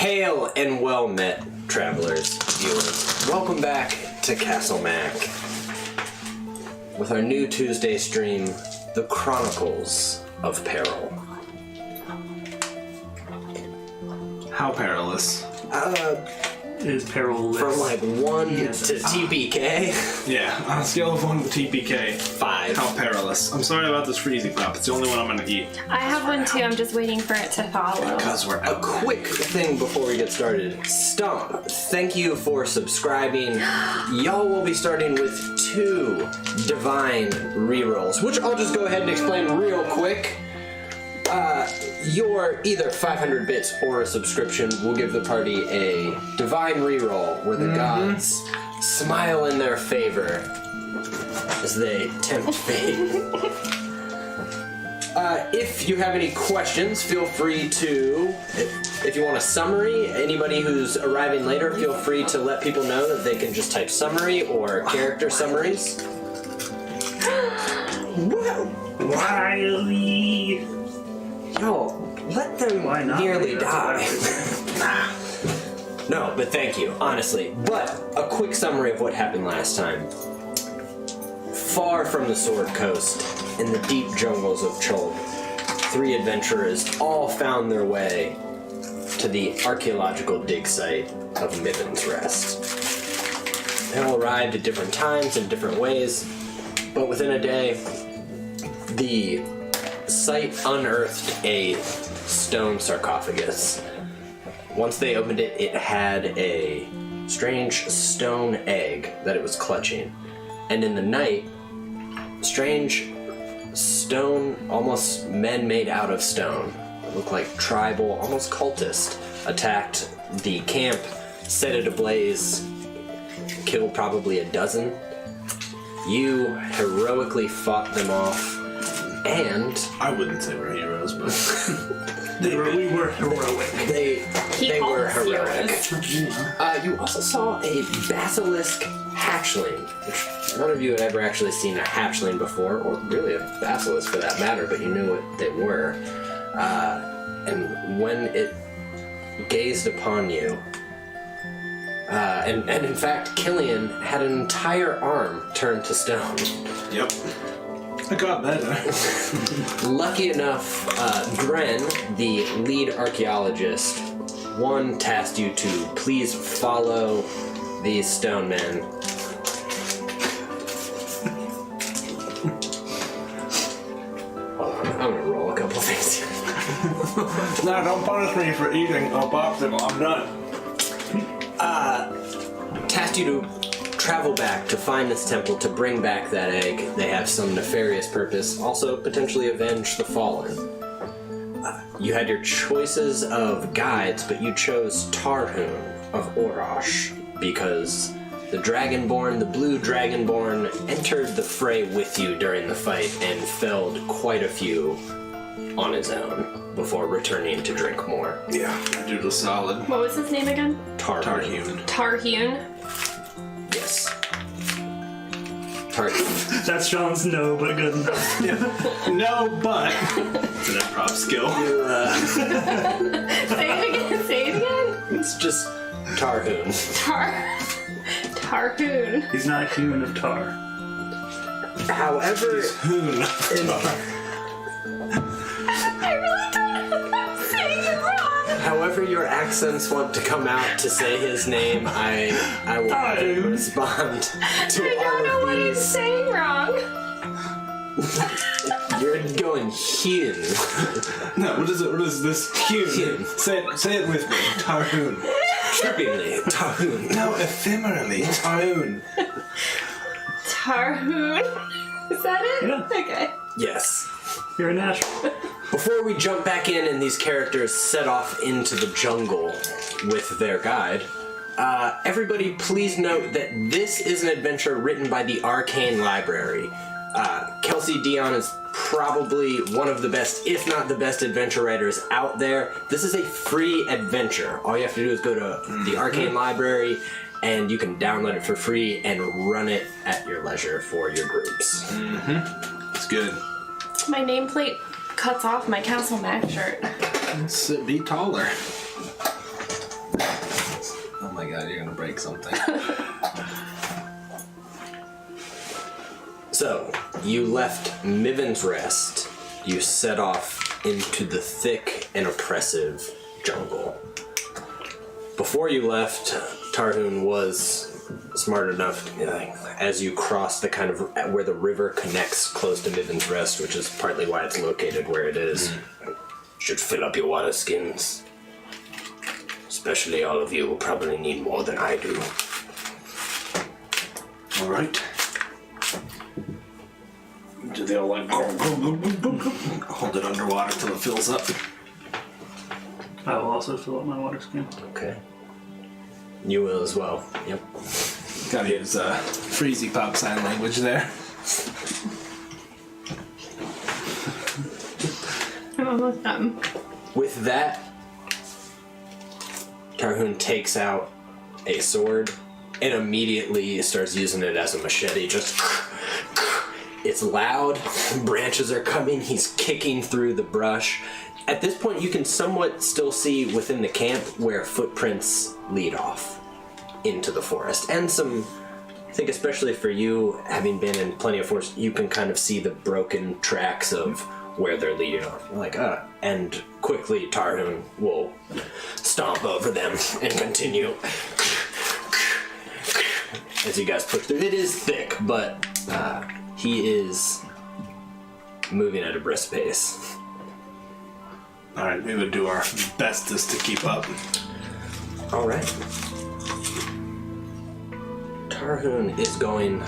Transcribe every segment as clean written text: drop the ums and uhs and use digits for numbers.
Hail and well met, travelers, viewers. Welcome back to Castle Mac with our new Tuesday stream, The Chronicles of Peril. How perilous? Is perilous. From like 1 to TPK. Yeah, on a scale of 1 to TPK. 5. How perilous. I'm sorry about this freezy pop. It's the only one I'm gonna eat. I have one too. I'm just waiting for it to follow. Because we're A quick thing before we get started. Stump, thank you for subscribing. Y'all will be starting with 2 divine rerolls, which I'll just go ahead and explain real quick. Your either 500 bits or a subscription will give the party a divine reroll where the gods smile in their favor as they tempt fate. If you have any questions, feel free to, if you want a summary, anybody who's arriving later, feel free to let people know that they can just type summary or character summaries. Wiley. Yo, let them nearly die. No, but thank you, honestly. But a quick summary of what happened last time. Far from the Sword Coast, in the deep jungles of Chulp, 3 adventurers all found their way to the archaeological dig site of Mibben's Rest. They all arrived at different times in different ways, but within a day, the site unearthed a stone sarcophagus. Once they opened it, it had a strange stone egg that it was clutching. And in the night, strange stone, almost men made out of stone, that looked like tribal, almost cultist, attacked the camp, set it ablaze, killed probably a dozen. You heroically fought them off. And I wouldn't say we're heroes, but we were heroic. they were us heroic. You also saw a basilisk hatchling, which none of you had ever actually seen a hatchling before, or really a basilisk for that matter, but you knew what they were. And when it gazed upon you, and in fact, Killian had an entire arm turned to stone. Yep. I got better. Lucky enough, Gren, the lead archaeologist, tasked you to please follow these stone men. Hold on, I'm gonna roll a couple things here. No, don't punish me for eating a popsicle. I'm done. Tasked you to travel back to find this temple to bring back that egg. They have some nefarious purpose, also potentially avenge the fallen. You had your choices of guides, but you chose Tarhun of Orosh because the Dragonborn, the blue Dragonborn, entered the fray with you during the fight and felled quite a few on his own before returning to drink more. Yeah, I do the solid. What was his name again? Tarhun. Tarhun. Yes. Tarhun. That's Sean's no, but good enough. No, but it's an improv skill. Say it again. It's just Tarhun. Tarhun. He's not human of tar. However, I really don't know if I'm saying it wrong. however your accents want to come out to say his name, I will have to respond to I don't know all what of I'm these. saying wrong. You're going Hune. No, what is it? What is this? Hune. Say it with me. Tarhun. Trippingly, Tarhun. No, ephemerally. Tarhun. Tarhun. Is that it? Yeah. Okay. Yes. You're a natural. Before we jump back in and these characters set off into the jungle with their guide, everybody please note that this is an adventure written by the Arcane Library. Kelsey Dion is probably one of the best, if not the best adventure writers out there. This is a free adventure. All you have to do is go to the Arcane Library and you can download it for free and run it at your leisure for your groups. It's good. My nameplate cuts off my Castle Mac shirt. Let's be taller. Oh my god, you're gonna break something. So, you left Miven's Rest. You set off into the thick and oppressive jungle. Before you left, Tarhun was smart enough, as you cross the kind of where the river connects close to Miven's Rest, which is partly why it's located where it is. Should fill up your water skins. Especially all of you will probably need more than I do. All right. Do they all like Hold it underwater till it fills up. I will also fill up my water skin. Okay. You will as well. Yep. Gotta use Freezy Pop sign language there. I'm almost done. With that, Tarhun takes out a sword and immediately starts using it as a machete. Just, it's loud, branches are coming, he's kicking through the brush. At this point, you can somewhat still see within the camp where footprints lead off into the forest. And some, I think especially for you, having been in plenty of forest, you can kind of see the broken tracks of where they're leading off. Like, and quickly Tarhun will stomp over them and continue as you guys push through. It is thick, but he is moving at a brisk pace. All right, we would do our bestest to keep up. All right. Tarhun is going...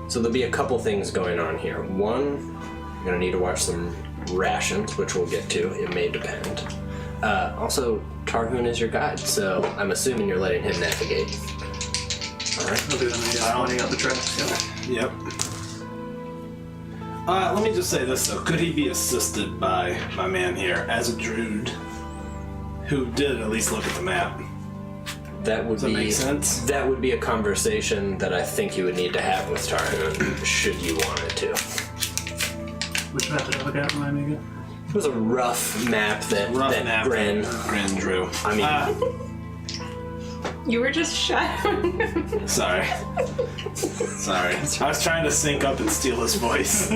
So there'll be a couple things going on here. One, you're going to need to watch some rations, which we'll get to. It may depend. Also, Tarhun is your guide, so I'm assuming you're letting him navigate. All right. I'll do it pointing out the tracks. Yeah. Yep. Let me just say this though. Could he be assisted by my man here as a druid who did at least look at the map? That would Does that be make sense? That would be a conversation that I think you would need to have with Tarhun, should you want it to. Which map did I look at? Remind me again. It was a rough map that Gren drew. I mean, You were just shy. Sorry. I was trying to sync up and steal his voice.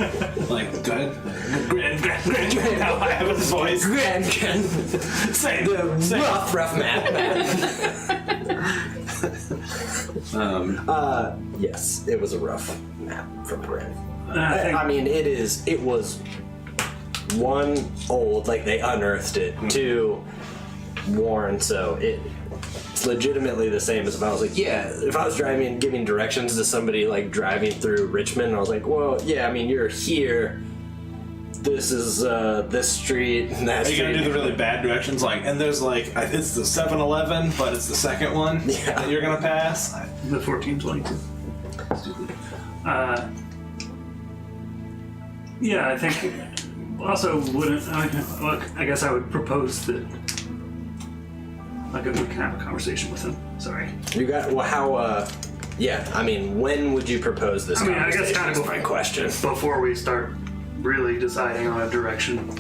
Like, go ahead. Gren. Now I have his voice. Gren. Say rough map. Yes, it was a rough map from Gren. I mean, it was one, old, like they unearthed it, two, worn, so it's legitimately the same as if I was like, yeah, if I was driving, giving directions to somebody like driving through Richmond, I was like, well, yeah, I mean, you're here, this is this street, and that street. Are you gonna do the really bad directions? Like, and there's like, it's the 7-Eleven, but it's the second one that you're gonna pass? The 1422. Stupid. Yeah, I think. Also, wouldn't look? I guess I would propose that. Like, we can have a conversation with him. Sorry. You got how? Yeah, I mean, when would you propose this? I mean, I guess kind of is my question. Before we start really deciding on a direction,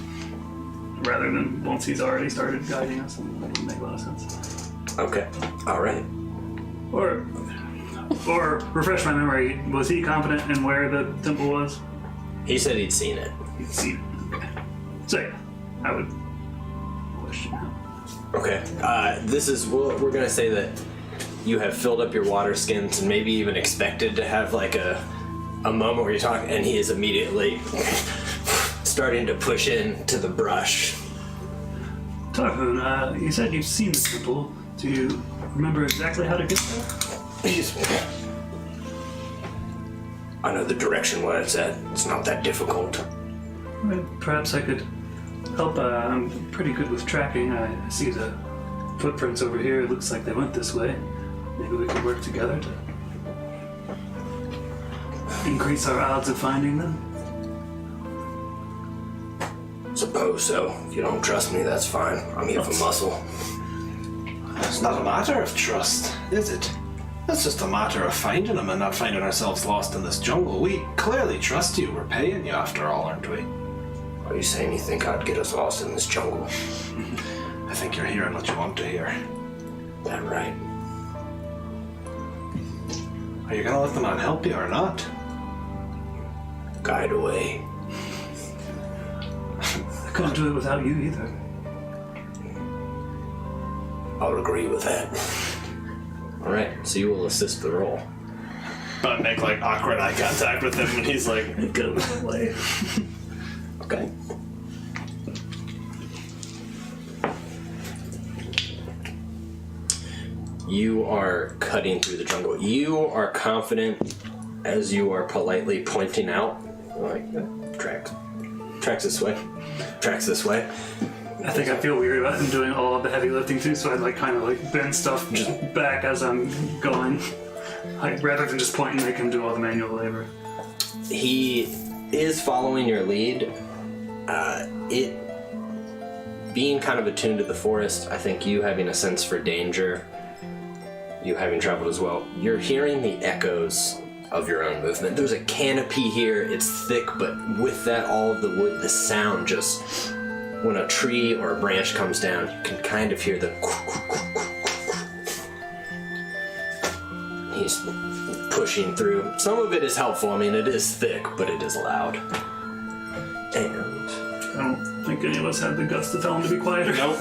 rather than once he's already started guiding us, that would make a lot of sense. Okay. All right. Or refresh my memory. Was he confident in where the temple was? He said he'd seen it. He'd seen it. Okay. So yeah, I would question him. Okay. This is we're gonna say that you have filled up your water skins and maybe even expected to have like a moment where you're talking, and he is immediately starting to push into the brush. Tarhun, you said you've seen the temple. Do you remember exactly how to get there? I know the direction where it's at. It's not that difficult. Well, perhaps I could help. I'm pretty good with tracking. I see the footprints over here. It looks like they went this way. Maybe we could work together to increase our odds of finding them. Suppose so. If you don't trust me, that's fine. I'm here for muscle. It's not a matter of trust, is it? It's just a matter of finding them and not finding ourselves lost in this jungle. We clearly trust you. We're paying you after all, aren't we? Are you saying you think I'd get us lost in this jungle? I think you're hearing what you want to hear. That right? Are you gonna let the man help you or not? Guide away. I couldn't do it without you either. I'll agree with that. All right, so you will assist the roll. But I make like awkward eye contact with him, and he's like, Get out of my way. Okay. You are cutting through the jungle. You are confident as you are politely pointing out, like, tracks this way, tracks this way. I think I feel weird about him doing all of the heavy lifting too, so I'd like kind of like bend stuff just back as I'm going. Like, rather than just point and make him do all the manual labor. He is following your lead. It being kind of attuned to the forest, I think you having a sense for danger, you having traveled as well, you're hearing the echoes of your own movement. There's a canopy here, it's thick, but with that, all of the wood, the sound just, when a tree or a branch comes down, you can kind of hear the He's pushing through. Some of it is helpful, I mean, it is thick, but it is loud. And I don't think any of us had the guts to tell him to be quieter. nope.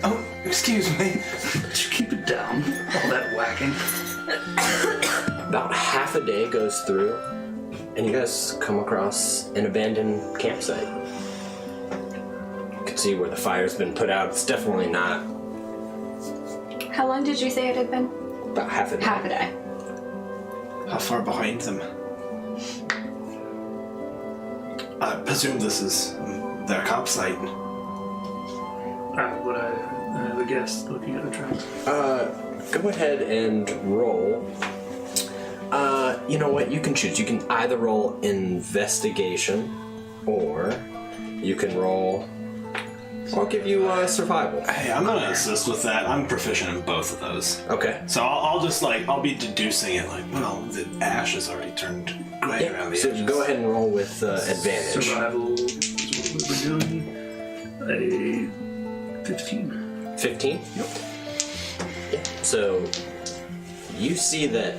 Oh, excuse me. Just keep it down. All that whacking. about half a day goes through, and you guys come across an abandoned campsite. You can see where the fire's been put out. It's definitely not How long did you say it had been? about half a day. Half a day. How far behind them? I presume this is their campsite. Would I have a guess looking at the tracks? Go ahead and roll. You know what? You can choose. You can either roll investigation, or you can roll. I'll give you survival. Hey, I'm gonna assist with that. I'm proficient in both of those. Okay. So I'll just I'll be deducing it well, the ash has already turned gray around the So edges. go ahead and roll with advantage. Survival is what we're doing. A 15. 15? Yep. Yeah. So you see that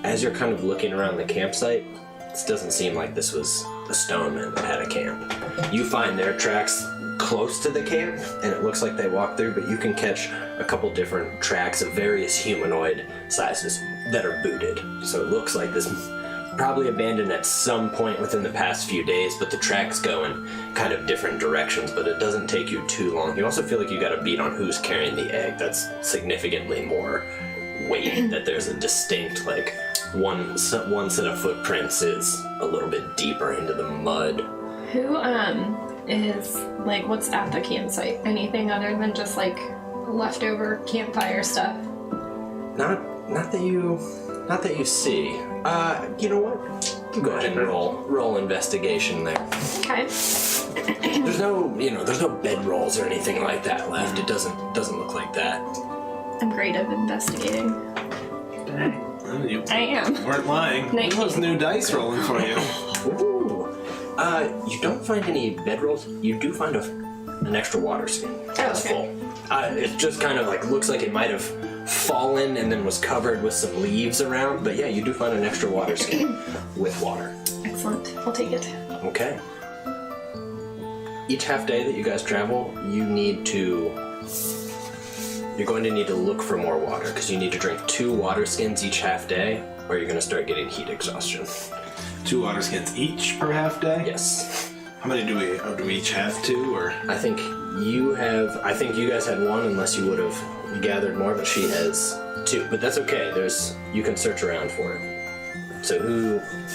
as you're kind of looking around the campsite, this doesn't seem like this was a stone man that had a camp. You find their tracks close to the camp, and it looks like they walked through, but you can catch a couple different tracks of various humanoid sizes that are booted. So it looks like this probably abandoned at some point within the past few days, but the tracks go in kind of different directions, but it doesn't take you too long. You also feel like you got a beat on who's carrying the egg. That's significantly more weight, that there's a distinct, one set of footprints is a little bit deeper into the mud. Who is what's at the campsite? Anything other than just leftover campfire stuff? Not that you see. You know what? You go ahead and roll investigation there. Okay. There's no bedrolls or anything like that left. It doesn't look like that. I'm great at investigating. Dang. You I am. weren't lying. 19. Those new dice rolling for you. Ooh. You don't find any bedrolls. You do find an extra water skin. It's okay. full. It just kind of looks like it might have fallen and then was covered with some leaves around. But yeah, you do find an extra water skin with water. Excellent. I'll take it. Okay. Each half day that you guys travel, you're going to need to look for more water, because you need to drink 2 water skins each half day, or you're going to start getting heat exhaustion. 2 water skins each per half day? Yes. How many do we each have 2, or? I think you guys had 1, unless you would have gathered more, but she has 2. But that's okay. You can search around for it. So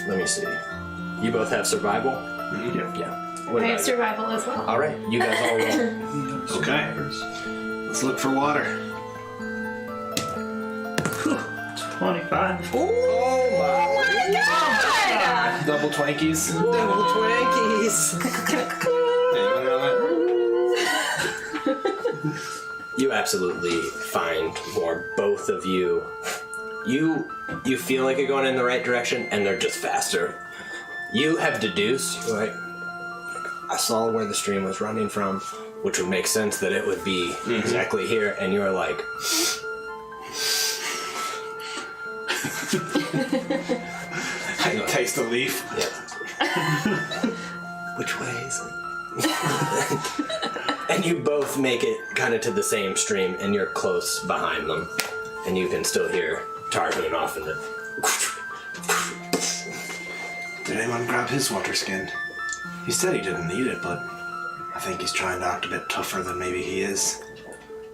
let me see. You both have survival? Mm-hmm. Yeah. What I have about you? survival as well. All right. You guys all roll. Okay. Let's look for water. 25. Oh my God! Double Twankies. Double Twinkies! Hey, you wanna know You absolutely find more. Both of you. You feel like you're going in the right direction, and they're just faster. You have deduced, you're like, I saw where the stream was running from, which would make sense that it would be exactly here, and you were like... I taste the leaf. Yeah. Which way is it? And you both make it kind of to the same stream, and you're close behind them, and you can still hear Tarvin off in the... Did anyone grab his water skin? He said he didn't need it, but I think he's trying to act a bit tougher than maybe he is.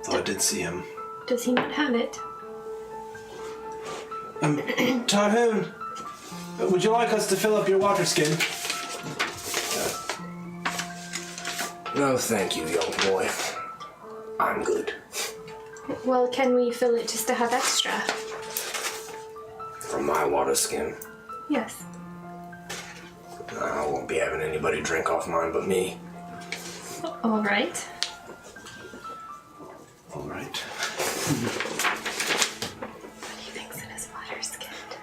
Though I did see him. Does he not have it? Tarhoon, would you like us to fill up your water skin? No, thank you, young boy. I'm good. Well, can we fill it just to have extra? From my water skin, Yes. I won't be having anybody drink off mine but me. All right. All right. He thinks it is water skinned.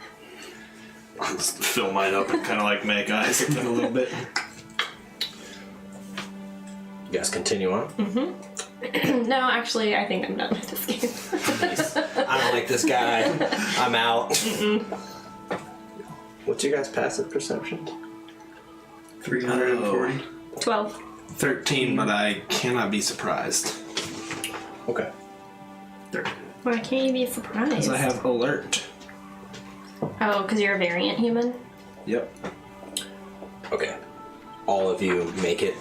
I'll just fill mine up and kind of like make eyes at them a little bit. You guys continue on? No, actually, I think I'm done with this game. I don't like this guy. I'm out. What's your guys' passive perception? 340. 12. 13, but I cannot be surprised. Okay. 30. Why can't you be surprised? Because I have alert. Oh, because you're a variant human? Yep. Okay. All of you make it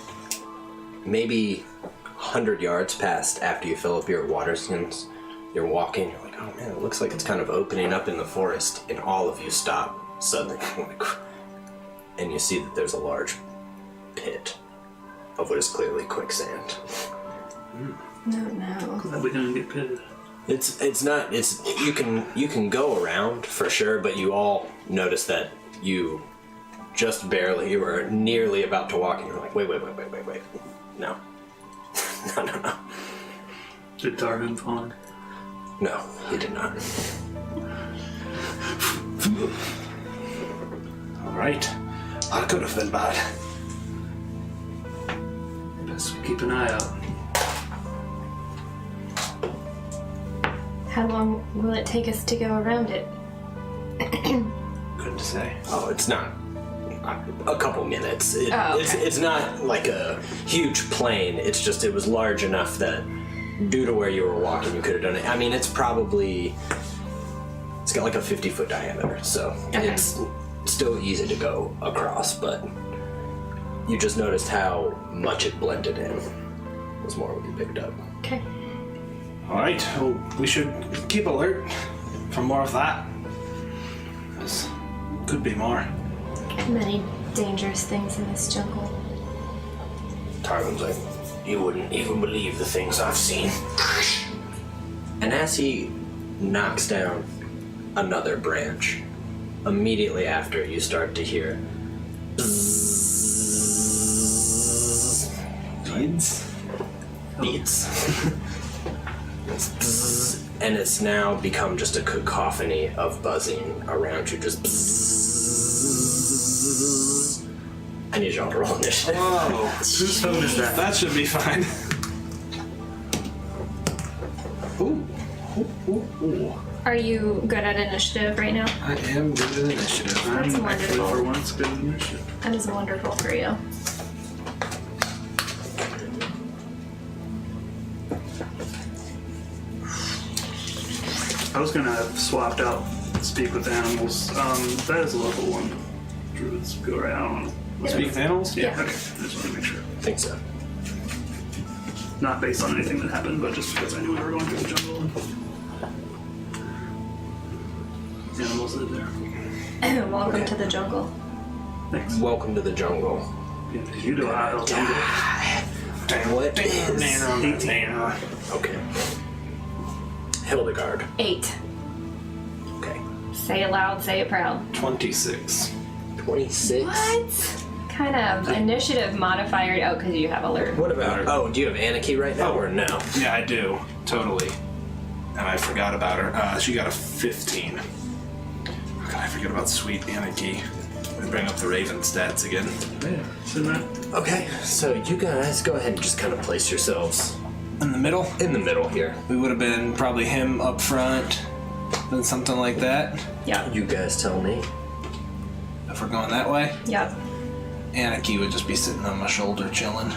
maybe 100 yards past after you fill up your water skins. You're walking, you're like, oh man, it looks like it's kind of opening up in the forest, and all of you stop suddenly. And you see that there's a large pit of what is clearly quicksand. No. Glad we didn't get pitted. You can go around for sure, but you all notice that you were nearly about to walk and you're like, wait. No. No. Did Tarvin fall in? No, he did not. Alright. That could have been bad. Best we keep an eye out. How long will it take us to go around it? Couldn't say. Oh, it's not a couple minutes. Oh, okay. It's not like a huge plain. It's just it was large enough that due to where you were walking, you could have done it. I mean, it's got like a 50-foot diameter, so Okay. it's still easy to go across, but you just noticed how much it blended in. Was more what you picked up. Okay. Alright, well, we should keep alert for more of that. There's could be more. Many dangerous things in this jungle. Tarvin's like, you wouldn't even believe the things I've seen. And as he knocks down another branch, immediately after you start to hear beads. It's bzzz, and it's now become just a cacophony of buzzing around you, just bzzz. I need y'all to roll initiative. Whoa. Whose phone is that? That should be fine. Ooh. Are you good at initiative right now? I am good at initiative. That's I'm actually wonderful. for once good at initiative. That is wonderful for you. I was gonna have swapped out speak with animals. That is a level 1. Druids go right on. Speak with animals? Yeah, okay. I just want to make sure. I think so. Not based on anything that happened, but just because I knew we were going through the jungle and animals live there. Welcome to the jungle. Thanks. Welcome to the jungle. Yeah, you do a high health jungle. What is... Okay. Hildegard. 8. Okay. Say it loud, say it proud. 26. 26. What? Kind of initiative modifier? Oh, because you have alert. What about... Oh, do you have Anarchy right now or no? Yeah, I do. Totally. And I forgot about her. She got a 15. How could I forget about sweet Anarchy? bring up the Raven stats again. Yeah, isn't that? Okay, so you guys go ahead and just kind of place yourselves In the middle? in the middle here. We would have been probably him up front, then something like that. Yeah. You guys tell me. If we're going that way, Yeah. Anarchy would just be sitting on my shoulder chilling.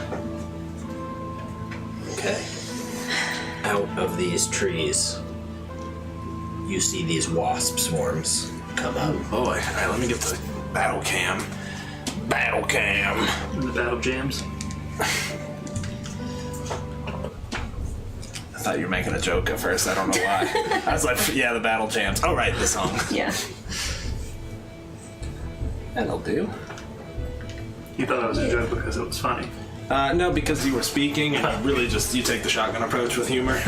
Okay. Out of these trees, you see these wasp swarms come up. Boy, alright, let me get the battle cam. Battle cam. In the battle jams. I thought you were making a joke at first, I don't know why. I was like, yeah, the battle jams. Oh, right, the song. Yeah. That'll do. You thought that was a joke because it was funny. No, because you were speaking and you really just, you take the shotgun approach with humor.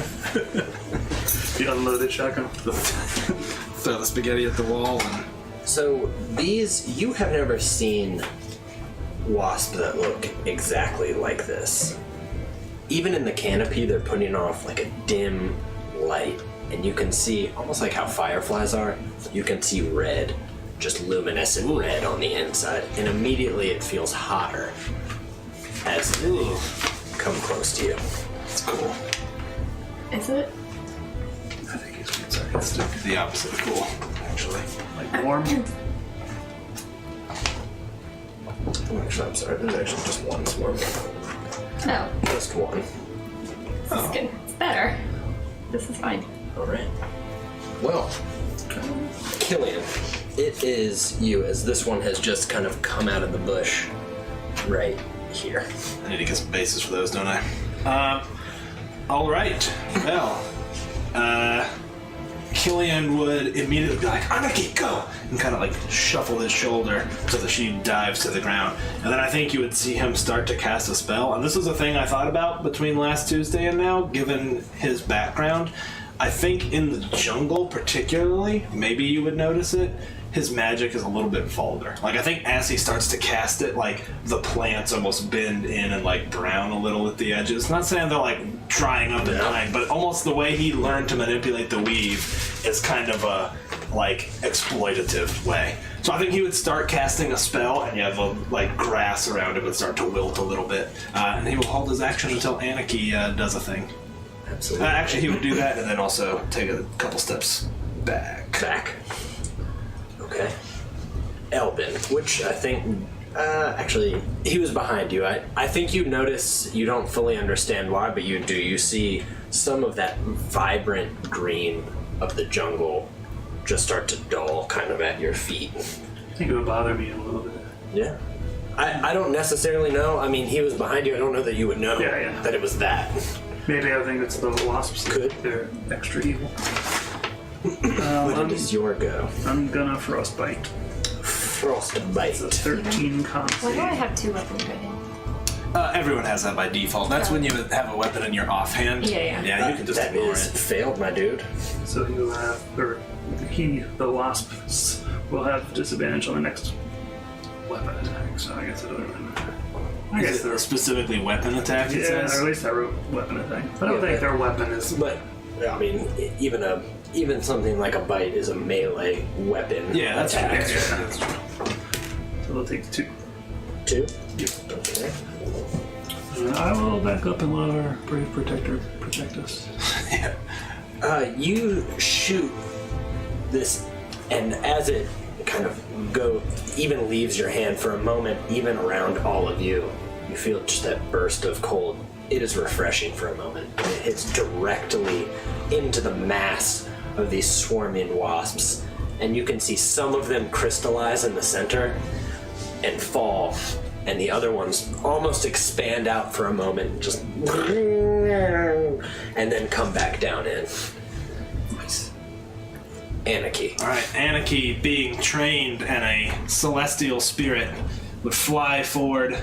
The unloaded shotgun. Throw the spaghetti at the wall and... So these, you have never seen wasps that look exactly like this. Even in the canopy, they're putting off like a dim light, and you can see, almost like how fireflies are, you can see red, just luminescent red on the inside, and immediately it feels hotter as they come close to you. It's cool. Is it? I think it's The opposite of cool, actually. like warm. Oh, actually, I'm sorry, there's actually just one swarm. No. Just one. This is good. It's better. This is fine. Alright. Well, Killian, it is you, as this one has just kind of come out of the bush right here. I need to get some bases for those, don't I? Alright. Well, Killian would immediately be like, Anarchy, go! And kind of like shuffle his shoulder so that she dives to the ground. And then I think you would see him start to cast a spell. And this was a thing I thought about between last Tuesday and now, given his background. I think in the jungle particularly, maybe you would notice it, his magic is a little bit vulgar. Like, I think as he starts to cast it, like, the plants almost bend in and, like, brown a little at the edges. Not saying they're, like, drying up and dying, but almost the way he learned to manipulate the weave is kind of a, like, exploitative way. So I think he would start casting a spell, and yeah, the, like, grass around it would start to wilt a little bit. And he will hold his action until Anarchy does a thing. Absolutely. Actually, he would do that and then also take a couple steps back. Okay. Elbin, which I think, actually, he was behind you. I think you notice, you don't fully understand why, but you do. You see some of that vibrant green of the jungle just start to dull kind of at your feet. I think it would bother me a little bit. Yeah. I don't necessarily know. I mean, he was behind you. I don't know that you would know Yeah. that it was that. Maybe I think it's the wasps. Could. They're extra evil. What does your go? I'm gonna frostbite. Frostbite. 13 con Why do I save. have two weapons right now? Everyone has that by default. That's when you have a weapon in your offhand. Yeah. Yeah, you can just that ignore is it. failed, my dude. So you have, or the wasps will have disadvantage on the next weapon attack. So I guess it doesn't really matter. I guess Is they're it specifically weapon attack, it yeah, or at says? least I wrote weapon attack. I don't Yeah, think but- their weapon is. But I mean, even something like a bite is a melee weapon. Yeah, that's true. attack. Yeah. That's true. So they'll take 2. 2. Yep. Okay. I will back up and let our brave protector protect us. Yeah. You shoot this, and as it kind of even leaves your hand for a moment, even around all of you, you feel just that burst of cold. It is refreshing for a moment. And it hits directly into the mass of these swarming wasps, and you can see some of them crystallize in the center and fall, and the other ones almost expand out for a moment, just and then come back down in. Nice. Anarchy. Alright, Anarchy, being trained in a celestial spirit, would fly forward,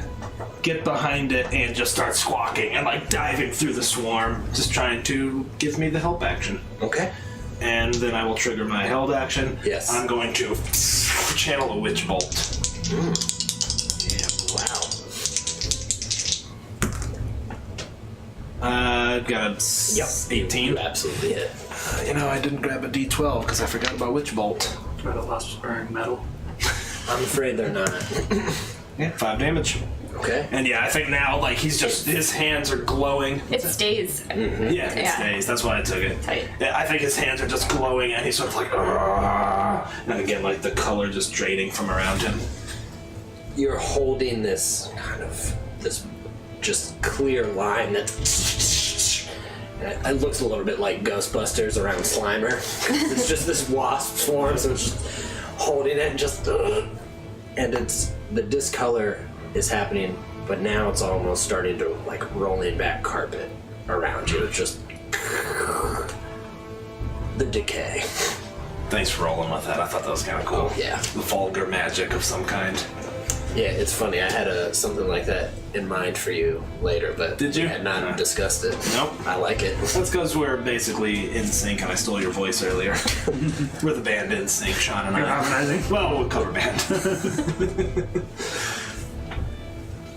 get behind it, and just start squawking and like diving through the swarm, just trying to give me the help action. Okay. And then I will trigger my held action. Yes. I'm going to channel a witch bolt. Wow. Got a 18. You absolutely hit. I didn't grab a D12 because I forgot about witch bolt. Try the wasps wearing metal. I'm afraid they're not. Yeah, 5 damage. Okay. And yeah, I think now, like, he's just, his hands are glowing. It stays. Yeah, it stays. That's why I took it. Tight. Yeah, I think his hands are just glowing, and he's sort of like, "Argh." And again, like, the color just draining from around him. You're holding this kind of, this just clear line that it looks a little bit like Ghostbusters around Slimer. It's just this wasp swarm, so it's just holding it and just, and it's, the discolor is happening, but now it's almost starting to like rolling back carpet around you. It's just the decay. Thanks for rolling with that. I thought that was kind of cool. Yeah. The vulgar magic of some kind. Yeah, it's funny. I had something like that in mind for you later, but Did you? we had not discussed it. Nope. I like it. That's because we're basically in sync, and I stole your voice earlier. We're the band in sync, Sean and You're I. harmonizing. Well, we're cover band.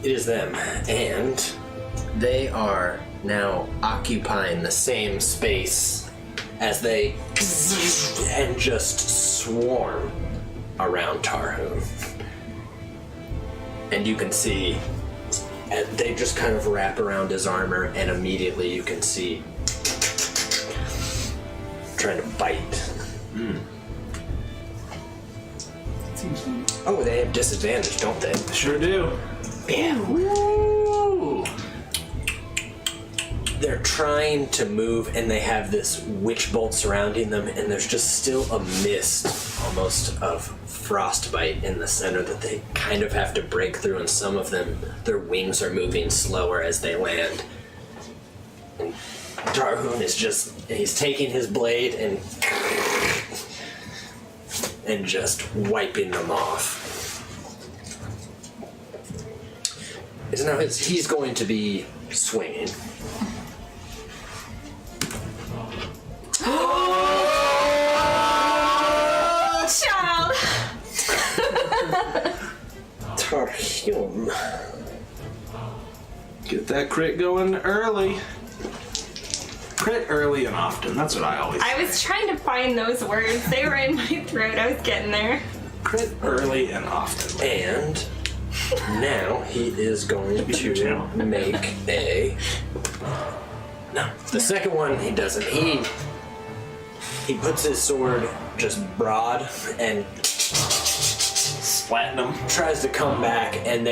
It is them, and they are now occupying the same space as they and just swarm around Tarhoon. And you can see, and they just kind of wrap around his armor, and immediately you can see trying to bite. Oh, they have disadvantage, don't they? Sure do. Yeah. Woo! They're trying to move, and they have this witch bolt surrounding them, and there's just still a mist, almost, of frostbite in the center that they kind of have to break through, and some of them, their wings are moving slower as they land. And Tarhoon is just, he's taking his blade and just wiping them off. So now he's going to be swinging. Child! Tarhoon. Get that crit going early. Crit early and often. That's what I always say. I was trying to find those words. They were in my throat. I was getting there. Crit early and often. And now he is going to make a... No, the second one he doesn't. He puts his sword just broad and Splatting them. tries to come back, and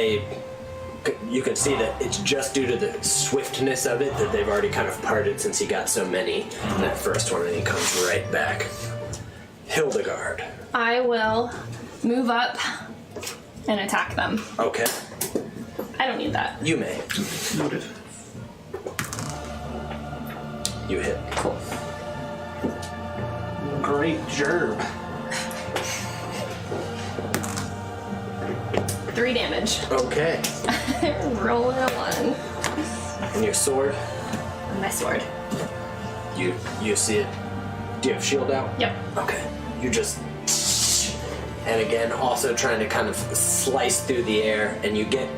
you can see that it's just due to the swiftness of it that they've already kind of parted since he got so many in that first one, and he comes right back. Hildegard. I will move up and attack them. Okay, I don't need that. you may. Noted. You hit. Cool. Great gerb. 3 damage. Okay. Rolling a 1. And your sword? And my sword. You see it. Do you have shield out? Yep. Okay. You just... And again, also trying to kind of slice through the air, and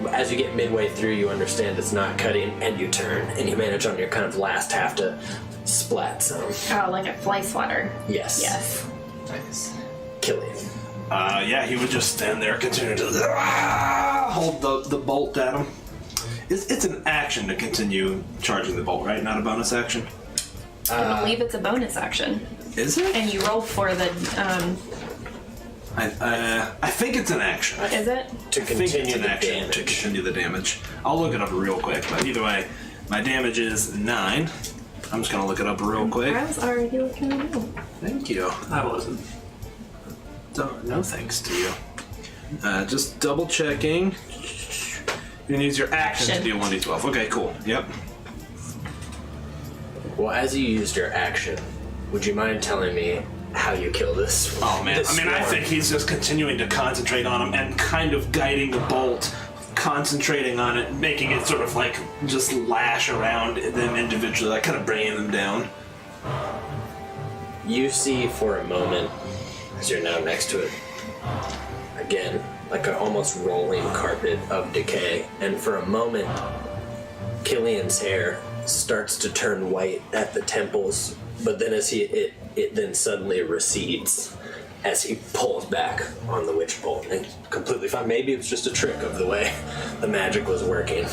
as you get midway through, you understand it's not cutting, and you turn, and you manage on your kind of last half to splat some. Oh, like a fly swatter. Yes. Yes. Nice. Killing. Yeah, he would just stand there, continue to hold the bolt at him. It's an action to continue charging the bolt, right? Not a bonus action? I believe it's a bonus action. Is it? And you roll for the, I think it's an action. is it? To I think it's continue an the action damage. to continue the damage. I'll look it up real quick, but either way, my damage is 9. I'm just gonna look it up real quick. I was already looking at it. Thank you. I wasn't. No thanks to you. Just double checking. You can use your action to deal 1d12. Okay, cool. Yep. Well, as you used your action, would you mind telling me how you kill this? Oh man, this I mean, I swarm? think he's just continuing to concentrate on him and kind of guiding the bolt, concentrating on it, making it sort of like just lash around them individually, like kind of bringing them down. You see for a moment, as you're now next to it, again, like an almost rolling carpet of decay, and for a moment, Killian's hair starts to turn white at the temples, but then as it then suddenly recedes, as he pulls back on the witch bolt. And completely fine. Maybe it was just a trick of the way the magic was working.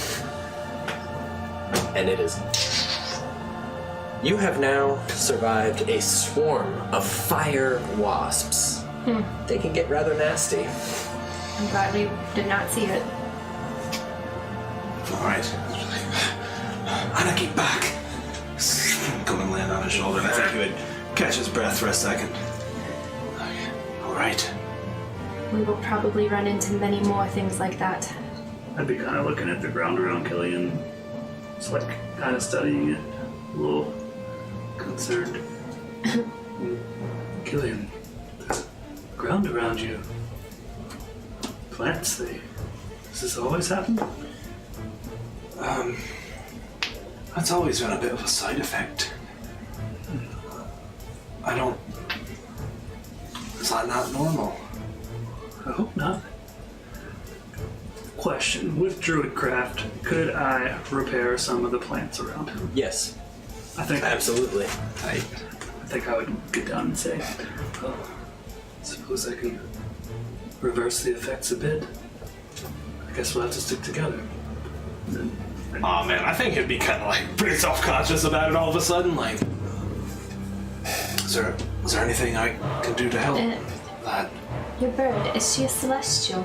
And it is. You have now survived a swarm of fire wasps. They can get rather nasty. I'm glad we did not see it. All right. Anna, keep back. Come and land on his shoulder, and I think he would catch his breath for a second. Okay. All right. We will probably run into many more things like that. I'd be kind of looking at the ground around Killian. It's like kind of studying it. A little concerned. Killian, the ground around you. Plants, does this always happen? That's always been a bit of a side effect. Is that not normal? I hope not. Question, with Druidcraft, could I repair some of the plants around him? Yes, I think absolutely. I think I would get down and say, well, suppose I can reverse the effects a bit. I guess we'll have to stick together. Oh man, I think he'd be kind of like pretty self-conscious about it all of a sudden. Like, is there anything I can do to help? That Your bird, is she a celestial?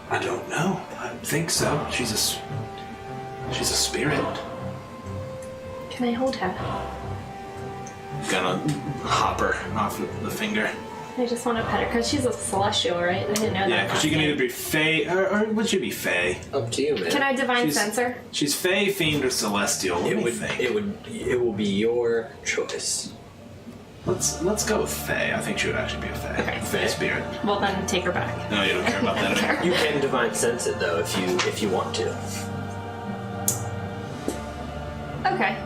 I don't know. I think so. She's a spirit. Can I hold her? Gonna hop her off the finger. I just want to pet her because she's a celestial, right? I didn't know that. Yeah, because she can either be Fey or would she be Fey? Up to you, man. Can I divine sense her? She's Fey, Fiend, or Celestial. Let me think. It will be your choice. Let's go with Fey. I think she would actually be a Fey. Okay. Fey spirit. Well, then take her back. No, you don't care about that anymore. You can divine sense it though if you want to. Okay.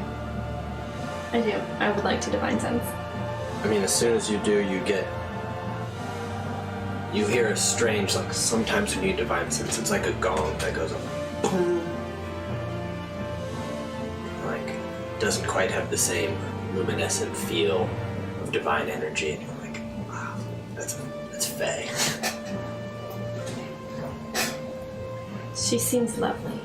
I do. I would like to divine sense. I mean, as soon as you do, you hear a strange, like, sometimes when you divine sense, it's like a gong that goes up. Boom. Like, doesn't quite have the same luminescent feel of divine energy, and you're like, wow, that's Faye. She seems lovely.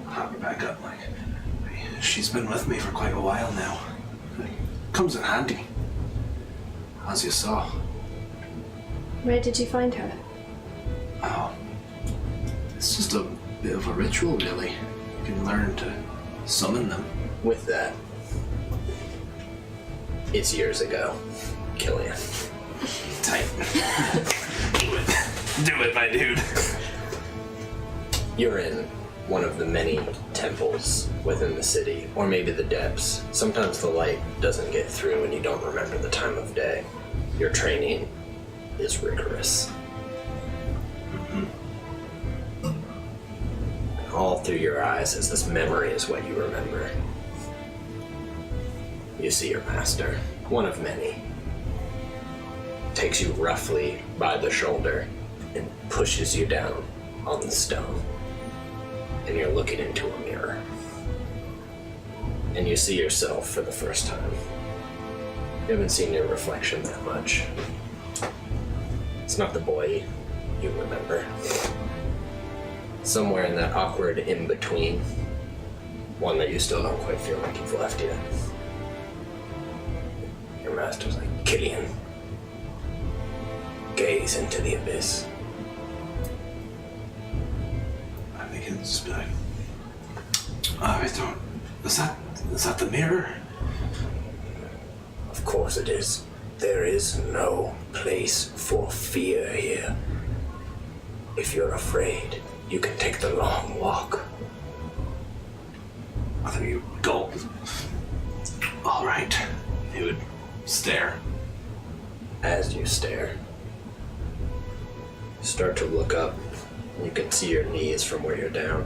Hop her back up, like, she's been with me for quite a while now. Comes in handy. As you saw. Where did you find her? Oh. It's just a bit of a ritual, really. You can learn to summon them. With that, it's years ago. Killian. Tight. Do it, my dude. You're in one of the many temples within the city, or maybe the depths. Sometimes the light doesn't get through and you don't remember the time of day. Your training is rigorous. All through your eyes as this memory is what you remember. You see your master, one of many, takes you roughly by the shoulder and pushes you down on the stone. And you're looking into a mirror. And you see yourself for the first time. You haven't seen your reflection that much. It's not the boy you remember. Somewhere in that awkward in-between, one that you still don't quite feel like you've left yet. Your master's like, Killian, gaze into the abyss. I think it's I don't. Is that the mirror? Of course it is. There is no place for fear here. If you're afraid, you can take the long walk. I think you gulp. All right. He would stare. As you stare, you start to look up, and you can see your knees from where you're down,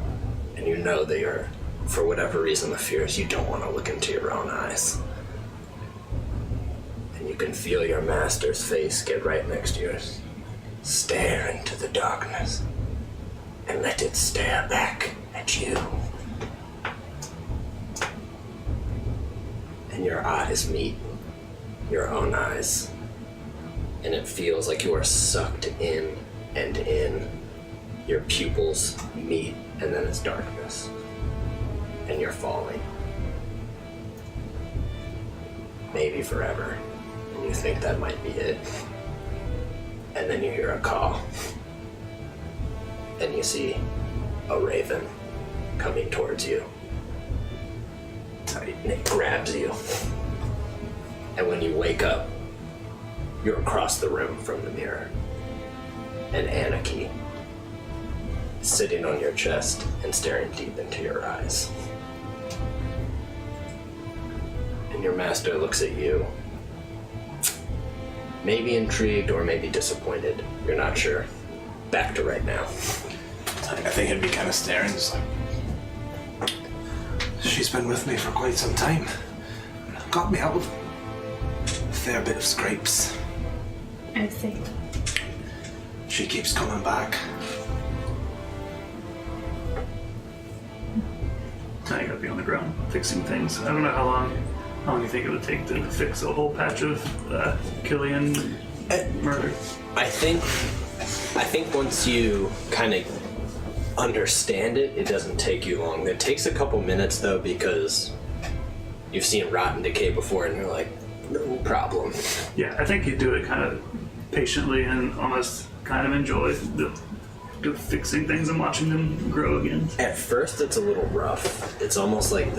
and you know that you're, for whatever reason, the fear is you don't want to look into your own eyes. And you can feel your master's face get right next to yours. Stare into the darkness, and let it stare back at you. and your eyes meet your own eyes. And it feels like you are sucked in and in. Your pupils meet, and then it's darkness. And you're falling. Maybe forever. And you think that might be it. And then you hear a call. And you see a raven coming towards you. And it grabs you. And when you wake up, you're across the room from the mirror. And Anarchy is sitting on your chest and staring deep into your eyes. And your master looks at you. Maybe intrigued or maybe disappointed. You're not sure. Back to right now. I think he'd be kind of staring, just like, she's been with me for quite some time. Got me out of a fair bit of scrapes. I see. She keeps coming back. I gotta be on the ground fixing things. I don't know how long you think it would take to fix a whole patch of Killian murder. I think once you kind of understand it, it doesn't take you long. It takes a couple minutes though, because you've seen rot and decay before and you're like, no problem. Yeah, I think you do it kind of patiently and almost kind of enjoy the fixing things and watching them grow again. At first it's a little rough. It's almost like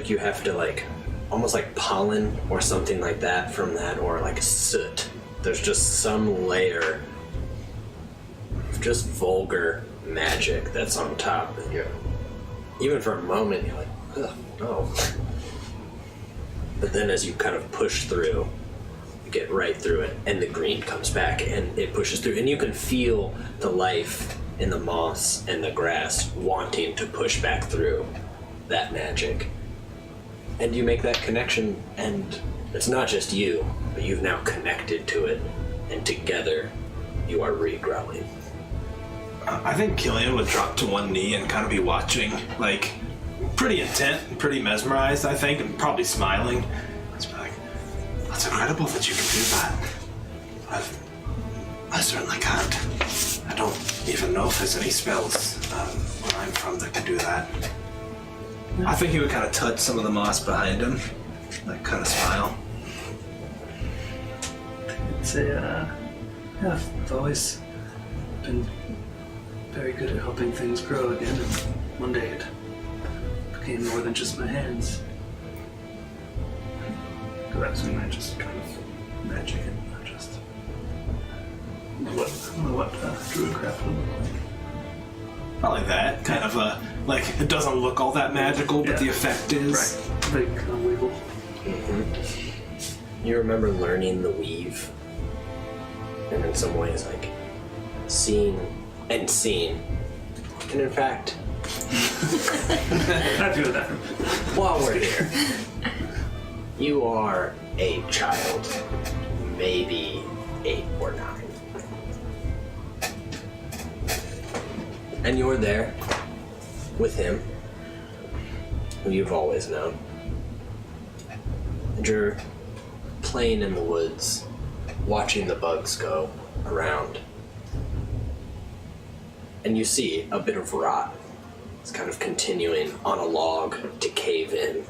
you have to almost like pollen or something like that from that, or like soot. There's just some layer of just vulgar magic that's on top, and even for a moment you're like, ugh, no. But then as you kind of push through, you get right through it, and the green comes back and it pushes through, and you can feel the life in the moss and the grass wanting to push back through that magic. And you make that connection, and it's not just you, but you've now connected to it, and together you are regrowing. I think Killian would drop to one knee and kind of be watching, like, pretty intent and pretty mesmerized, I think, and probably smiling. Just be like, that's incredible that you can do that. I certainly can't. I don't even know if there's any spells where I'm from that can do that. I think he would kind of touch some of the moss behind him, like kind of smile. I've always been very good at helping things grow again, and one day it became more than just my hands. Perhaps we might just kind of magic and not just I don't know what druidcraft would look like. Probably that, kind of like, it doesn't look all that magical, but the effect is. Right, like wiggle. You remember learning the weave, and in some ways like seeing and seeing. And in fact, Not good at that. while we're here, you are a child, maybe 8 or 9. And you're there with him, who you've always known. And you're playing in the woods, watching the bugs go around. And you see a bit of rot. It's kind of continuing on a log to cave in.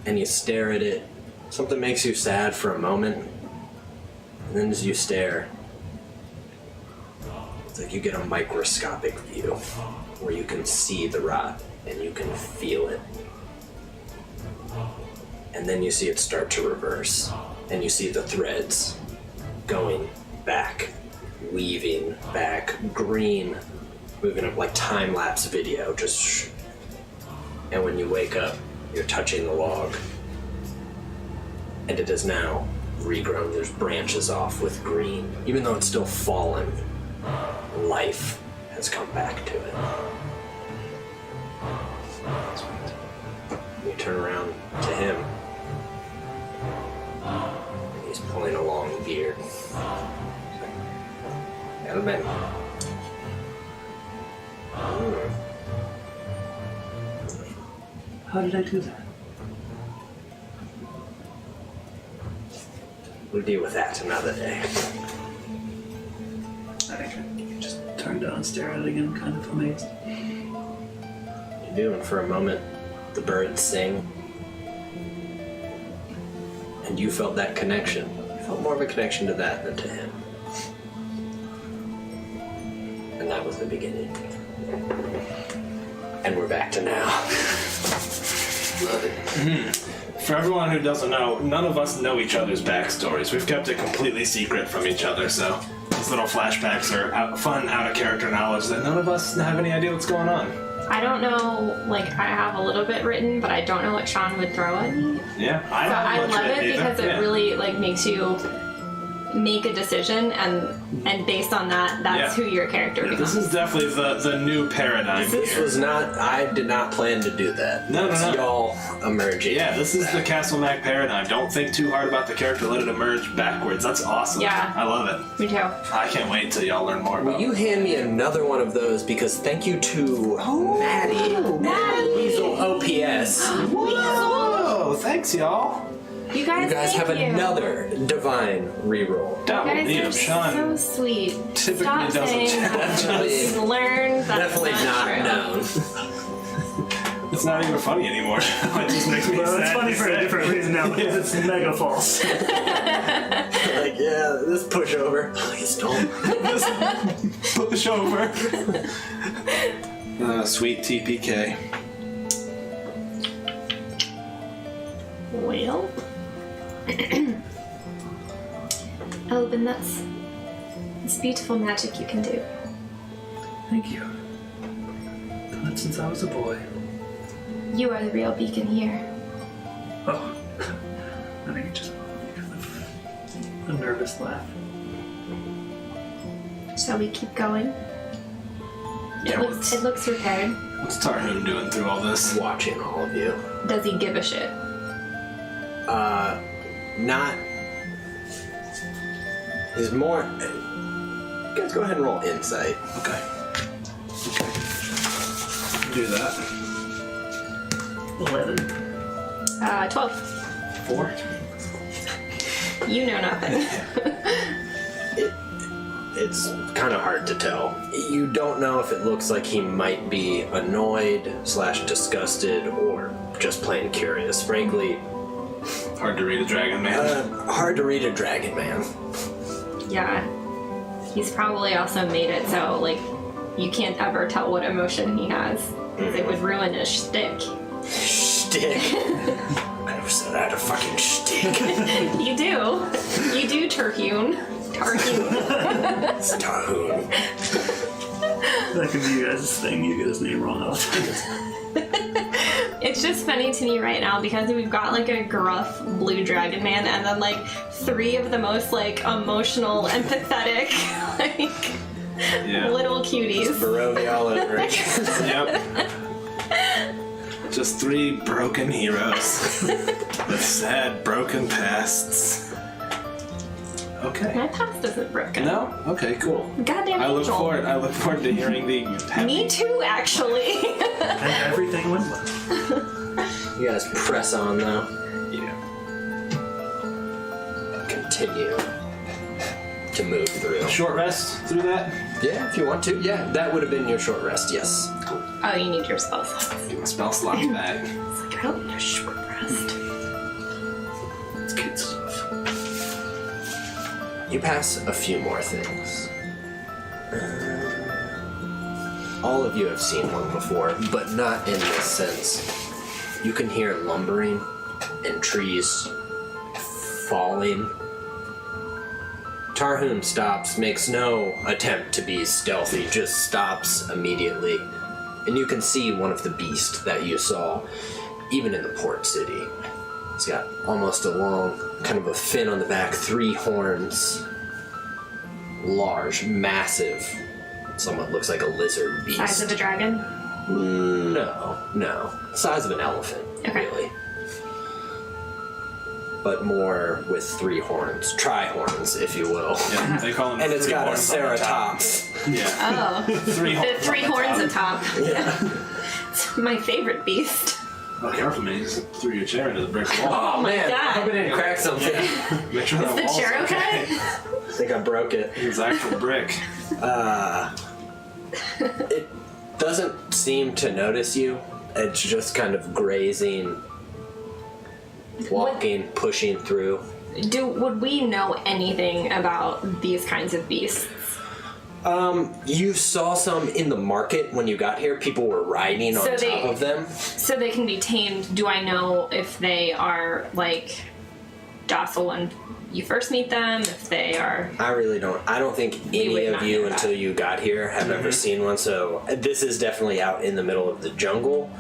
And you stare at it. Something makes you sad for a moment. And then as you stare, it's like you get a microscopic view where you can see the rot and you can feel it. And then you see it start to reverse, and you see the threads going back, weaving back, green, moving up like time-lapse video, just and when you wake up, you're touching the log, and it is now regrown. There's branches off with green. Even though it's still fallen, life has come back to it. You turn around to him, and he's pulling a long beard. Gentlemen. How did I do that? We'll deal with that another day. I just turned down and stared at it again, kind of amazed. You do, and for a moment, the birds sing. And you felt that connection. You felt more of a connection to that than to him. And that was the beginning. And we're back to now. Love it. For everyone who doesn't know, none of us know each other's backstories. We've kept it completely secret from each other, so these little flashbacks are fun, out-of-character knowledge that none of us have any idea what's going on. I don't know, like, I have a little bit written, but I don't know what Sean would throw at me. Yeah, I So don't I have much love of it either. because it really, like, makes you make a decision, and based on that, that's who your character becomes. This is definitely the new paradigm This here. was not, I did not plan to do that. No. It's y'all emerging. Yeah, this is the Castle Mac paradigm. Don't think too hard about the character, let it emerge backwards. That's awesome. Yeah. I love it. Me too. I can't wait till y'all learn more about Will you hand me another one of those? Because thank you to Maddie. Weasel OPS. Whoa! Thanks, y'all. You guys, You guys thank have you. another divine reroll. Don't You guys need are him, Sean. so sweet. Typically Stop doesn't saying that. challenge You've learned that's Definitely not true. known. It's not even funny anymore. It just makes me Well, sad it's funny to for a say. different reason now because it's mega false. Like, yeah, this pushover. Please don't. Push over. Sweet TPK. Well. Oh, then that's beautiful magic you can do. Thank you. Done it since I was a boy. You are the real beacon here. Oh, I think it just kind of a nervous laugh. Shall we keep going? Yeah, It looks repaired. what's Tarhoon doing through all this? Watching all of you. Does he give a shit? Not. He's more. You guys go ahead and roll insight. Okay. Do that. 11. 12. 4. You know nothing. It's kind of hard to tell. You don't know if it looks like he might be annoyed / disgusted or just plain curious. Frankly, Hard to read a dragon man. hard to read a dragon man. Yeah. He's probably also made it so, like, you can't ever tell what emotion he has. Because it would ruin his shtick. Shtick. I never said I had a fucking shtick. You do. You do, Tarhoon. It's Tarhoon. That could be you guys' thing. You get his name wrong all the time. It's just funny to me right now because we've got like a gruff blue dragon man and then like 3 of the most like emotional, empathetic, like Yeah. little cuties. Baroni all over again. Yep. Just 3 broken heroes with sad, broken pasts. Okay. My past isn't broken. No? Okay, cool. Goddamn I look angel. forward to hearing the Me too, actually. And everything went well. You guys press on though. Yeah. Continue to move through. Short rest through that? Yeah, if you want to. Yeah, that would have been your short rest. Yes. Oh, you need your spell slots. Get my spell slots back. It's like, I don't need a short rest. It's kid stuff. You pass a few more things. All of you have seen one before, but not in this sense. You can hear lumbering and trees falling. Tarhoon stops, makes no attempt to be stealthy, just stops immediately. And you can see one of the beasts that you saw, even in the port city. He's got almost a long, kind of a fin on the back, 3 horns. Large, massive, somewhat looks like a lizard beast. Size of a dragon? No. Size of an elephant, Okay. really. But more with 3 horns. Tri-horns, if you will. Yeah, they call them And it's 3 got a horns on the top. ceratops. Yeah. Oh. 3 horns. The 3 on the horns top. atop. Yeah. It's my favorite beast. Oh, careful, man. You just threw your chair into the brick wall. Oh man, God. I hope I didn't crack something. Make sure that The wall's chair okay? I think I broke it. It's actual brick. It doesn't seem to notice you. It's just kind of grazing, walking, pushing through. Would we know anything about these kinds of beasts? You saw some in the market when you got here. People were riding on top of them. So they can be tamed. Do I know if they are, like, docile when you first meet them? If they are... I really don't. I don't think any would of not you know that. until you got here have ever seen one. So this is definitely out in the middle of the jungle.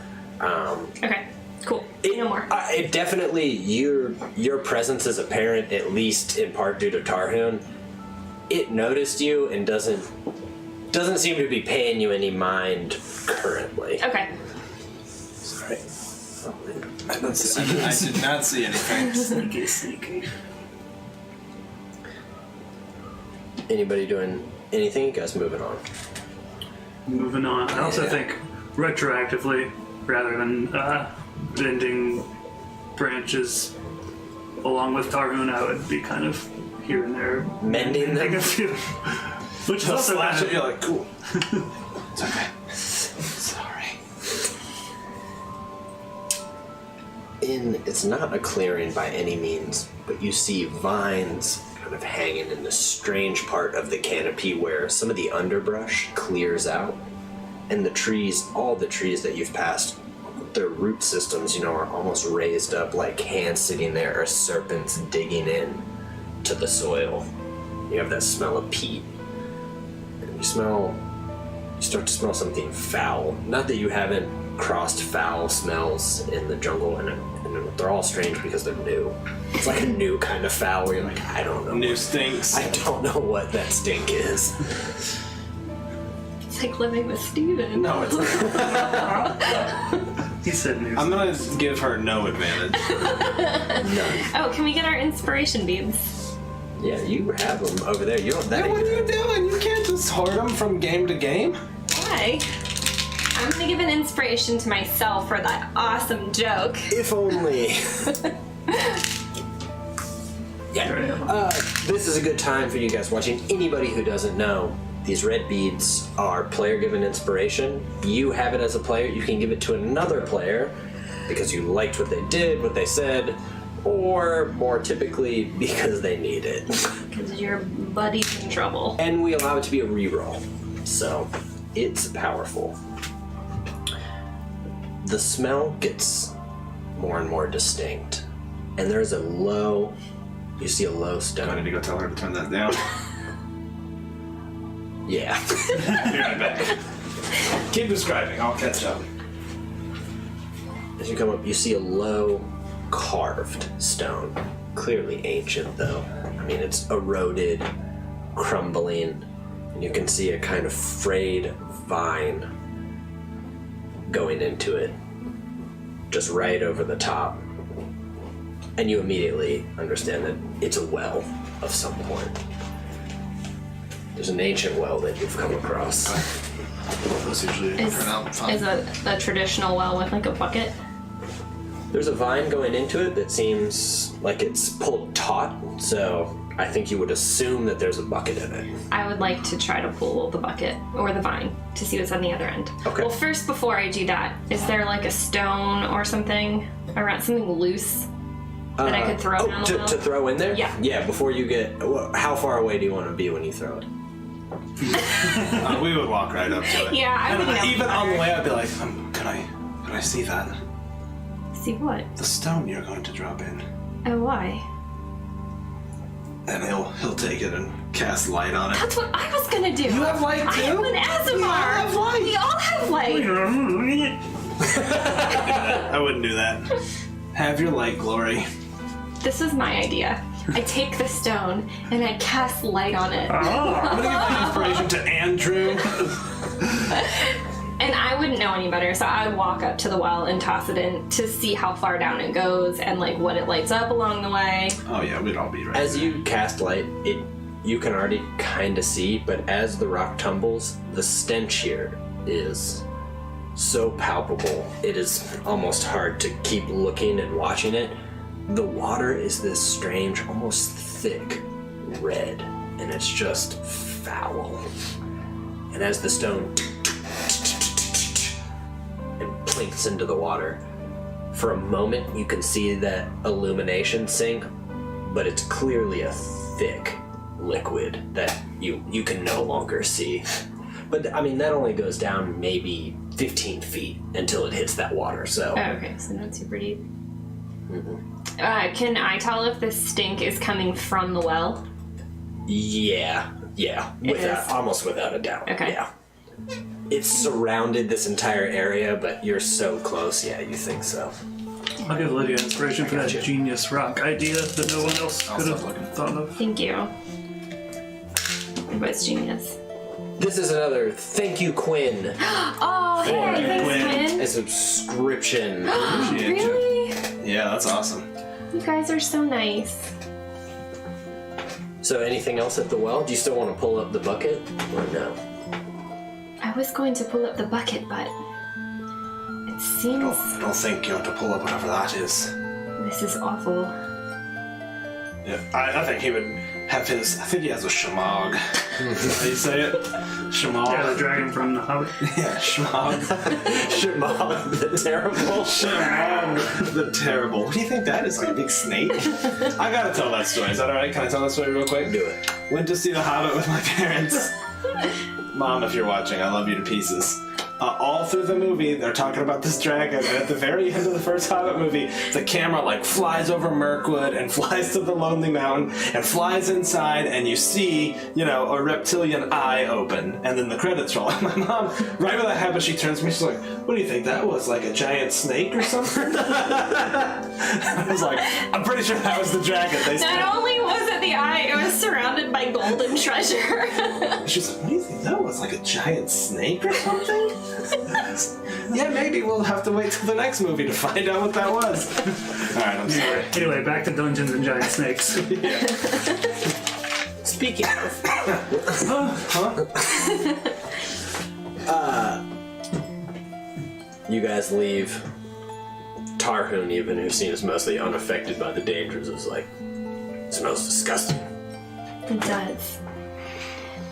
Okay, cool. No more. It definitely, your presence is apparent, at least in part due to Tarhoon. It noticed you and doesn't seem to be paying you any mind currently. Okay. Sorry. I did not see anything. Sneaky. Anybody doing anything? You guys moving on. Moving on. I also Yeah. think retroactively, rather than bending branches along with Tarhoon, I would be kind of here and there Mending them? a few. Which is They'll also slash kind it, of, you're like, cool. It's okay. Sorry. It's not a clearing by any means, but you see vines kind of hanging in the strange part of the canopy where some of the underbrush clears out, and the trees, all the trees that you've passed, their root systems, are almost raised up like hands sitting there or serpents digging in to the soil. You have that smell of peat. And you start to smell something foul. Not that you haven't crossed foul smells in the jungle, and they're all strange because they're new. It's like a new kind of foul where you're like, I don't know. New stinks. I don't know what that stink is. It's like living with Steven. No, it's not. he said news. I'm gonna give her no advantage. None. Oh, can we get our inspiration beads? Yeah, you have them over there. You don't. That Hey, what ain't are you doing? You can't just hoard them from game to game. Why? I'm gonna give an inspiration to myself for that awesome joke. If only. Yeah. This is a good time for you guys watching. Anybody who doesn't know, these red beads are player-given inspiration. You have it as a player. You can give it to another player because you liked what they did, what they said, or more typically because they need it. Because your buddy's in trouble. And we allow it to be a reroll, so it's powerful. The smell gets more and more distinct, and there's a low. You see a low I stone. need to go tell her to turn that down. Yeah. Be right back. Keep describing. I'll catch up. As you come up, you see a low, carved stone. Clearly ancient, though. I mean, it's eroded, crumbling, and you can see a kind of frayed vine going into it, just right over the top. And you immediately understand that it's a well of some point. There's an ancient well that you've come across. Those usually Is turn out fun. a traditional well with like a bucket? There's a vine going into it that seems like it's pulled taut, so I think you would assume that there's a bucket in it. I would like to try to pull the bucket or the vine to see what's on the other end. Okay. Well, first, before I do that, is there like a stone or something around, something loose that I could throw down the well? to throw in there? Yeah. Yeah, before you get... How far away do you want to be when you throw it? We would walk right up to it. Yeah, I would know. Even on the way, I'd be like, can I see that? See what? The stone you're going to drop in. Oh, why? And he'll take it and cast light on it. That's what I was gonna do. You have light, I am too? an Azimar. We all have light. We all have light. I wouldn't do that. Have your light, Glory. This is my idea. I take the stone and I cast light on it. I'm gonna give my inspiration to Andrew. And I wouldn't know any better, so I would walk up to the well and toss it in to see how far down it goes and like what it lights up along the way. Oh yeah, we'd all be right. As there. you cast light, you can already kind of see, but as the rock tumbles, the stench here is so palpable, it is almost hard to keep looking and watching it. The water is this strange, almost thick red, and it's just foul. And as the stone and plinks into the water, for a moment you can see that illumination sink, but it's clearly a thick liquid that you can no longer see. But I mean, that only goes down maybe 15 feet until it hits that water, so. Oh, okay, so not super deep. Can I tell if the stink is coming from the well? Yeah, almost without a doubt. Okay. Yeah. It's surrounded this entire area, but you're so close, yeah, you think so. I'll give Lydia inspiration for that Gotcha. genius rock idea that no one else could have thought of. Thank you. Everybody's genius. This is another thank you, Quinn. Oh, hey, thanks, Quinn. A subscription. Appreciate you. Really? Yeah, that's awesome. You guys are so nice. So anything else at the well? Do you still want to pull up the bucket or no? I was going to pull up the bucket, but it seems I don't think you have to pull up whatever that is. this is awful. Yeah, I think he would have his. I think he has a shamog. How do you say it? Shamog. Yeah, the dragon from the Hobbit. Yeah, Schmog. Shemog the Terrible. Schmog the Terrible. What do you think that is? Like a big snake? I gotta tell that story. Is that alright? Can I tell that story real quick? Do it. Went to see The Hobbit with my parents. Mom, if you're watching, I love you to pieces. All through the movie, they're talking about this dragon, and at the very end of the first Hobbit movie, the camera like flies over Mirkwood and flies to the Lonely Mountain and flies inside, and you see, a reptilian eye open, and then the credits roll. And my mom, right when that happens, she turns to me, she's like, "What do you think that was? Like a giant snake or something?" I was like, "I'm pretty sure that was the dragon." Not only was it the eye, it was surrounded by golden treasure. She's like, "What do you think that was? Like a giant snake or something?" Yeah, maybe we'll have to wait till the next movie to find out what that was. Alright, I'm sorry. Anyway, back to Dungeons and Giant Snakes. Speaking of, you guys leave. Tarhun, even, who seems mostly unaffected by the dangers, is like, smells disgusting. It does.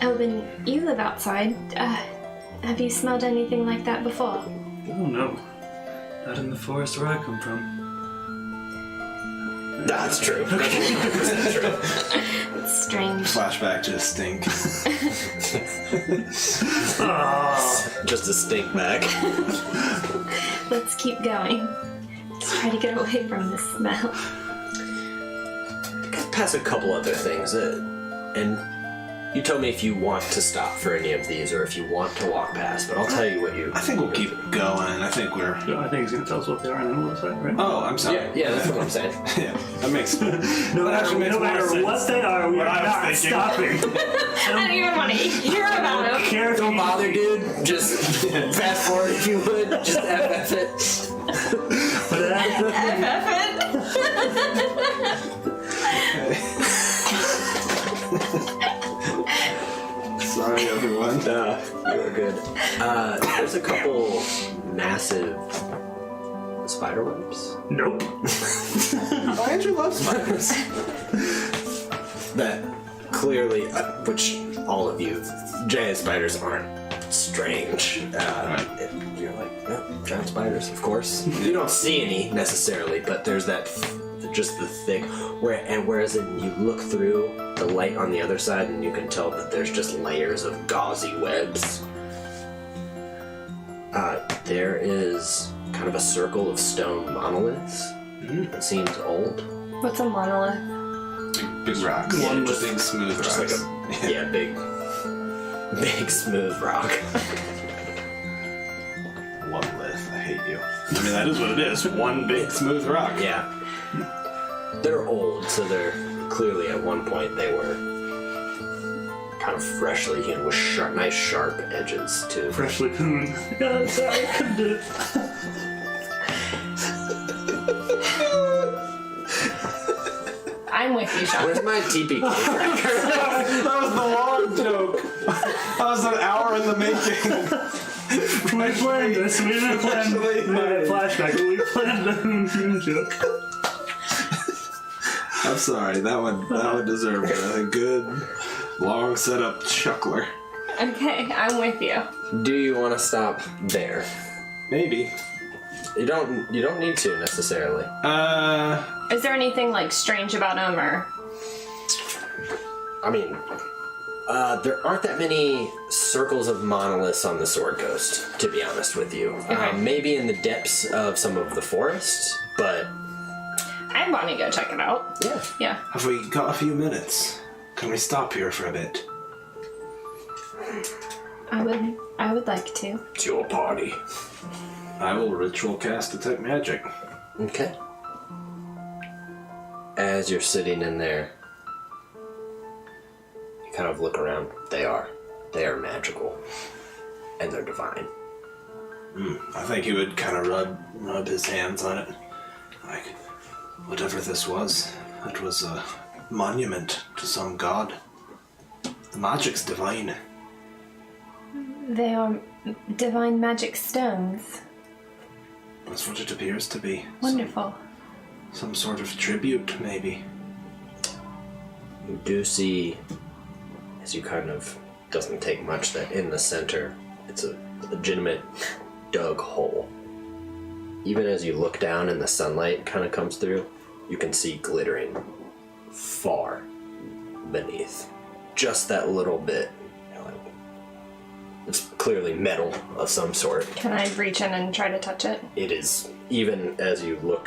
Elvin, you live outside. Have you smelled anything like that before? Oh no. Not in the forest where I come from. That's true. That's true. It's strange. Flashback to stink. Just a stink bag. Let's keep going. Let's try to get away from this smell. Pass a couple other things, and you tell me if you want to stop for any of these or if you want to walk past, but I'll tell you what you... I think we'll keep going. I think we're... No, I think he's going to tell us what they are and then we'll decide, right? Oh, I'm sorry. Yeah, that's what I'm saying. Yeah, that makes No matter what they are, we are not stopping. I don't even want to hear about them. Don't bother, dude. Just fast forward if you would. Just FF it. FF Sorry, everyone. You were good. There's a couple massive spider webs Nope. Oh, Andrew loves spiders. that clearly, which all of you, giant spiders aren't strange. You're like, no, giant spiders, of course. You don't see any necessarily, but there's that, just the thick, whereas you look through the light on the other side and you can tell that there's just layers of gauzy webs. There is kind of a circle of stone monoliths. It seems old. What's a monolith? Big rocks. Yeah, One just- big smooth Just rocks. like a big smooth rock. One lith. I hate you. I mean, that is what it is. One big smooth rock. Yeah. They're old, so they're clearly at one point they were kind of freshly hewn with nice sharp edges too. Freshly hewn. God, sorry, I couldn't do it. I'm with you, Sean. Where's my TPK tracker? That was the long joke. That was an hour in the making. We planned this. We didn't plan my flashback. We planned the joke. I'm sorry, that one deserved a good, long setup chuckler. Okay, I'm with you. Do you want to stop there? Maybe. You don't need to necessarily. Is there anything like strange about him, or? I mean, there aren't that many circles of monoliths on the Sword Coast, to be honest with you. Okay. Maybe in the depths of some of the forests, but I want to go check it out. yeah. Yeah. Have we got a few minutes? Can we stop here for a bit? I would like to. It's your party. I will ritual cast detect magic. Okay. As you're sitting in there, you kind of look around. They are magical, and they're divine. I think he would kind of rub his hands on it. Like, whatever this was, it was a monument to some god. The magic's divine. They are divine magic stones. That's what it appears to be. Wonderful. Some sort of tribute, maybe. You do see, as you kind of, doesn't take much, that in the center, it's a legitimate dug hole. Even as you look down and the sunlight kind of comes through, you can see glittering far beneath. Just that little bit. It's clearly metal of some sort. Can I reach in and try to touch it? It is, even as you put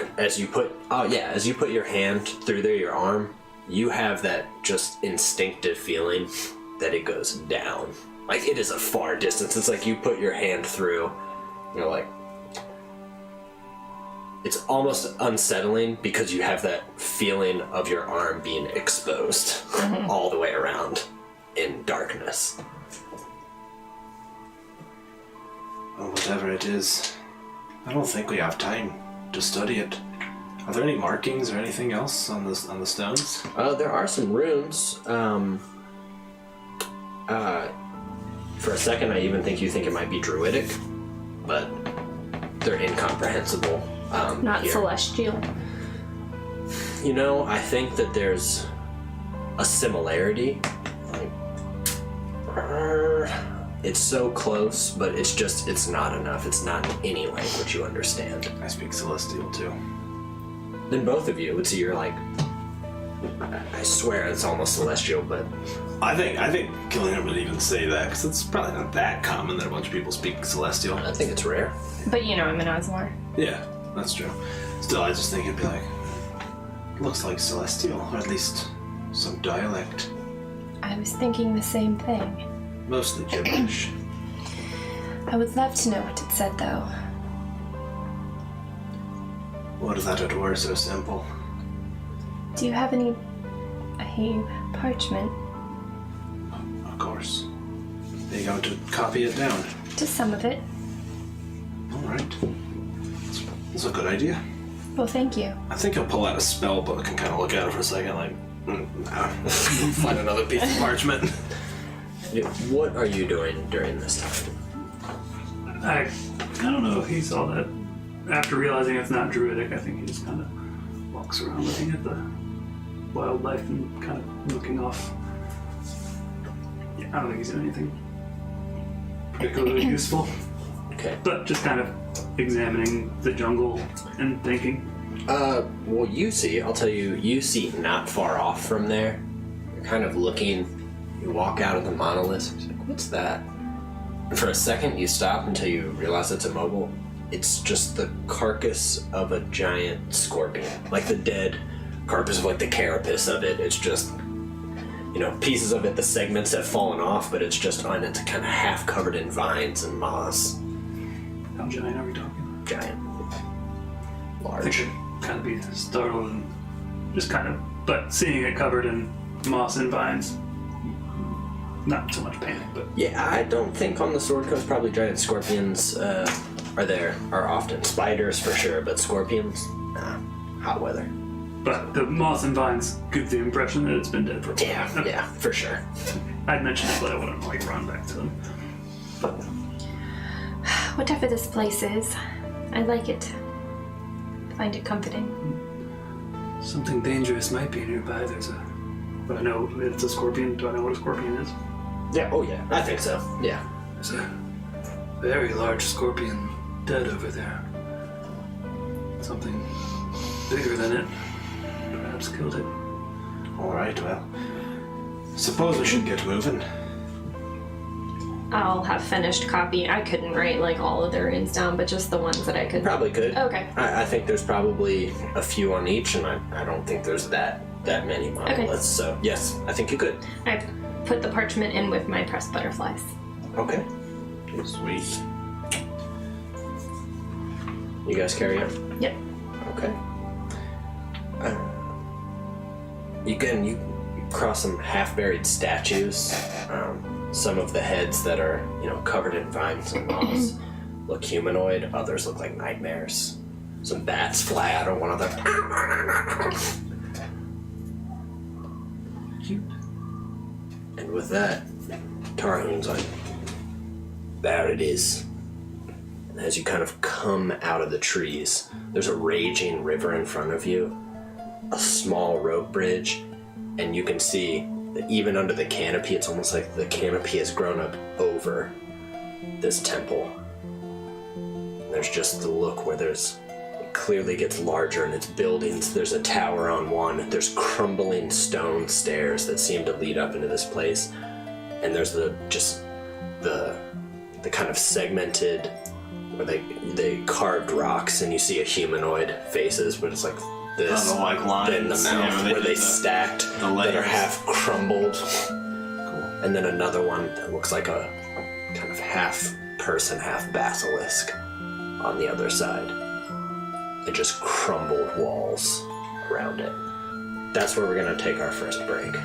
your hand through there, your arm, you have that just instinctive feeling that it goes down. Like, it is a far distance. It's like you put your hand through, you're like, it's almost unsettling because you have that feeling of your arm being exposed all the way around in darkness. Well, whatever it is, I don't think we have time to study it. Are there any markings or anything else on the stones? There are some runes. For a second, I even think it might be druidic, but they're incomprehensible. Not here. celestial. You know, I think that there's a similarity. Like, it's so close, but it's not enough. It's not in any language you understand. I speak Celestial too. Then both of you would see you're like, I swear it's almost celestial, but I think Killian would even say that, because it's probably not that common that a bunch of people speak Celestial. I think it's rare. But you know I'm an Osmar. Yeah, that's true. Still, I just think it'd be like, looks like Celestial, or at least some dialect. I was thinking the same thing. Mostly gibberish. I would love to know what it said, though. What if that it were so simple? Do you have any... parchment? Of course. Are you going to copy it down? Just some of it. Alright. That's a good idea. Well, thank you. I think he'll pull out a spell book and kind of look at it for a second, like, find another piece of parchment. What are you doing during this time? I don't know if he saw that. After realizing it's not druidic, I think he just kind of walks around looking at the wildlife and kind of looking off. Yeah, I don't think he's doing anything particularly useful, Okay. but just kind of examining the jungle and thinking. Well, you see not far off from there. You're kind of looking. You walk out of the monolith. You're like, what's that? And for a second, you stop until you realize it's immobile. It's just the carcass of a giant scorpion. Like the dead carcass of like the carapace of it. It's just, pieces of it, the segments have fallen off, but it's just on it's kind of half covered in vines and moss. How giant are we talking? Giant. I Large. think I'd kind of be startled and just kind of, but seeing it covered in moss and vines, not so much panic, but Yeah, I don't think on the Sword Coast probably giant scorpions are often. Spiders for sure, but scorpions, nah. Hot weather. but the moss and vines give the impression that it's been dead for a while. Yeah, Okay. yeah, for sure. I'd mentioned it, but I wouldn't run back to them. But whatever this place is, I like it. Find it comforting. Something dangerous might be nearby. But I know it's a scorpion. Do I know what a scorpion is? Yeah, oh yeah, I think so. Yeah. There's a very large scorpion dead over there. Something bigger than it perhaps killed it. All right, well, suppose we should get moving. I'll have finished copy. I couldn't write like all of the runes down, but just the ones that I could. Probably could. Okay. I think there's probably a few on each, and I don't think there's that many monoliths. So yes, I think you could. I put the parchment in with my pressed butterflies. Okay. Sweet. You guys carry on? Yep. Okay. You cross some half-buried statues. Some of the heads that are, covered in vines and moss look humanoid. Others look like nightmares. Some bats fly out of one of them. Cute. And with that, Tarhoon's like, there it is. And as you kind of come out of the trees, there's a raging river in front of you, a small rope bridge, and you can see that even under the canopy, it's almost like the canopy has grown up over this temple. And there's just the look where it clearly gets larger in its buildings. There's a tower on one. There's crumbling stone stairs that seem to lead up into this place. And there's the kind of segmented, where they carved rocks, and you see a humanoid faces, but it's like this, like lines, then the mouth where they stacked that are half crumbled. Cool. And then another one that looks like a kind of half person, half basilisk on the other side. And just crumbled walls around it. That's where we're gonna take our first break.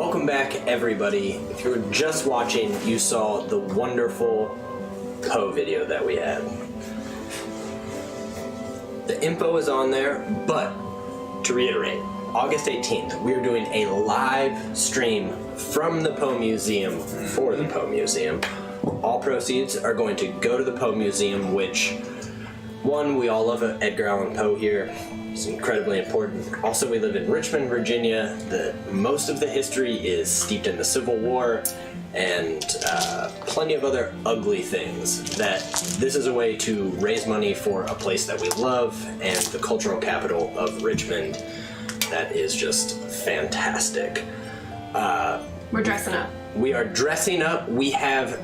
Welcome back, everybody. If you were just watching, you saw the wonderful Poe video that we had. The info is on there, but to reiterate, August 18th, we are doing a live stream from the Poe Museum for the Poe Museum. All proceeds are going to go to the Poe Museum, which, one, we all love Edgar Allan Poe here. It's incredibly important. Also, we live in Richmond, Virginia. Most of the history is steeped in the Civil War and plenty of other ugly things. That this is a way to raise money for a place that we love and the cultural capital of Richmond. That is just fantastic. We're dressing up. We are dressing up. We have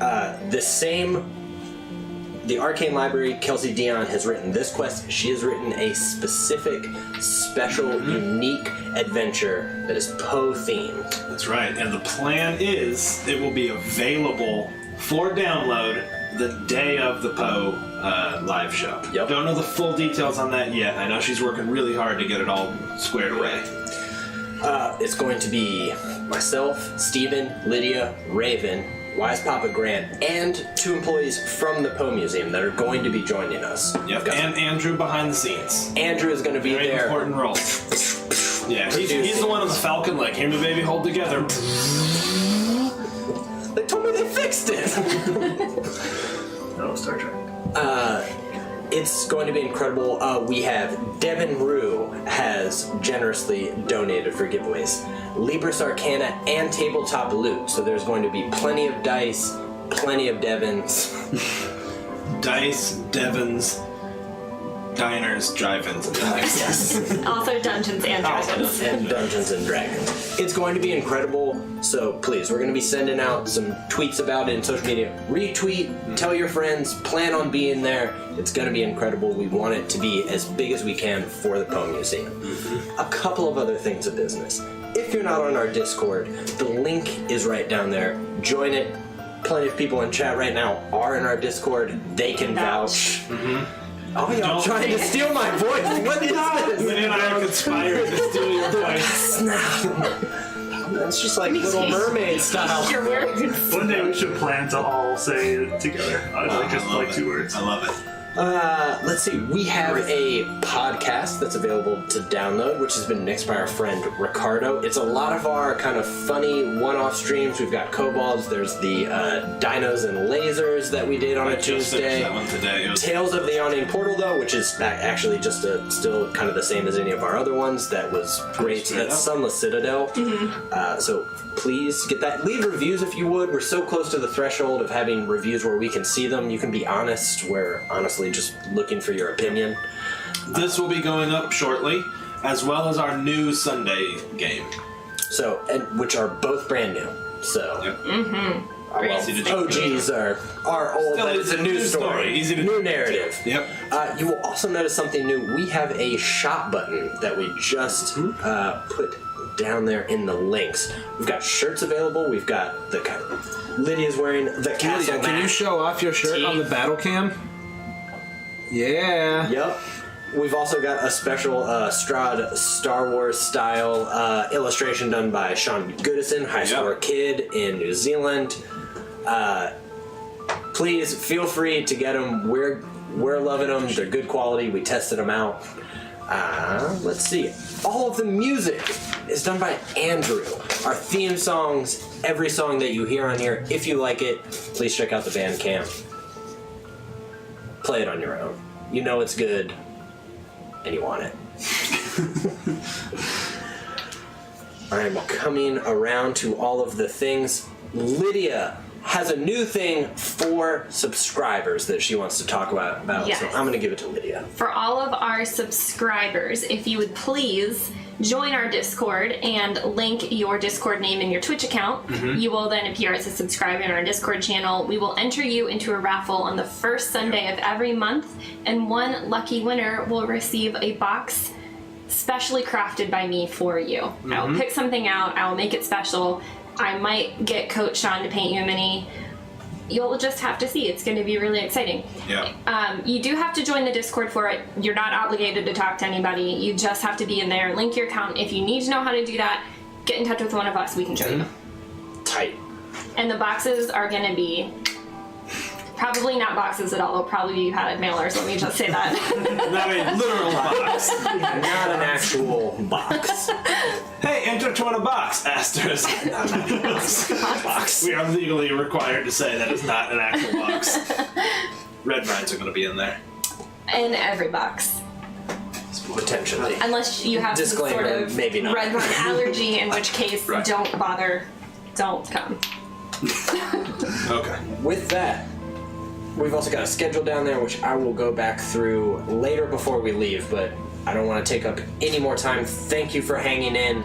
the Arcane Library, Kelsey Dion has written this quest. She has written a specific, special, unique adventure that is Poe themed. That's right, and the plan is it will be available for download the day of the Poe live show. Yep. Don't know the full details on that yet. I know she's working really hard to get it all squared away. It's going to be myself, Steven, Lydia, Raven, Wise Papa Grant, and 2 employees from the Poe Museum that are going to be joining us. Yep, and Andrew behind the scenes. Andrew is going to be Very there. important role. Yeah, he's the one on the Falcon, like, here, my baby, hold together. They told me they fixed it. Oh, Star Trek. It's going to be incredible. We have Devin Rue has generously donated for giveaways. Libris Arcana and Tabletop Loot. So there's going to be plenty of dice, plenty of Devins. Dice, Devons, diners, drive-ins, and dives. Yes. Also Dungeons and Dragons. And Dungeons and Dragons. It's going to be incredible, so please, we're going to be sending out some tweets about it in social media. Retweet, tell your friends, plan on being there. It's going to be incredible. We want it to be as big as we can for the Poe Museum. A couple of other things of business. If you're not on our Discord, the link is right down there. Join it. Plenty of people in chat right now are in our Discord. They can vouch. Oh, y'all trying to steal my voice. What is this? Minnie and I have conspired to steal your voice. That's just like Little Mermaid style. Your words. One day we should plan to all say it together. Like 2 words. I love it. Let's see. We have a podcast that's available to download, which has been mixed by our friend Ricardo. It's a lot of our kind of funny one-off streams. We've got kobolds. There's the dinos and lasers that we did on a Tuesday. That one today. It was Tales of the Yawning Portal, though, which is actually just still kind of the same as any of our other ones. That was great. That's Sunless Citadel. So please get that. Leave reviews if you would. We're so close to the threshold of having reviews where we can see them. You can be honest. We're honestly just looking for your opinion. This will be going up shortly, as well as our new Sunday game. So, and which are both brand new. So, Yep. OGs are old, Still, but it's a new story. Easy to new narrative. Yep. You will also notice something new. We have a shop button that we just put down there in the links. We've got shirts available. We've got the kind of, Lydia's wearing the castle. Can you show off your shirt on the battle cam? Yeah. Yep. We've also got a special Strahd Star Wars style illustration done by Sean Goodison, high score kid in New Zealand. Please feel free to get them. We're loving them. They're good quality. We tested them out. Let's see. All of the music is done by Andrew. Our theme songs, every song that you hear on here, if you like it, please check out the Bandcamp. Play it on your own. You know it's good, and you want it. I'm coming around to all of the things. Lydia has a new thing for subscribers that she wants to talk about. Yes. So I'm going to give it to Lydia. For all of our subscribers, if you would please join our Discord and link your Discord name and your Twitch account, you will then appear as a subscriber in our Discord channel. We will enter you into a raffle on the first Sunday of every month, and one lucky winner will receive a box specially crafted by me for you. I will pick something out, I will make it special. I might get Coach Sean to paint you a mini. You'll just have to see. It's going to be really exciting. Yeah. You do have to join the Discord for it. You're not obligated to talk to anybody. You just have to be in there. Link your account. If you need to know how to do that, get in touch with one of us. We can show you. Tight. And the boxes are going to be probably not boxes at all. They'll probably be padded mailers. Let me just say that. Not a literal box. Not an actual box. Hey, enter to win a box. Asterisk. Box. We are legally required to say that it's not an actual box. Red vines are going to be in there. In every box. Potentially. Unless you have some Disclaimer, sort of maybe not. red vine allergy, in which case Right. don't bother. Don't come. Okay. With that, we've also got a schedule down there, which I will go back through later before we leave, but I don't want to take up any more time. Thank you for hanging in.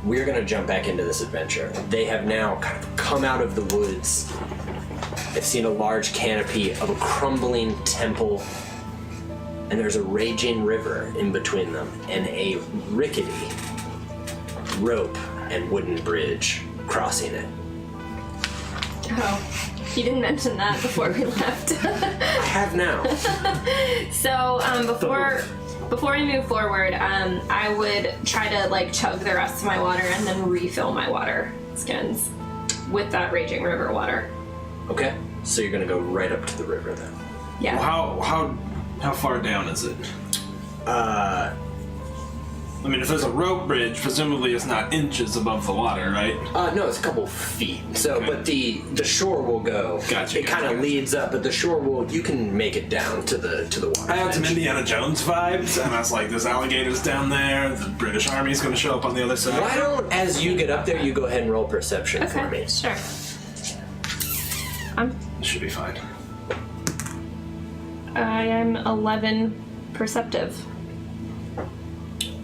We're going to jump back into this adventure. They have now kind of come out of the woods. They've seen a large canopy of a crumbling temple, and there's a raging river in between them, and a rickety rope and wooden bridge crossing it. Oh, you didn't mention that before we left. I have now. So before we move forward, I would try to like chug the rest of my water and then refill my water skins with that raging river water. Okay, so you're gonna go right up to the river then. Yeah. Well, how far down is it? I mean, if there's a rope bridge, presumably it's not inches above the water, right? No, it's a couple feet. So, Okay. but the shore will go. Gotcha, It kind of gotcha. leads up, but the shore will. You can make it down to the water. I had some edge. Indiana Jones vibes, and I was like, there's alligators down there, the British Army's gonna show up on the other side. Why don't, as you get up there, you go ahead and roll perception for Okay. me. Sure. It should be fine. I am 11 perceptive.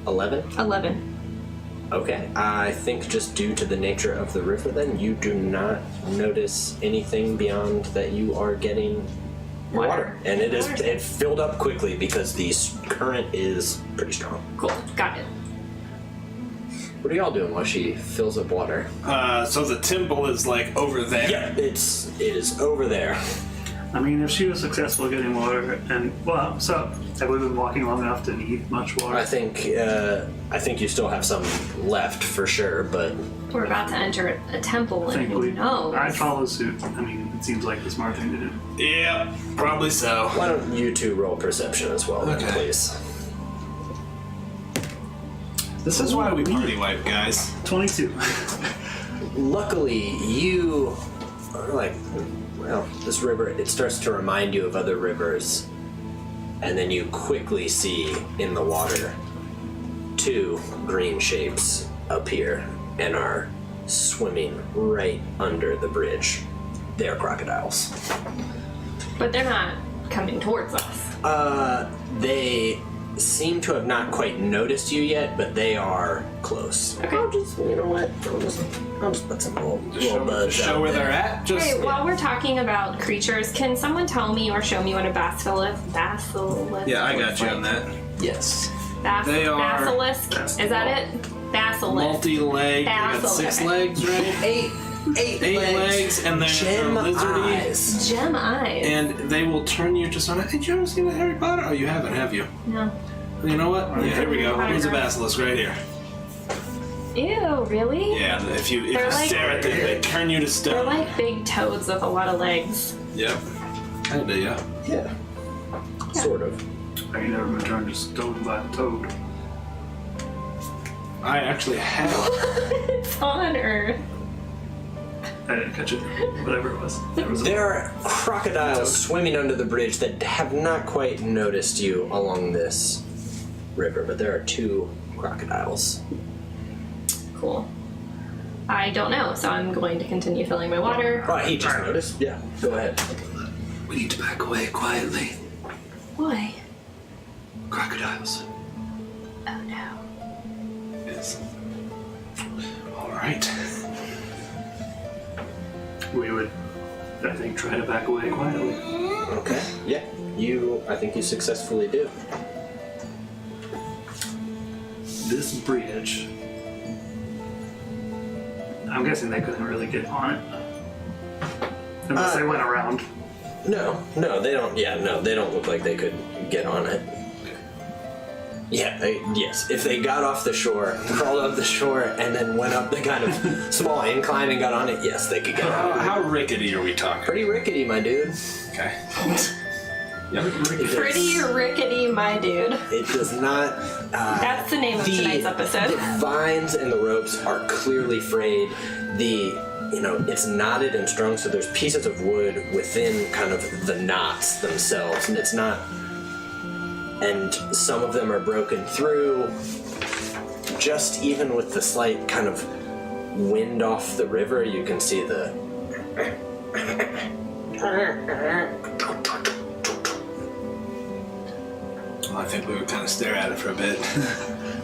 11. 11. Okay. I think just due to the nature of the river, then you do not notice anything beyond that. You are getting water, and it filled up quickly because the current is pretty strong. Cool. Got it. What are y'all doing while she fills up water? So the temple is like over there. Yeah, it is over there. I mean, if she was successful getting water, and well, so have we been walking long enough to need much water? I think you still have some left for sure, but We're about to enter a temple, I and think who knows? I'd follow suit. I mean, it seems like the smart thing to do. Yeah, probably so. why don't you two roll perception as well, then, Okay. please? This is why we party wipe, guys. 22. Luckily, you are like, well, this river, it starts to remind you of other rivers, and then you quickly see in the water two green shapes appear and are swimming right under the bridge. They're crocodiles. But they're not coming towards us. They seem to have not quite noticed you yet, but they are close. Okay. I'll just, you know what? I'll just put some little buds Show out where there. they're at. Just Hey, while we're talking about creatures, can someone tell me or show me what a basilisk yeah, I got you on that. Yes. They are- basilisk? Is that it? Basilisk. Multi-leg. They got Basilisk. 6 legs, right? Eight 8 legs, and they're Gem lizardy. eyes. Gem eyes. And they will turn you just on it. Hey, did you ever see the Harry Potter? Oh, you haven't, have you? No. You know what? Yeah, here we go. Potter. Here's a basilisk right here. Ew, really? Yeah, if you They're like- stare at them, they turn you to stone. They're like big toads with a lot of legs. Yep. Kinda, yeah. Yeah. Sort of. I ain't never been turned to stone by a toad. I actually have. It's on Earth. I didn't catch it. Whatever it was. There was a There are crocodiles swimming under the bridge that have not quite noticed you along this river, but there are two crocodiles. Cool. I don't know, so I'm going to continue filling my water. Oh, he just noticed? Yeah, go ahead. We need to back away quietly. Why? Crocodiles. Oh no. Yes. Alright. we would, I think, try to back away quietly. Okay. Yeah, I think you successfully do. This bridge. I'm guessing they couldn't really get on it. Unless they went around. No, they don't. Yeah, no, they don't look like they could get on it. Yes. If they got off the shore, crawled up the shore, and then went up the kind of small incline and got on it, yes, they could get out. How rickety are we talking? Pretty rickety, my dude. Okay. Pretty rickety, my dude. It does not. That's the name of tonight's episode. The vines and the ropes are clearly frayed. It's knotted and strung, so there's pieces of wood within kind of the knots themselves, and it's not. And some of them are broken through. Just even with the slight kind of wind off the river, you can see the. Well, I think we would kind of stare at it for a bit.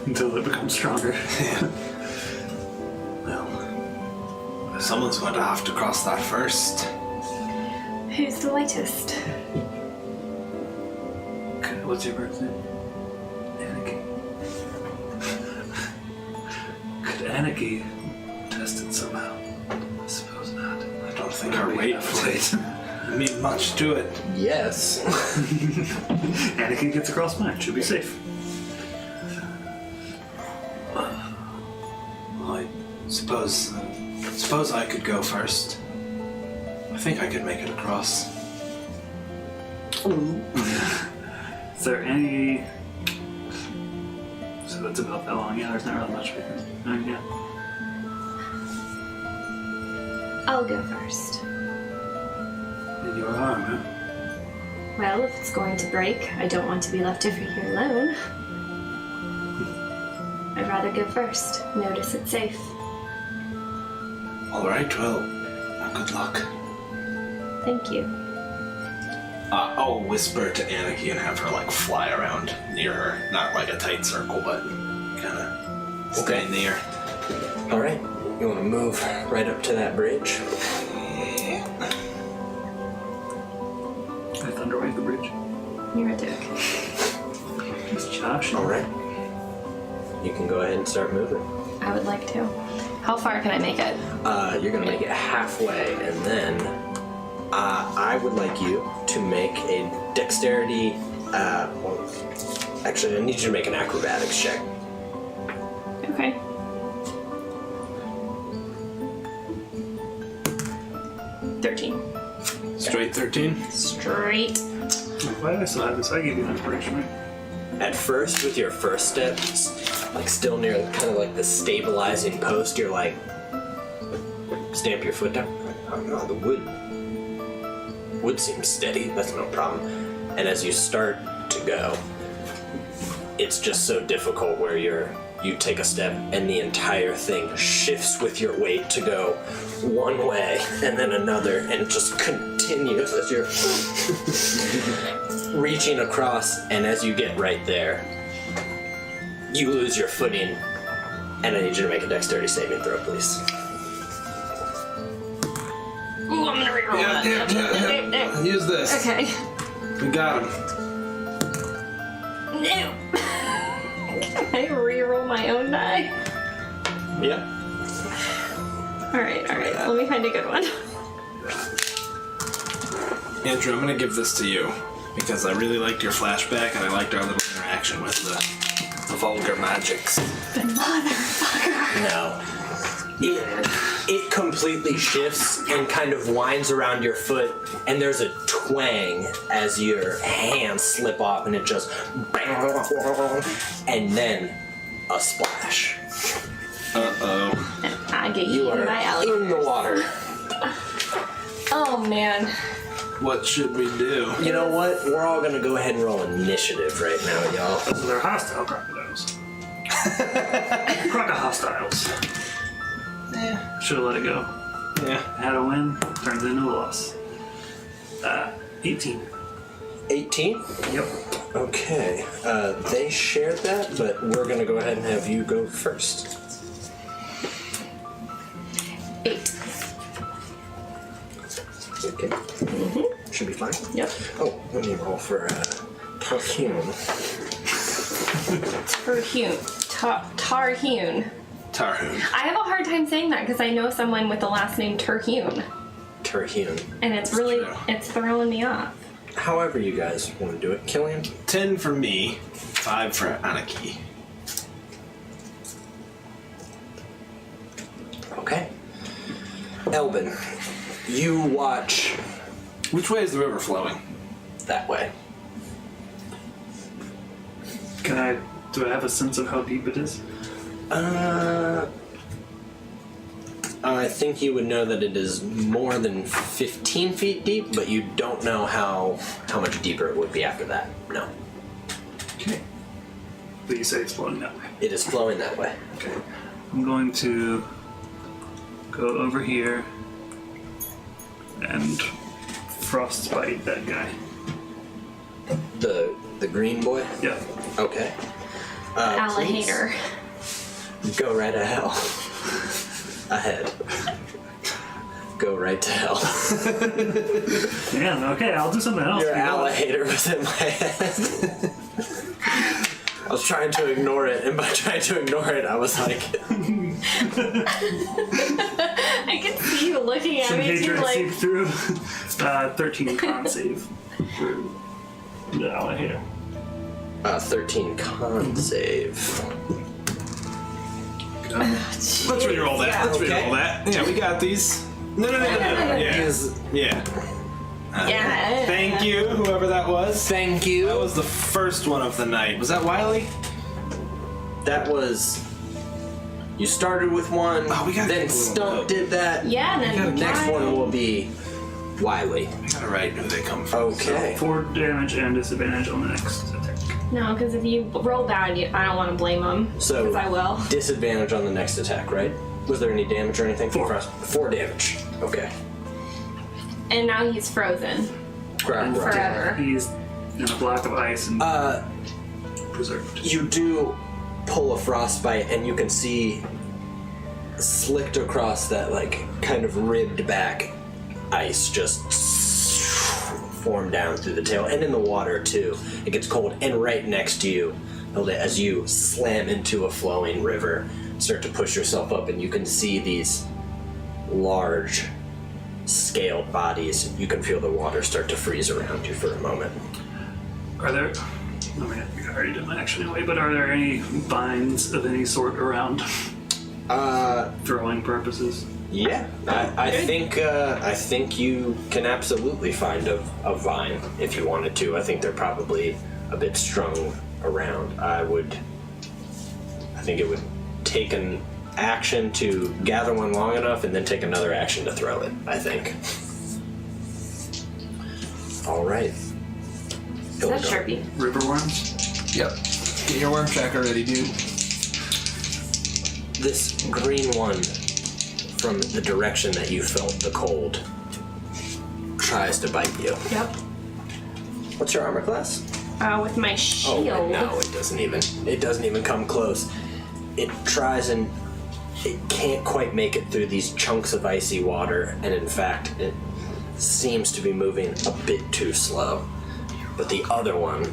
Until it becomes stronger. Yeah. Well, someone's going to have to cross that first. Who's the lightest? Okay, what's your bird's name? Anarchy. Could Anarchy test it somehow? I suppose not. I don't think our weight would mean much to it. Yes. Anakin gets across mine. Should be safe. Well, I suppose I could go first. I think I could make it across. Is there any... So that's about that long. Yeah, there's not really much we can... yeah. I'll go first. In your arm, huh? Well, if it's going to break, I don't want to be left over here alone. I'd rather go first. Notice it's safe. All right, well, good luck. Thank you. I'll whisper to Anarchy and have her, fly around near her. Not like a tight circle, but kind of stay near. All right. You want to move right up to that bridge? I thunderwave the bridge. You're a dick. It's Josh. All right. You can go ahead and start moving. I would like to. How far can I make it? You're going to make it halfway, and then I would like you to make a dexterity... actually, I need you to make an acrobatics check. Okay. Straight 13? Straight. Why do I still have this? I gave you an inspiration, right? At first, with your first step, still near kind of the stabilizing post, you're stamp your foot down. Oh no, the wood seems steady. That's no problem. And as you start to go, it's just so difficult where you take a step and the entire thing shifts with your weight to go one way and then another, and it just continues as you're reaching across. And as you get right there, you lose your footing, and I need you to make a dexterity saving throw, please. Ooh, I'm gonna reroll that. Yeah. Use this. Okay. We got him. No. Can I reroll my own die? Yeah. Alright. Let me find a good one. Andrew, I'm going to give this to you because I really liked your flashback and I liked our little interaction with the vulgar magics. The motherfucker. No. It completely shifts and kind of winds around your foot, and there's a twang as your hands slip off, and it just and then a splash. Uh-oh. I get You eaten are by alligators. in the water. Oh man. What should we do? You know what? We're all gonna go ahead and roll initiative right now, y'all. So they're hostile crocodiles. Crocohostiles. Yeah. Should have let it go. Yeah. Had a win, turns into a loss. 18. 18? Yep. Okay. They shared that, but we're gonna go ahead and have you go first. 8. Okay. Should be fine. Yep. Oh, let me roll for Tarhun. Tarhun. Tarhun. I have a hard time saying that because I know someone with the last name Terhune. Tarhun. And it's That's really, true. it's throwing me off. However you guys want to do it. Killian? 10 for me, 5 for Anarchy. Okay. Elbin, you watch Which way is the river flowing? that way. Do I have a sense of how deep it is? I think you would know that it is more than 15 feet deep, but you don't know how much deeper it would be after that. No. Okay. But you say it's flowing that way. It is flowing that way. Okay. I'm going to go over here and frostbite that guy. The green boy? Yeah. Okay. Alligator. Please go right to hell. Ahead. Go right to hell. Man, okay, I'll do something else. Your alligator was in my head. I was trying to ignore it, and by trying to ignore it, I was like... I can see you looking at Some me too, hatred like... seep through. 13 con save for the alligator. 13 con save. Let's re-roll that. Yeah. Let's Okay. re-roll that. Yeah, we got these. No. Yeah. Yeah. Yeah. Thank you, whoever that was. Thank you. That was the first one of the night. Was that Wiley? That was... You started with one, Oh, we gotta then take a little Stump note. did that. Yeah, and The then next one will be Wiley. I gotta write who they come from. Okay. 4 damage and disadvantage on the next attack. No, because if you roll bad, I don't want to blame them. So- Because I will. Disadvantage on the next attack, right? Was there any damage or anything? 4. 4 damage. Okay. And now he's frozen Right. forever. He's in a block of ice and preserved. You do pull a frostbite, and you can see slicked across that, like, kind of ribbed back ice just form down through the tail, and in the water too. It gets cold, and right next to you, as you slam into a flowing river, start to push yourself up, and you can see these large scaled bodies. You can feel the water start to freeze around you for a moment. Are there... I mean, I already did my action anyway, but are there any vines of any sort around? Throwing purposes? Yeah, I think you can absolutely find a vine if you wanted to. I think they're probably a bit strung around. I think it would take an action to gather one long enough, and then take another action to throw it. I think. All right. Is that Sharpie? River worms? Yep. Get your worm tracker ready, dude. This green one, from the direction that you felt the cold, tries to bite you. Yep. What's your armor class? With my shield. Oh no, it doesn't even come close. It tries and it can't quite make it through these chunks of icy water, and in fact it seems to be moving a bit too slow. But the other one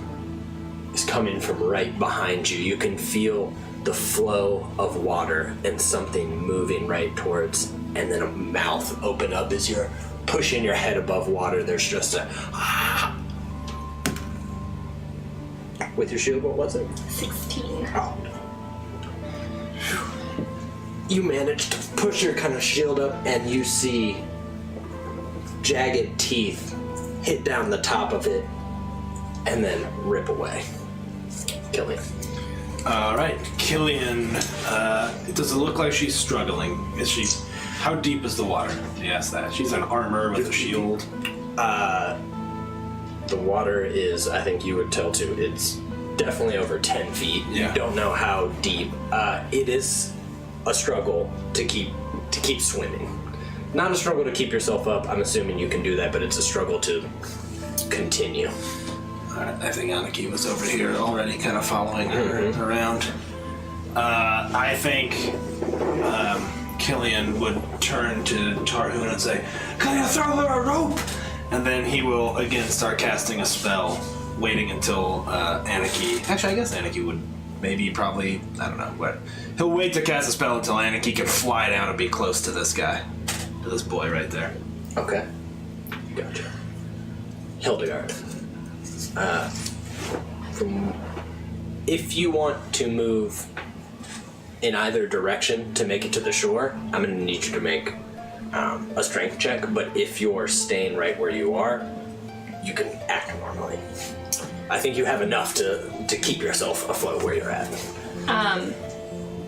is coming from right behind you. You can feel the flow of water and something moving right towards, and then a mouth open up as you're pushing your head above water. There's just a with your shield, what was it? 16. Oh. You manage to push your kind of shield up, and you see jagged teeth hit down the top of it and then rip away. Killian. Alright, Killian, does it look like she's struggling? Is she... How deep is the water? Yes, that. She's in armor with a shield. The water is, I think you would tell too, it's definitely over 10 feet. Yeah. You don't know how deep. It is a struggle to keep swimming. Not a struggle to keep yourself up. I'm assuming you can do that, but it's a struggle to continue. Alright, I think Anarchy was over here already kind of following her around. I think Killian would turn to Tarhoon and say, "Can you throw her a rope?" And then he will again start casting a spell, waiting until Anarchy... Actually, I guess Anarchy would probably, I don't know, what. He'll wait to cast a spell until Anarchy can fly down and be close to this guy. To this boy right there. Okay. Gotcha. Hildegard. If you want to move in either direction to make it to the shore, I'm going to need you to make a strength check, but if you're staying right where you are, you can act normally. I think you have enough to keep yourself afloat where you're at.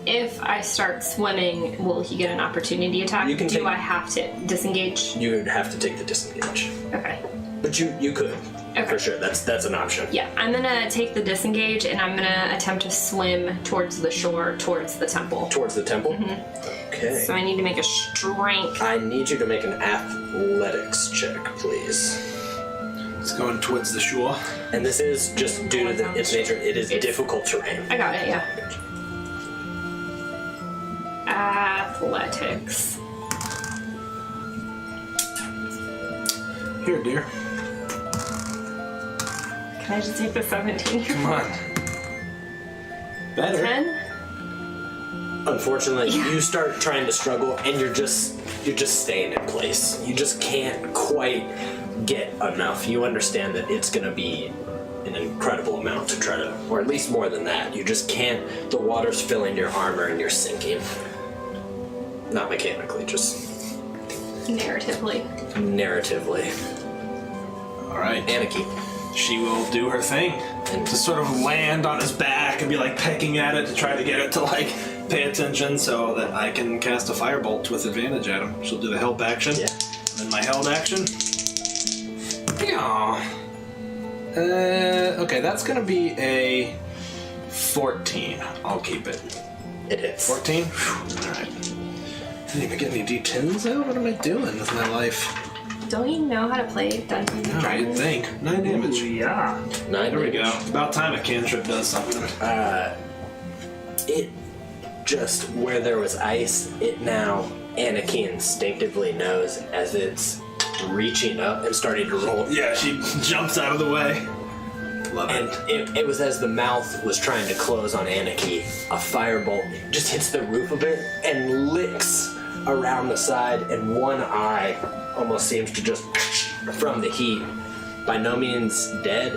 If I start swimming, will he get an opportunity attack? You can Do I have to disengage? You would have to take the disengage. Okay. But you could. Okay. For sure. That's an option. Yeah, I'm gonna take the disengage and I'm gonna attempt to swim towards the shore, towards the temple. Towards the temple? Okay. So I need to make a strength. I need you to make an athletics check, please. It's going towards the shore. And this is just due to its nature. It's difficult terrain. I got it, yeah. Athletics. Here, dear. Can I just take the 17? Come on. Better. 10? Unfortunately, you start trying to struggle, and you're just staying in place. You just can't quite get enough. You understand that it's going to be an incredible amount to try to, or at least more than that. You just can't. The water's filling your armor, and you're sinking. Not mechanically, just Narratively. All right. Anarchy. She will do her thing and to sort of land on his back and be like pecking at it to try to get it to like pay attention so that I can cast a firebolt with advantage at him. She'll do the help action. Yeah. And then my held action. Okay, that's gonna be a 14. I'll keep it. It hits. 14? Alright. Didn't even get any D10s out? What am I doing with my life? Don't you know how to play Dungeons and I Dragons? think. 9 damage. Ooh, yeah. 9 There we damage. go. About time a cantrip does something. It just, where there was ice, it now, Anarchy instinctively knows as it's reaching up and starting to roll. Yeah, she jumps out of the way. Love And it was as the mouth was trying to close on Anarchy, a firebolt just hits the roof of it and licks around the side, and one eye almost seems to just, from the heat, by no means dead,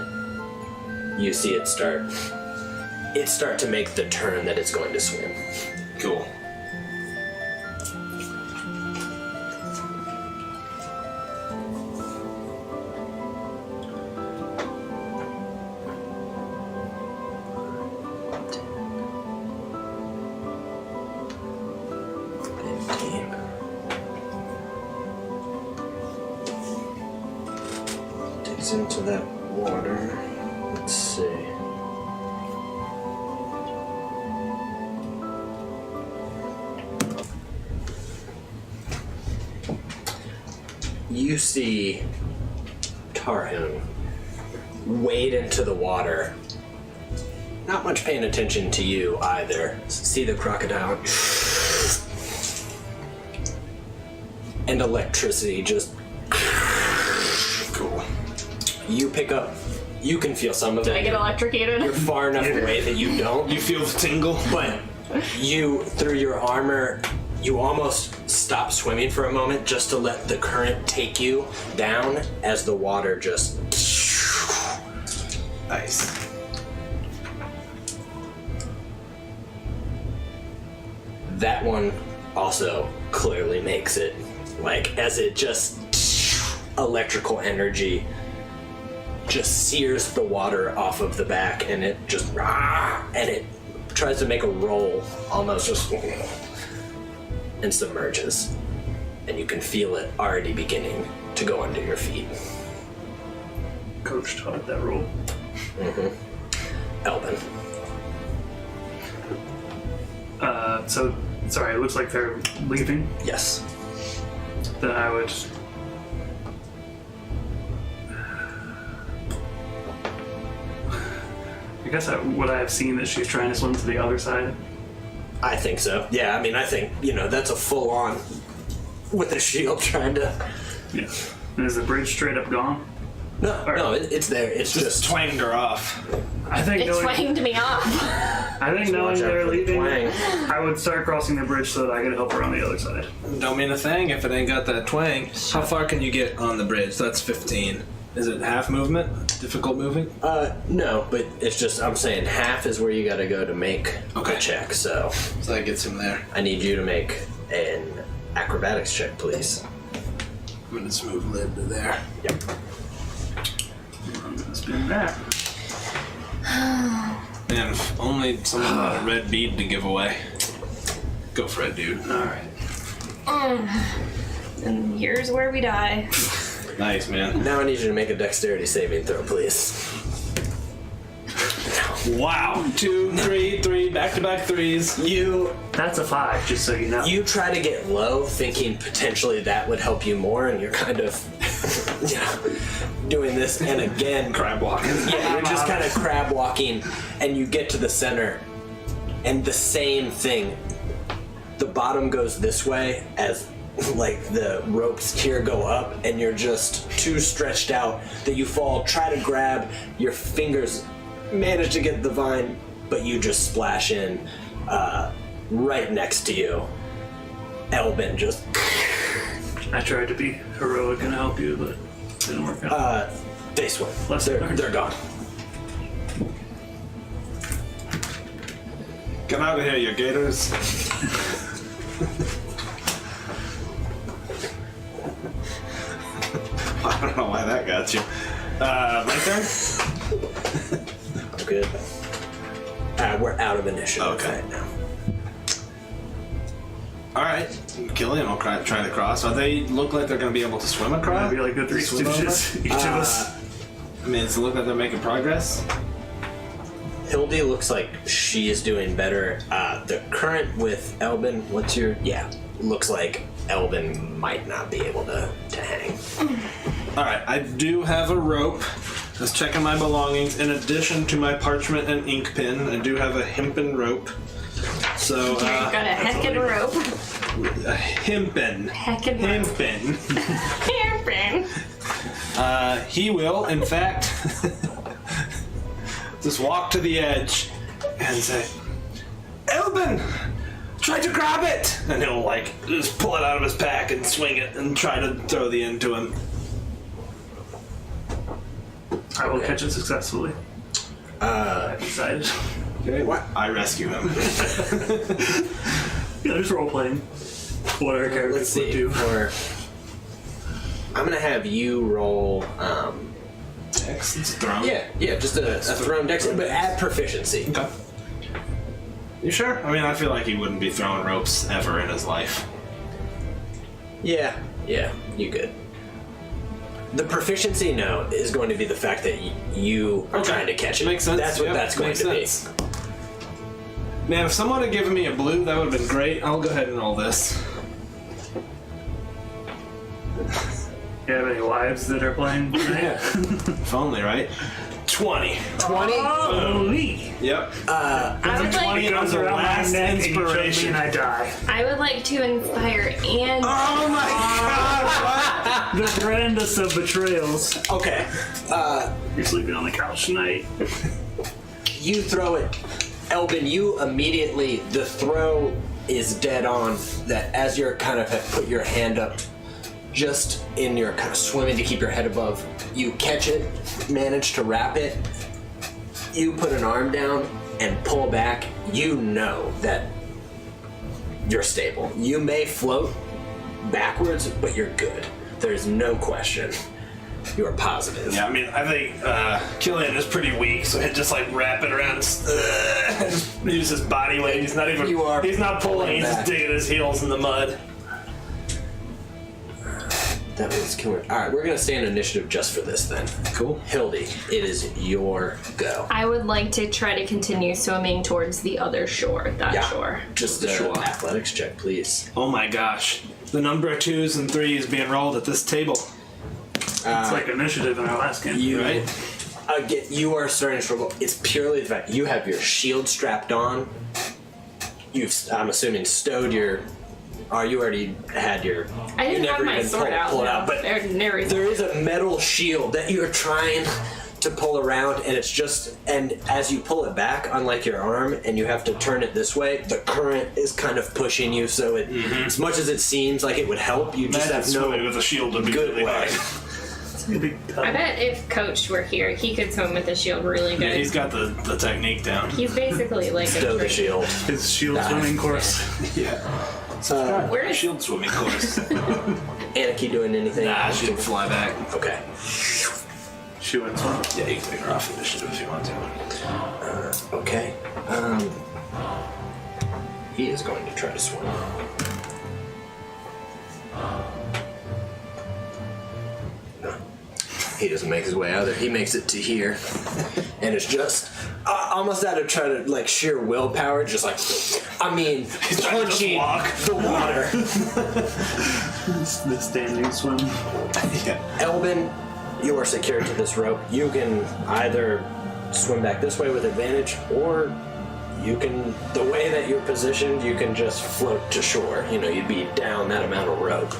you see it start to make the turn that it's going to swim. Cool. Digs into that water. Let's see. You see Tarhun wade into the water. Not much paying attention to you either. See the crocodile. And electricity just... Cool. You pick up... You can feel some of it. Did I get electrocuted? You're far enough away that you don't. You feel the tingle? But you, through your armor, you almost stop swimming for a moment just to let the current take you down as the water just... Nice. That one also clearly makes it. Like, as it just... Electrical energy just sears the water off of the back, and it just... And it tries to make a roll, almost just... And submerges. And you can feel it already beginning to go under your feet. Coach taught it that rule. Elvin. So, sorry, it looks like they're leaving. Yes. Then I would... I guess would I have seen that she's trying to swim to the other side? I think so. Yeah, I mean, I think, that's a full-on with a shield trying to... Yeah. And is the bridge straight up gone? No, it's there. It's just... twanged her off. I think It twanged me off. I think knowing watch out they're for the leaving, twang. I would start crossing the bridge so that I could help her on the other side. Don't mean a thing if it ain't got that twang. How far can you get on the bridge? That's 15. Is it half movement? Difficult moving? No, but it's just, I'm saying half is where you gotta go to make Okay. a check, so So that gets him there. I need you to make an acrobatics check, please. I'm gonna just move Lid to there. Yep. I'm gonna spin that. And if only someone had a red bead to give away. Go for it, dude. Alright. And here's where we die. Nice, man. Now I need you to make a dexterity saving throw, please. Wow. 2, 3, 3, back-to-back threes. That's a 5, just so you know. You try to get low, thinking potentially that would help you more, and you're kind of, doing this, and again, Crab walking. yeah, you're just kind of crab walking, and you get to the center, and the same thing. The bottom goes this way as, like, the ropes here go up, and you're just too stretched out that you fall. Try to grab, your fingers manage to get the vine, but you just splash in. Right next to you, Elbin just. I tried to be heroic and help you, but it didn't work out. They swim. Lesson learned. They're gone. Get out of here, you gators. I don't know why that got you. My turn? Good. We're out of initiative Okay. right now. Alright. Killian will try to cross. Are they look like they're going to be able to swim across? Maybe like the Three Swim Stooges, each of us. I mean, does it look like they're making progress? Hildy looks like she is doing better. The current with Elbin, what's your... Yeah, looks like Elbin might not be able to hang. Alright, I do have a rope. Just checking my belongings. In addition to my parchment and ink pen, I do have a hempen rope. So, You've got a heckin' rope. a hempen. Heckin' rope. Hempen. Hairpin. He will, in fact, just walk to the edge and say, Elbin, try to grab it! And he'll, like, just pull it out of his pack and swing it and try to throw the end to him. I will catch it successfully. I decided. Okay, what? I rescue him. Yeah, just role playing. What our Let's characters see. would do. I'm gonna have you roll. X, it's thrown. Yeah, just a thrown dex, but add proficiency. Okay. You sure? I mean, I feel like he wouldn't be throwing ropes ever in his life. Yeah, you good. The proficiency, no, is going to be the fact that you are trying to catch it. Makes sense. That's what Yep, that's going makes to sense. Man, if someone had given me a blue, that would have been great. I'll go ahead and roll this. You have any wives that are playing tonight? If only, right? 20. 20. Holy! Yep. I would It like. goes the around my last neck and you choke me inspiration. and I die. I would like to inspire and. Oh my god! The grandest of betrayals. Okay. You're sleeping on the couch tonight. You throw it. Elbin, you immediately, the throw is dead on, that as you're kind of have put your hand up, just in your kind of swimming to keep your head above, you catch it, manage to wrap it, you put an arm down and pull back, you know that you're stable. You may float backwards, but you're good. There's no question. You're positive. Yeah, I mean, I think Killian is pretty weak, so he'd just like wrap it around, just use his body weight. He's not even. He's not pulling. He's just digging his heels in the mud. That was killer. Alright, we're gonna stay in initiative just for this then. Cool. Hildy, it is your go. I would like to try to continue swimming towards the other shore. That shore. Just The a shore. athletics check, please. Oh my gosh, the number of 2s and 3s being rolled at this table. It's like initiative in our last game. You Right. Again, you are starting to struggle. It's purely the fact you have your shield strapped on. You've, I'm assuming, stowed your. You already had your. I didn't you have never my even sword out. pull it no. out, but There is. there is a metal shield that you're trying to pull around, and it's just. And as you pull it back, unlike your arm, and you have to turn it this way, the current is kind of pushing you. So it, as much as it seems like it would help, you just Imagine have no swimming with a shield would be good really way. hard. It's a big tub. I bet if Coach were here, he could swim with the shield really good. Yeah, he's got the technique down. He's basically like Stow the shield. His shield swimming course. Yeah. Where is Shield swimming course. Anarchy doing anything? Nah, she can fly back. Okay. She went swim. Yeah, you can take her off initiative if you want to. Okay. He is going to try to swim. No. He doesn't make his way out there. He makes it to here. And it's just almost out of trying to, like, sheer willpower, just like, punching the water. The standing swim. Yeah. Elbin, you are secured to this rope. You can either swim back this way with advantage, or you can, the way that you're positioned, you can just float to shore. You know, you'd be down that amount of rope.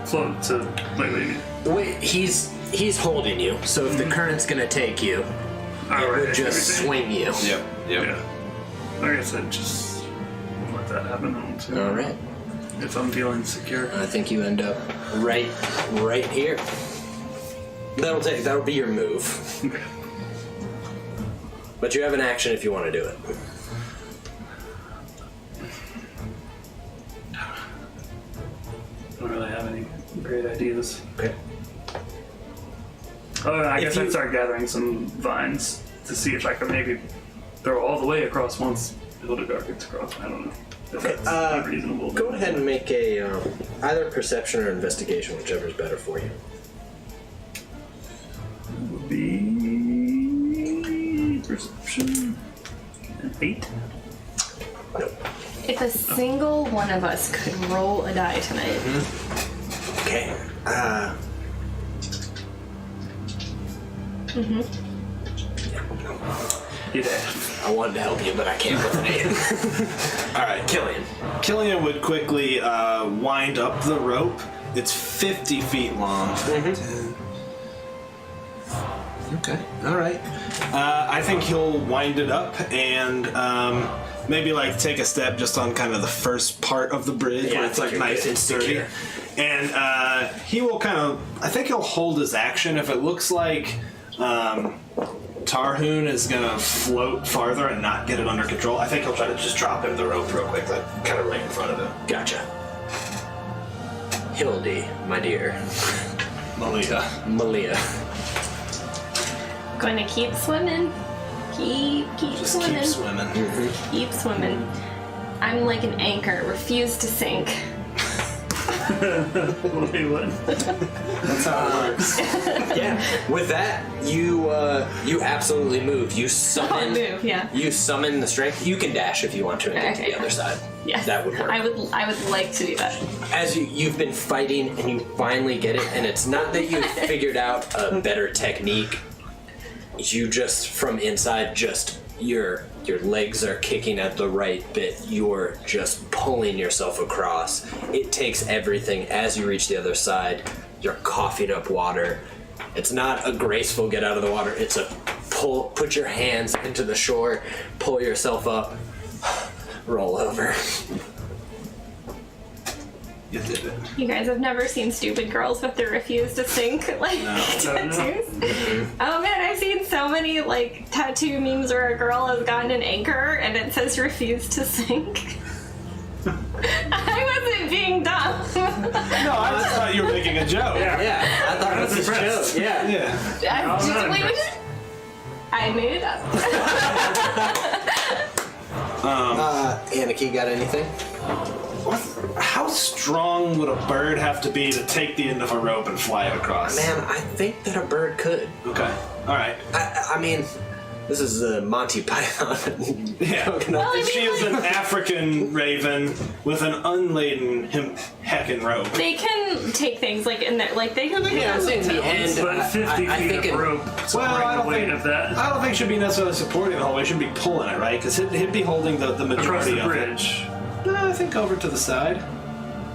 Float to, like, maybe. The way he's holding you, so if the current's gonna take you, it would just swing you. Yep. Yeah. Like I said, just let that happen. All right. If I'm feeling secure. I think you end up right here. That'll be your move. Okay. But you have an action if you want to do it. Don't really have any great ideas. Okay. Oh, I guess you- I'd start gathering some vines to see if I could maybe throw all the way across once Hildegard gets across. I don't know. If that's unreasonable. Go ahead and make a either perception or investigation, whichever is better for you. Would be perception. An 8. Nope. If a single one of us could roll a die tonight. Okay. You did. I wanted to help you, but I can't with an 8. All right, Killian. Killian would quickly wind up the rope. It's 50 feet long. Okay. All right. I think he'll wind it up and maybe like take a step just on kind of the first part of the bridge Yeah, where I it's think like you're nice good. and sturdy. Secure. And he will I think he'll hold his action if it looks like Tarhoon is gonna float farther and not get it under control. I think he'll try to just drop him the rope real quick, like kind of right in front of him. Gotcha. Hildy, my dear. Malia. Going to keep swimming. Keep Just swimming. keep swimming. Keep swimming. I'm like an anchor, refuse to sink. Wait, what? That's how it works. Yeah. With that, you absolutely move. You summon. Move, yeah. You summon the strength. You can dash if you want to and get to Okay. the other side. Yes. That would work. I would like to do that. As you've been fighting and you finally get it, and it's not that you've figured out a better technique. You just from inside, just your legs are kicking at the right bit. You're just pulling yourself across. It takes everything. As you reach the other side, you're coughing up water. It's not a graceful get out of the water. It's a pull. Put your hands into the shore, pull yourself up, roll over. You did it. You guys have never seen stupid girls with their refuse to sink tattoos? Oh man, I've seen so many like tattoo memes where a girl has gotten an anchor and it says refuse to sink. I wasn't being dumb. No, I just thought you were making a joke. Yeah, I thought it was a impressed. joke. Yeah. Yeah. I made it up. Anarchy, got anything? How strong would a bird have to be to take the end of a rope and fly it across? Man, I think that a bird could. Okay. All right. I mean, this is Monty Python. Yeah. Well, I She mean, is an African raven with an unladen heckin' rope. they can take things like in there, like they can. Yeah, I'm saying the end. But 50 I feet think of rope supporting I the don't weight think of that. I don't think she'd be necessarily supporting the whole way. She'd be pulling it, right? Because he'd be holding the Across majority the of bridge. it. No, I think over to the side.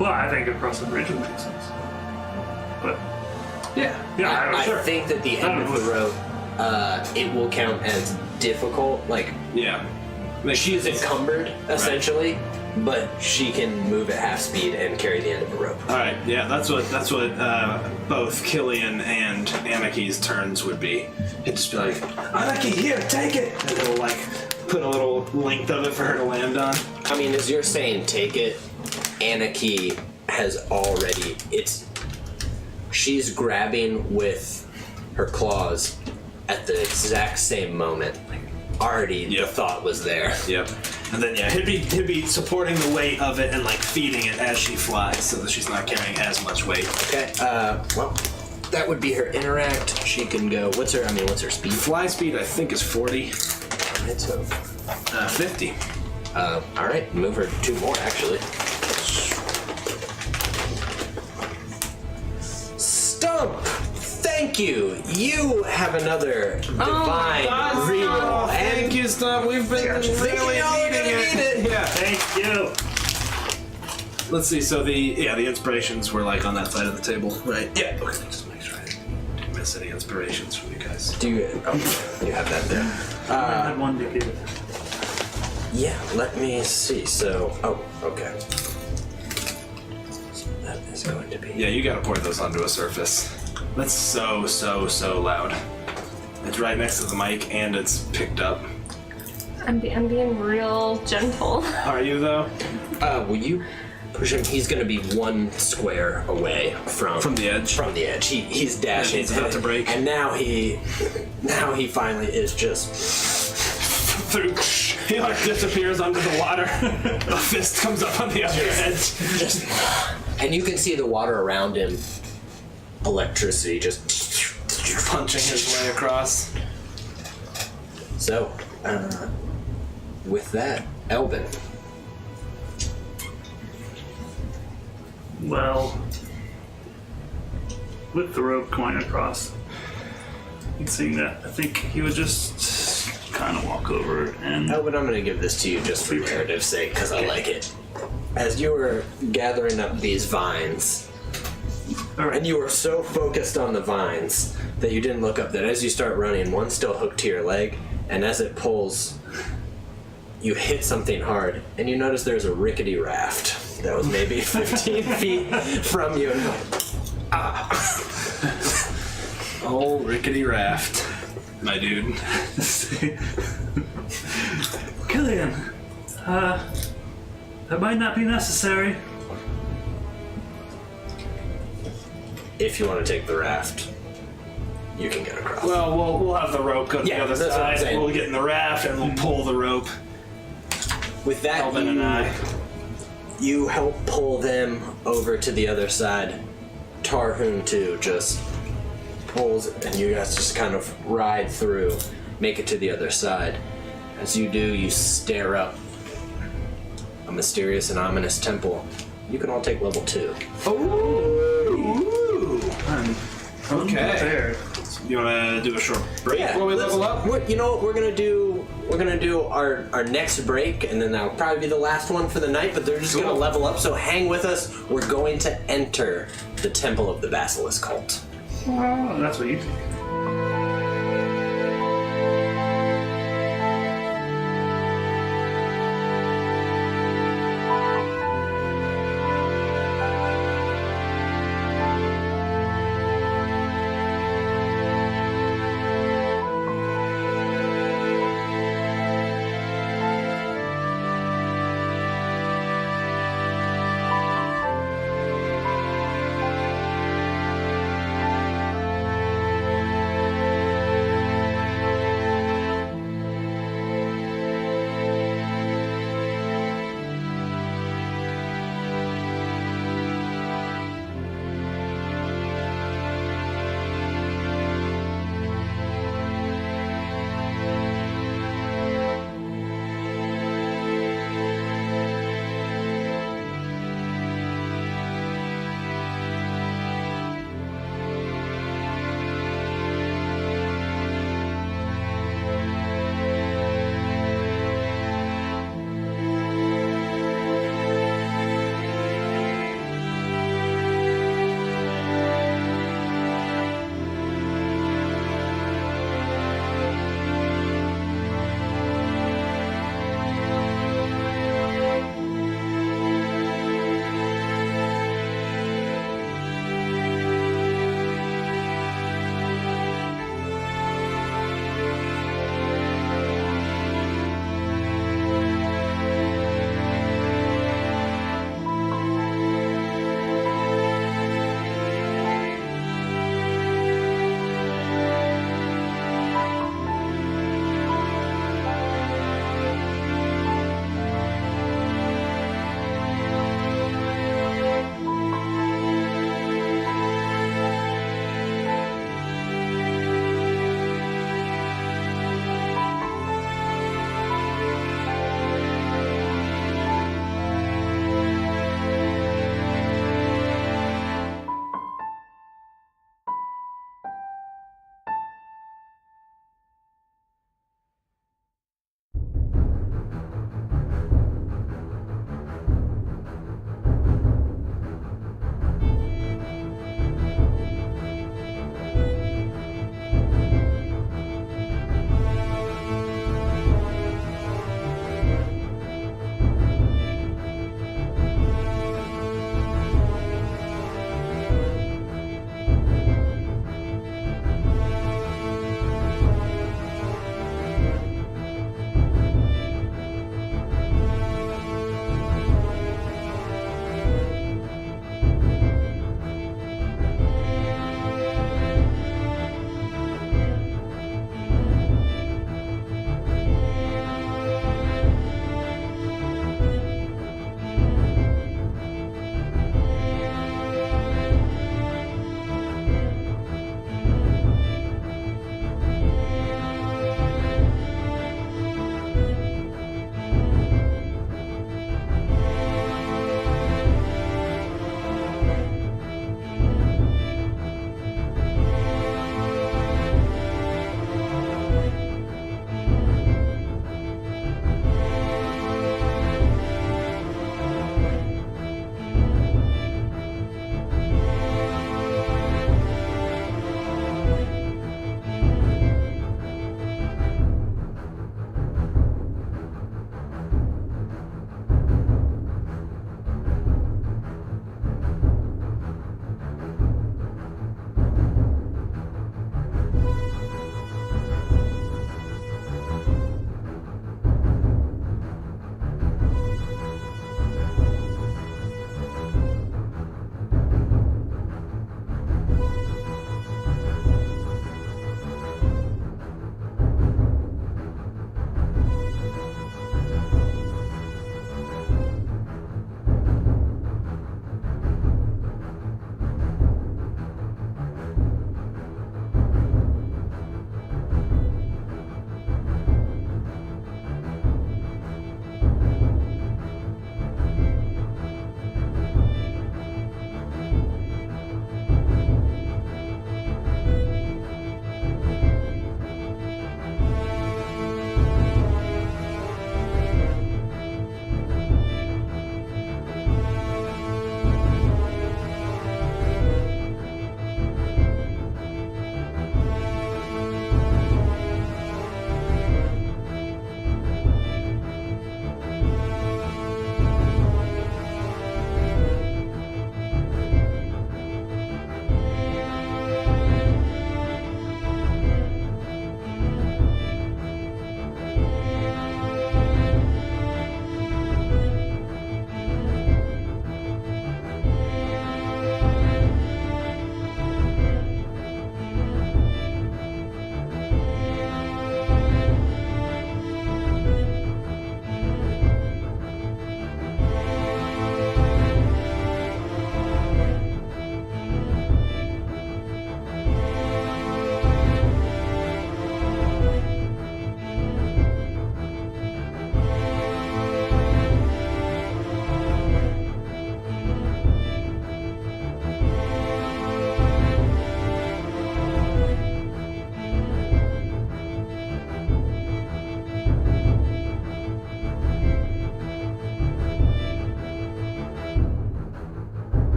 Well, I think across the bridge would make sense. But, Yeah. yeah, I sure. think that the end of the rope, it will count as difficult. Like, Yeah. She is encumbered, essentially, but she can move at half speed and carry the end of a rope. All right, yeah, that's what both Killian and Anaki's turns would be. It'd just be like, Anaki, here, take it, and it'll like put a little length of it for her to land on. I mean, as you're saying, take it, Anaki has already, she's grabbing with her claws at the exact same moment. Already the thought was there. Yep. And then he'd be supporting the weight of it and like feeding it as she flies so that she's not carrying as much weight. Okay, well, that would be her interact. She can go, what's her speed? Fly speed I think is 40. It's 50. Alright, move her 2 more actually. Stump! Thank you! You have another divine reroll. Thank you, Stump. We've been really needing it. Yeah. Thank you. Let's see. So the inspirations were like on that side of the table, right? Yeah. Okay. Just make sure I didn't miss any inspirations from you guys. Do you? Oh, you have that there. I had one to give. Yeah. Let me see. So, okay. So that is going to be. Yeah, you gotta pour those onto a surface. That's so loud. It's right next to the mic and it's picked up. I'm being real gentle. Are you though? Will you push him? He's going to be 1 square away from the edge. From the edge. He's dashing. He's about to break. And now he finally is just Through. He like disappears under the water. A fist comes up on the other edge. and you can see the water around him. Electricity just Punching his way across. So, with that, Elvin. Well, with the rope going across, and seeing that, I think he would just kind of walk over and. Elvin, I'm going to give this to you just for narrative's sake, because I like it. As you were gathering up these vines, and you were so focused on the vines that you didn't look up that as you start running, one's still hooked to your leg, and as it pulls, you hit something hard, and you notice there's a rickety raft that was maybe 15 feet from you. And Oh, rickety raft, my dude. Killian, that might not be necessary. if you want to take the raft, you can get across. Well, we'll have the rope go to the other that's what I'm side. saying. We'll get in the raft and we'll pull the rope. With that, Elvin and I. you help pull them over to the other side. Tarhun too just pulls, and you guys just kind of ride through, make it to the other side. As you do, you stare up a mysterious and ominous temple. You can all take level 2. Ooh. I'm Okay. prepared. You want to do a short break while we level up? You know what we're gonna do? We're gonna do our next break, and then that'll probably be the last one for the night. But they're just gonna level up, so hang with us. We're going to enter the Temple of the Basilisk cult. Oh, that's what you think.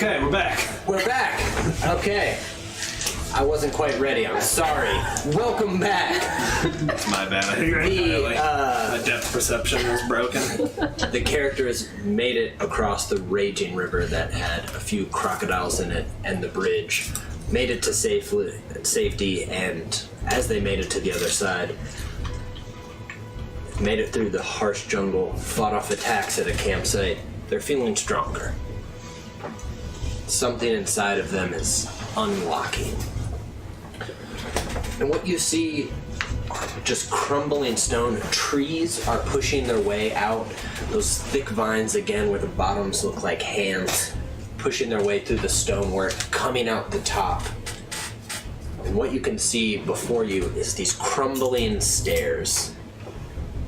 Okay, we're back. We're back. Okay. I wasn't quite ready. I'm sorry. Welcome back. It's my bad. I think my depth perception was broken. The characters made it across the raging river that had a few crocodiles in it, and the bridge made it to safety. And as they made it to the other side, made it through the harsh jungle, fought off attacks at a campsite. They're feeling stronger. Something inside of them is unlocking. And what you see are just crumbling stone. Trees are pushing their way out. Those thick vines, again, where the bottoms look like hands, pushing their way through the stonework, coming out the top. And what you can see before you is these crumbling stairs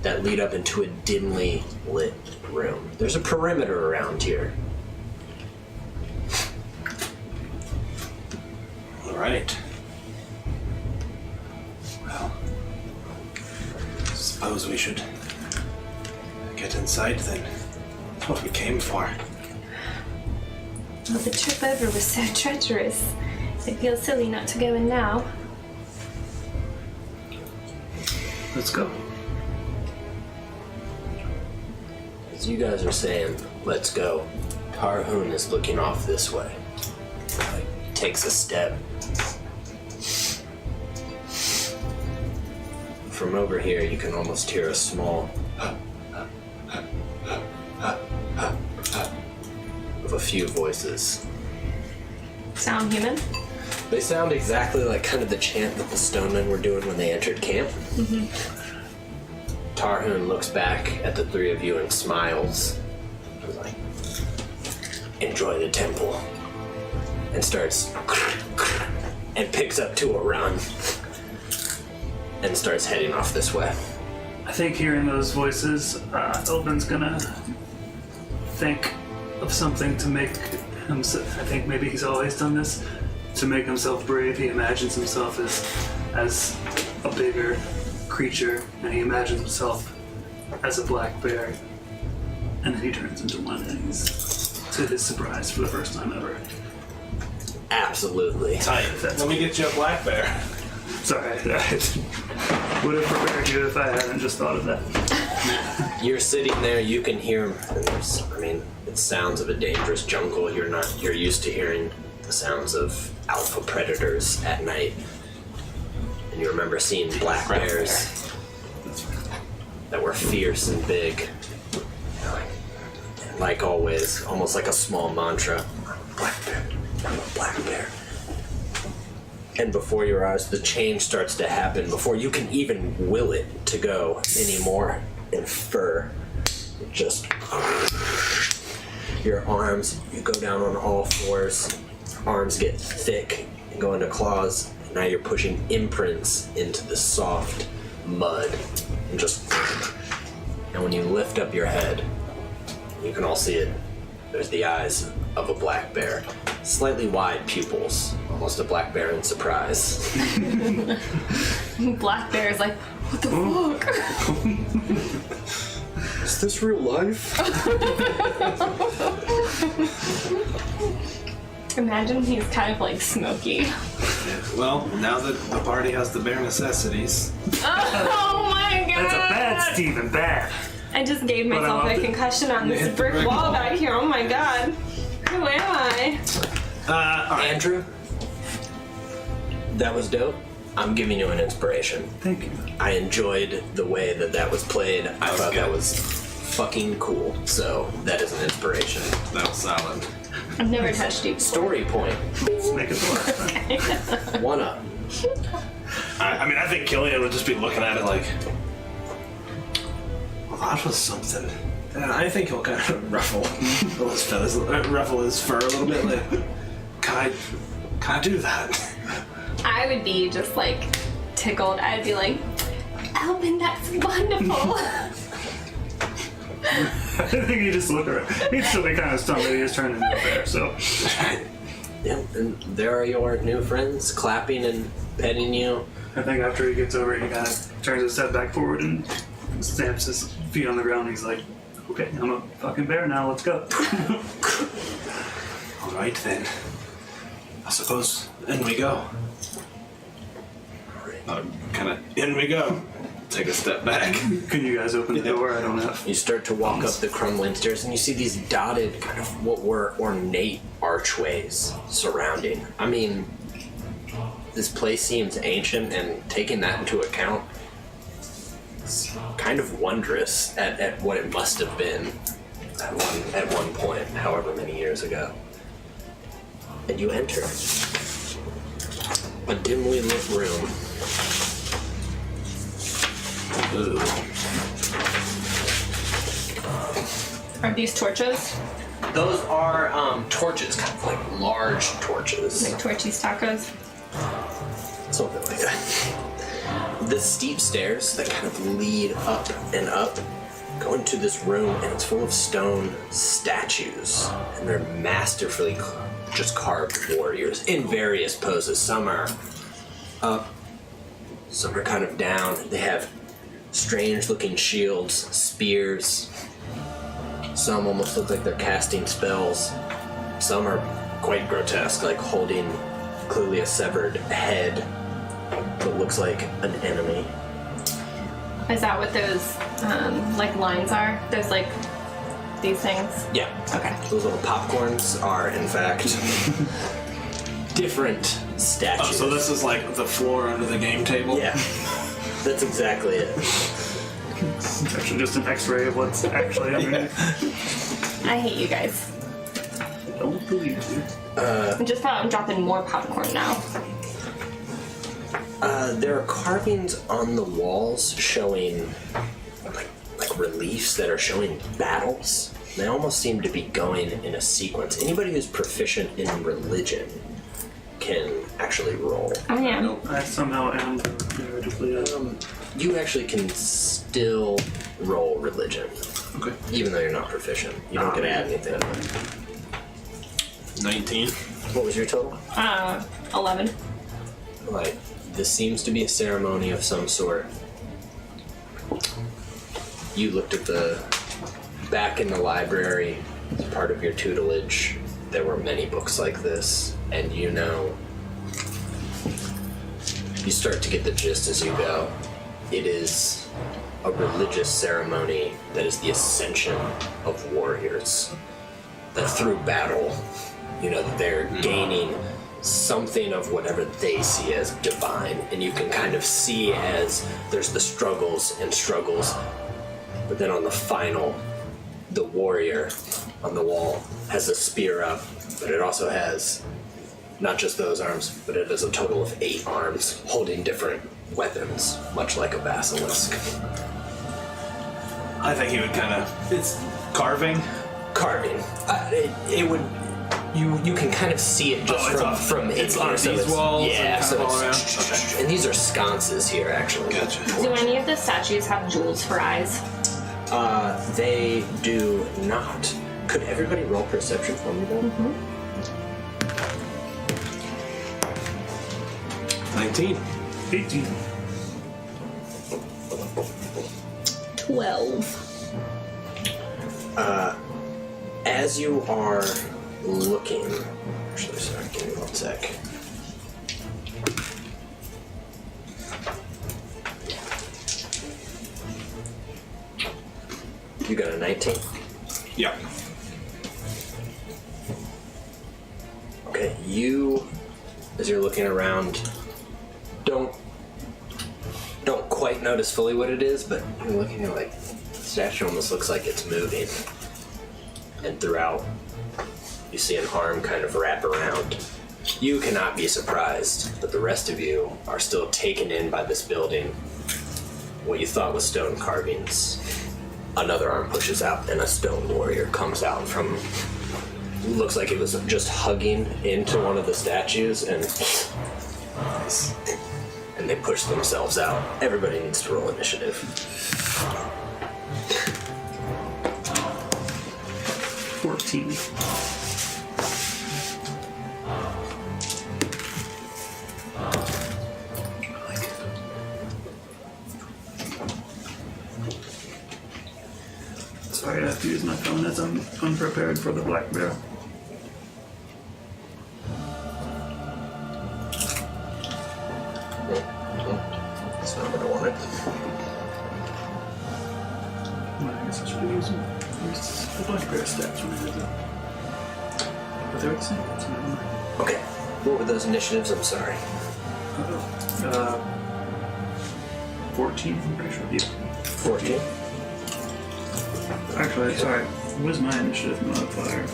that lead up into a dimly lit room. There's a perimeter around here. All right. Well, suppose we should get inside then. That's what we came for. Well, the trip over was so treacherous. It feels silly not to go in now. Let's go. As you guys are saying, let's go, Tarhoon is looking off this way. He takes a step. From over here, you can almost hear a small of a few voices. Sound human? They sound exactly like kind of the chant that the stonemen were doing when they entered camp. Tarhoon looks back at the three of you and smiles. He's like, enjoy the temple. And starts and picks up to a run and starts heading off this way. I think hearing those voices, Elvin's gonna think of something to make him. I think maybe he's always done this to make himself brave. He imagines himself as a bigger creature, and he imagines himself as a black bear, and then he turns into one, and he's, to his surprise, for the first time ever. Absolutely. Tight. Let me get you a black bear. Sorry, I would have prepared you if I hadn't just thought of that. You're sitting there, you can hear him. It's sounds of a dangerous jungle. You're used to hearing the sounds of alpha predators at night. And you remember seeing black bears that were fierce and big. And like always, almost like a small mantra, I'm a black bear, I'm a black bear. And before your eyes, the change starts to happen before you can even will it to go anymore. In fur, just your arms, you go down on all fours, arms get thick and go into claws. Now you're pushing imprints into the soft mud and just. And when you lift up your head, you can all see it. There's the eyes of a black bear, slightly wide pupils, almost a black bear in surprise. Black bear is like, what the fuck? Is this real life? Imagine he's kind of like Smokey. Well, now that the party has the bare necessities. Oh my god! That's a bad Steven, bad. I just gave myself a concussion on this brick wall back here. Oh my god. Who am I? All right. Andrew, that was dope. I'm giving you an inspiration. Thank you. I enjoyed the way that was played. I thought good. that was fucking cool. So that is an inspiration. That was solid. I've never touched you before. Story point. Let's make it work. 1 up. I think Killian would just be looking at it like, well, that was something. And I think he'll kind of ruffle his fur a little bit. Like, can I do that? I would be just like tickled. I'd be like, Elvin, that's wonderful. I think you just look around. He'd still be kind of stunned that he just turned into a bear, so. Yeah, and there are your new friends clapping and petting you. I think after he gets over it, he kind of turns a step back forward and stamps his feet on the ground. And he's like, okay, I'm a fucking bear now, let's go. All right then. I suppose in we go. Kind of in we go. Take a step back. Can you guys open the door? I don't have. You start to walk up the crumbling stairs, and you see these dotted, kind of what were ornate archways surrounding. I mean, this place seems ancient, and taking that into account, it's kind of wondrous at what it must have been at one point, however many years ago. And you enter a dimly lit room. Ooh. Are these torches? Those are torches, kind of like large torches. Like Torchy's tacos? Something like that. The steep stairs that kind of lead up and up go into this room, and it's full of stone statues. And they're masterfully just carved warriors in various poses. Some are up, some are kind of down. They have strange looking shields, spears. Some almost look like they're casting spells. Some are quite grotesque, like holding clearly a severed head that looks like an enemy. Is that what those like lines are? Those like these things? Yeah. Okay. Those little popcorns are in fact different statues. Oh, so this is like the floor under the game table? Yeah. That's exactly it. It's actually just an X-ray of what's actually underneath. I hate you guys. Don't believe you. I'm dropping more popcorn now. There are carvings on the walls showing like reliefs that are showing battles. They almost seem to be going in a sequence. Anybody who's proficient in religion can actually roll. I am. Nope. I somehow am narratively. You actually can still roll religion, Okay. even though you're not proficient. You don't get to add anything. 19. What was your total? 11. Like, this seems to be a ceremony of some sort. You looked at the back in the library as part of your tutelage. There were many books like this, and you start to get the gist as you go. It is a religious ceremony that is the ascension of warriors. That through battle, that they're gaining something of whatever they see as divine, and you can kind of see as there's the struggles, but then on the final, the warrior on the wall has a spear up, but it also has not just those arms, but it has a total of 8 arms holding different weapons, much like a basilisk. I think he would kind of... It's carving? Carving. It would... You can kind of see it just from it's in on here, so these walls. Yeah, and so all it's, around. and these are sconces here, actually. Gotcha. Do any of the statues have jewels for eyes? They do not. Could everybody roll perception for me, though? 19. 18. 12. As you are looking... Actually, sorry, give me 1 sec. You got a 19? Yeah. Okay, you, as you're looking around, don't quite notice fully what it is, but you're looking, you're like, the statue almost looks like it's moving. And throughout, you see an arm kind of wrap around. You cannot be surprised, but the rest of you are still taken in by this building. What you thought was stone carvings. Another arm pushes out, and a stone warrior comes out from... Looks like it was just hugging into one of the statues, and they push themselves out. Everybody needs to roll initiative. 14. Sorry, I have to use my phone as I'm unprepared for the black bear. so I'm gonna want it. Well, I guess I should have used a bunch of pair of stats when I did that. But they're the same. So never mind. Okay. What were those initiatives? I'm sorry. 14, I'm pretty sure. Yeah. 14. Actually, sorry. What was my initiative modifier?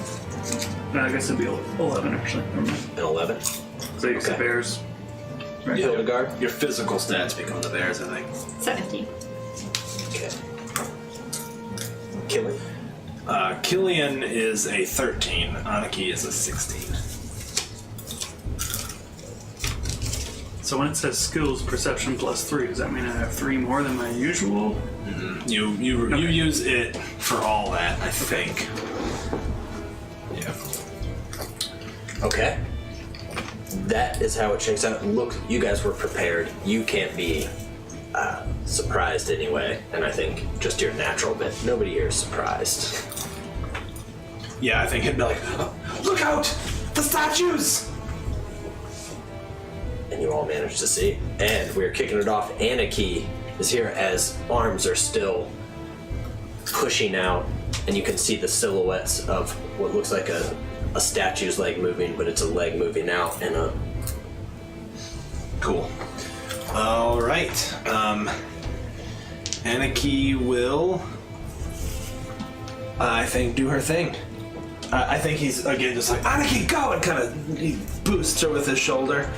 I guess it'd be 11, actually. Never mind. An 11. So you said Okay. bears. Right? Hildegard. Your physical stats become the bears, I think. 17. Okay. Killing. Killian is a 13. Anarchy is a 16. So when it says skills perception +3, does that mean I have 3 more than my usual? You use it for all that, I think. Yeah. Okay. That is how it shakes out. Look, you guys were prepared. You can't be surprised anyway. And I think just your natural bit. Nobody here is surprised. Yeah, I think he'd be like, "Oh, look out! The statues!" And you all managed to see. And we're kicking it off. Anarchy is here as arms are still pushing out. And you can see the silhouettes of what looks like a statue's leg moving, but it's a leg moving out and a... Cool. All right. Anarchy will, I think, do her thing. I think he's, again, just like, Anarchy, go! And kind of he boosts her with his shoulder.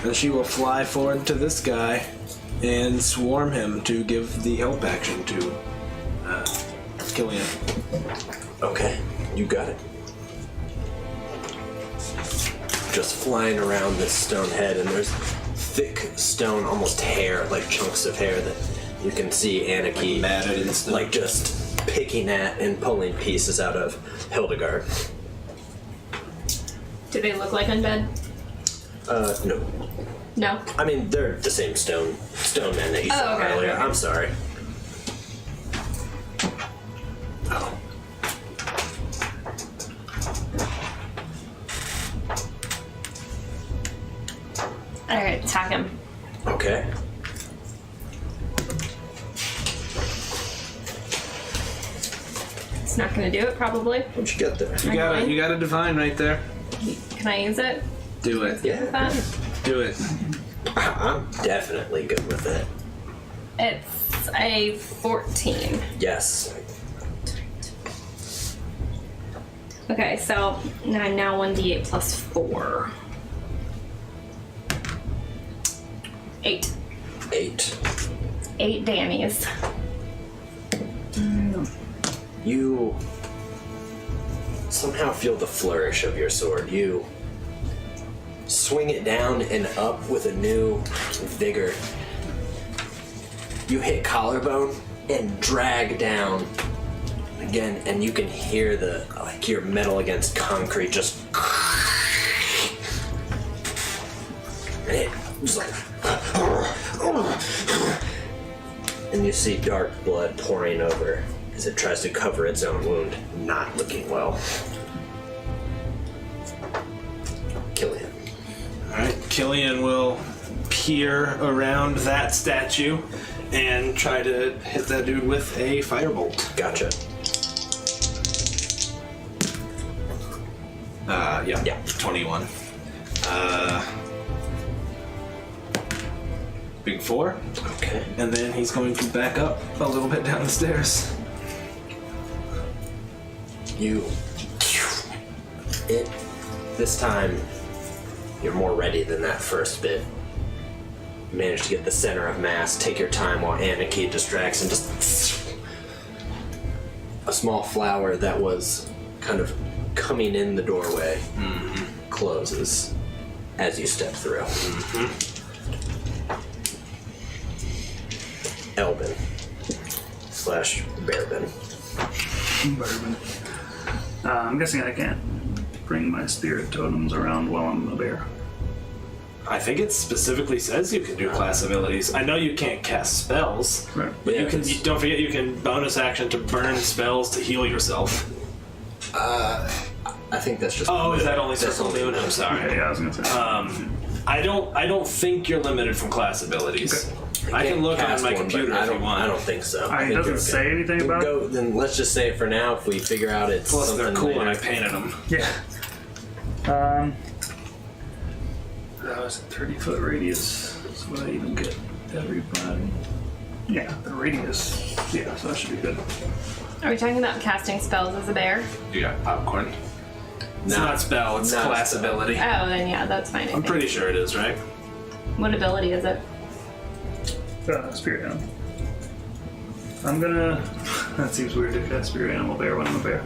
And she will fly forward to this guy and swarm him to give the help action to Killian. Okay, you got it. Just flying around this stone head, and there's thick stone, almost hair, like chunks of hair that you can see Anarchy Matted and stuff. like just picking at and pulling pieces out of Hildegard. Do they look like undead? No. No. I mean, they're the same stone men that you saw okay, earlier. okay. I'm sorry. Oh. Alright, attack him. Okay. It's not gonna do it, probably. What'd you get there? You got a divine right there. Can I use it? Do it. With that? Do it. I'm definitely good with it. It's a 14. Yes. Okay, so I'm now 1d8 plus 4. 8. 8. 8 dammies. You somehow feel the flourish of your sword. You swing it down and up with a new vigor. You hit collarbone and drag down again, and you can hear the your metal against concrete just and it just like and you see dark blood pouring over as it tries to cover its own wound, not looking well. Killian. Alright, Killian will peer around that statue and try to hit that dude with a firebolt. Gotcha. Yeah. 21. Big 4. Okay. And then he's going to back up a little bit down the stairs. This time, you're more ready than that first bit. You manage to get the center of mass, take your time while Anarchy distracts, and just a small flower that was kind of coming in the doorway closes as you step through. Elbin / Bearbin. Bourbon. I'm guessing I can't bring my spirit totems around while I'm a bear. I think it specifically says you can do class abilities. I know you can't cast spells, Right. but Yeah, don't forget you can bonus action to burn spells to heal yourself. I think that's just. Oh, is that only That's circle moon? I'm sorry. Yeah, I was gonna say. I don't think you're limited from class abilities. I can look on Cast my one, but computer I if you don't, want. I don't think so. It think doesn't you're say anything about it. Go, then let's just say it for now. If we figure out it's Plus, something they're cool later. and I painted them. Yeah. That was a 30-foot radius. So would I even get everybody? Yeah, the radius. Yeah, so that should be good. Are we talking about casting spells as a bear? You got popcorn. It's No. not spell, it's Not class spell. ability. Oh, then yeah, that's fine. I I'm think. pretty sure it is, right? What ability is it? Spirit animal. I'm gonna. That seems weird to cast spirit animal bear when I'm a bear.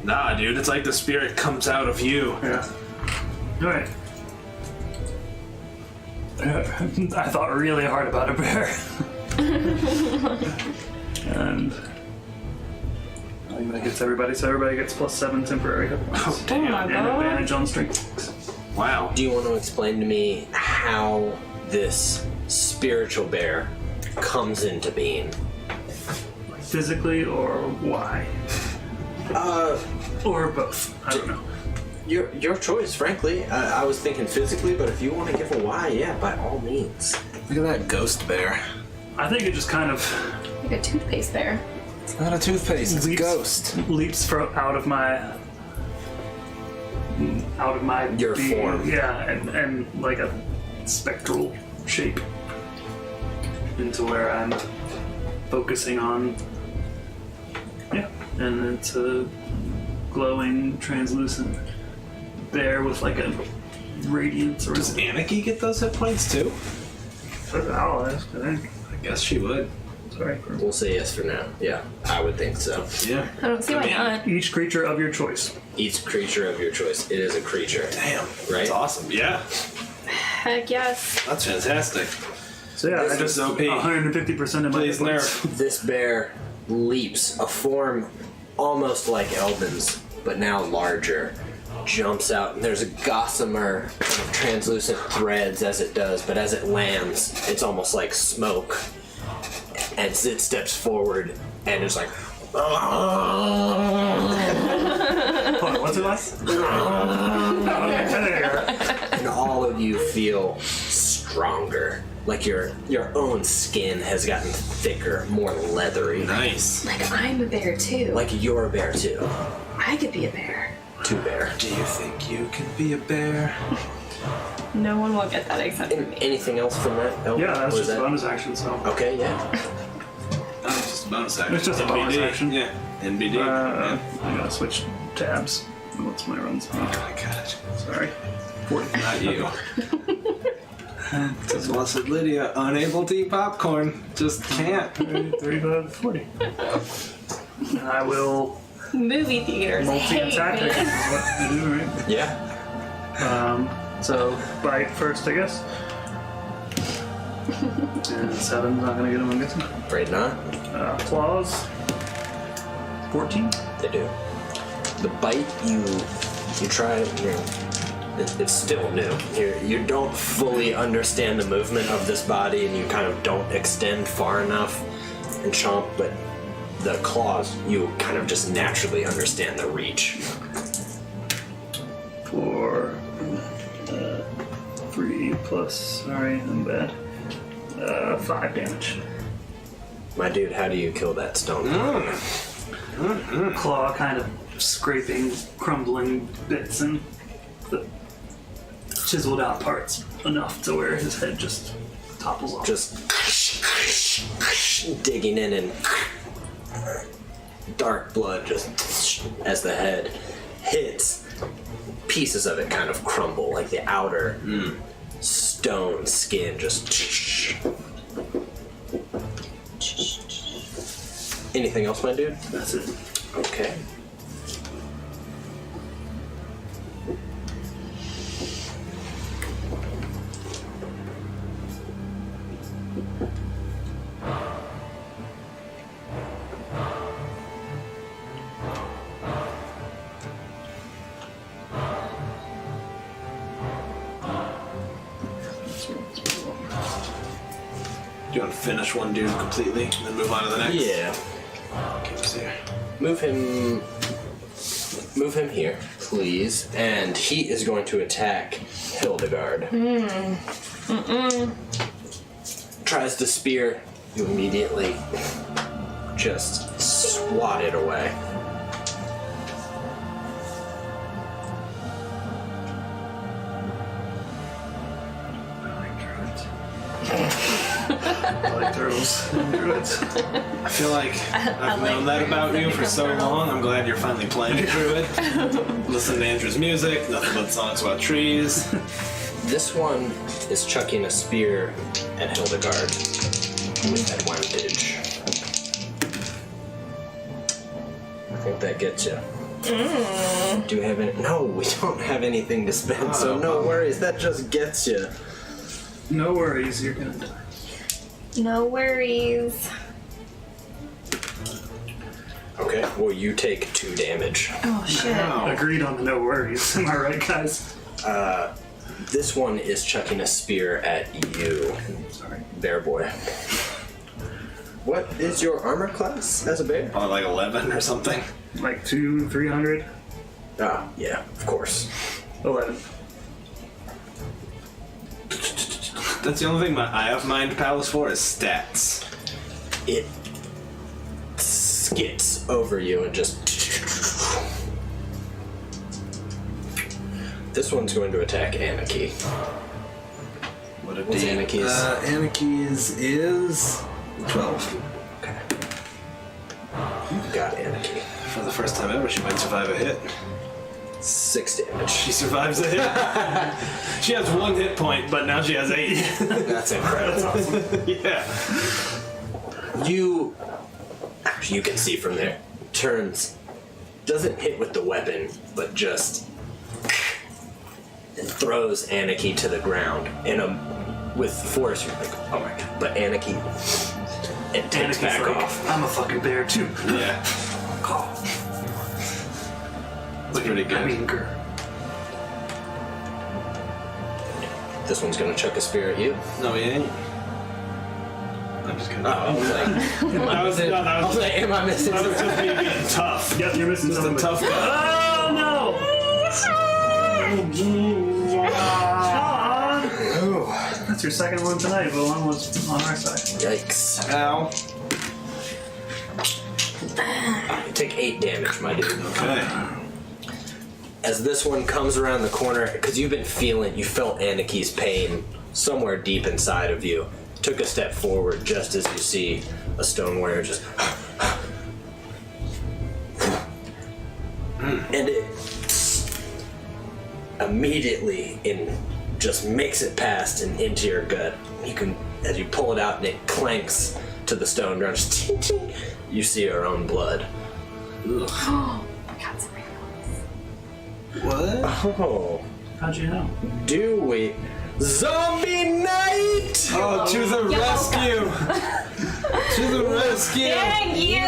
Nah, dude, it's like the spirit comes out of you. Yeah. Alright. I thought really hard about a bear. And I think that gets everybody, so everybody gets +7 temporary hit points. Oh, damn. Oh my And god. advantage on strength checks. Wow. Do you want to explain to me how this spiritual bear comes into being? Physically or why? Or both. I don't know. Your choice, frankly. I was thinking physically, but if you want to give a why, yeah, by all means. Look at that ghost bear. I think it just kind of Like a toothpaste bear. It's not a toothpaste, it's a Leaps. ghost. leaps out of my Your being. form. Yeah, and like a spectral shape into where I'm focusing on. Yeah, and it's a glowing, translucent bear with like a radiance or Does Anarchy get those hit points too? I'll ask, I think. I guess she would. Sorry. We'll say yes for now. Yeah, I would think so. Yeah. I don't see why mean- not. Each creature of your choice. Each creature of your choice. It is a creature. Damn. Right? That's awesome. Yeah. Heck yes. That's fantastic. So yeah, This I is just OP. 150% of my Please hit points. nerf. This bear leaps, a form almost like Elvin's, but now larger. Jumps out, and there's a gossamer kind of translucent threads as it does, but as it lands, it's almost like smoke. And it steps forward and is like, Hold on, what's it like? and all of you feel stronger. Like your own skin has gotten thicker, more leathery. Nice. Like I'm a bear too. Like you're a bear too. I could be a bear. Two bear. Do you think you can be a bear? No one will get that except for me. Anything else from that? Elvin? Yeah, that's Or just is a bonus action, so. Okay, yeah. Oh, it's just a bonus action. It's just a bonus action. Yeah. NBD. I gotta switch tabs. What's my run speed? Oh my god. Sorry. 40. Not you. Says Blessed Lydia, unable to eat popcorn. Just can't. 35 to 40. And I will Movie theaters hate multi-attack. I me. guess is what you do, right? Yeah. So bite first, I guess. And 7's not gonna get him, I'm guessing. Afraid not. Claws. 14. They do. The bite you try. It's still new. You don't fully understand the movement of this body, and you kind of don't extend far enough and chomp. But the claws, you kind of just naturally understand the reach. For 3 plus. Sorry, I'm bad. 5 damage. My dude, how do you kill that stone? Claw kind of scraping, crumbling bits and the chiseled out parts enough to where his head just topples off. Just digging in and dark blood just as the head hits. Pieces of it kind of crumble, like the outer stone skin just. Anything else, my dude? That's it. Okay. Do you want to finish one dude completely and then move on to the next? Yeah. Okay, let's see here. Move him here, please. And he is going to attack Hildegard. tries to spear, you immediately just swat it away. I like turtles and druids. I feel like I've like known that about druids you and for so turtles. long. I'm glad you're finally playing a druid. Listen to Andrew's music, nothing but songs about trees. This one is chucking a spear at Hildegard with advantage. I think that gets you. Do we have any? No, we don't have anything to spend, so no worries. That just gets you. No worries, you're gonna die. No worries. Okay, well, you take 2 damage. Oh shit. Agreed on the no worries. Am I right, guys? This one is chucking a spear at you, Sorry. bear boy. What is your armor class as a bear? Probably like 11 or something. Like 300? Ah, yeah, of course. 11. That's the only thing I have Mind Palace for is stats. It skits over you and just... This one's going to attack Anarchy. What a What's D. Anarchy's? Anarchy's is 12. Okay. Got Anarchy. For the first time ever, she might survive a hit. 6 damage. She survives a hit. She has 1 hit point, but now she has 8. That's incredible. Yeah. You can see from there, turns, doesn't hit with the weapon, but just throws Anarchy to the ground with force. You're like, oh my god. But Anarchy, it takes Anarchy's back like, off. I'm a fucking bear too. Yeah. That's pretty good. I mean, grr. This one's gonna chuck a spear at you. No, he ain't. I'm just kidding. I was like, That was am I missing that was something? just me being tough. Yep, you're missing Just a something. tough guy. Oh no! That's your second one tonight, but one was on our side. Yikes. Ow. You take 8 damage, my dude. Okay. As this one comes around the corner, because you felt Anarchy's pain somewhere deep inside of you. Took a step forward just as you see a stone warrior just... and it immediately just makes it past and into your gut. You can, as you pull it out and it clanks to the stone ground, just ting, ting, you see your own blood. Ugh. Oh my god, sorry. What? Oh, How'd you know? do we? Zombie night! Oh, to the You're rescue! To the rescue! Thank you!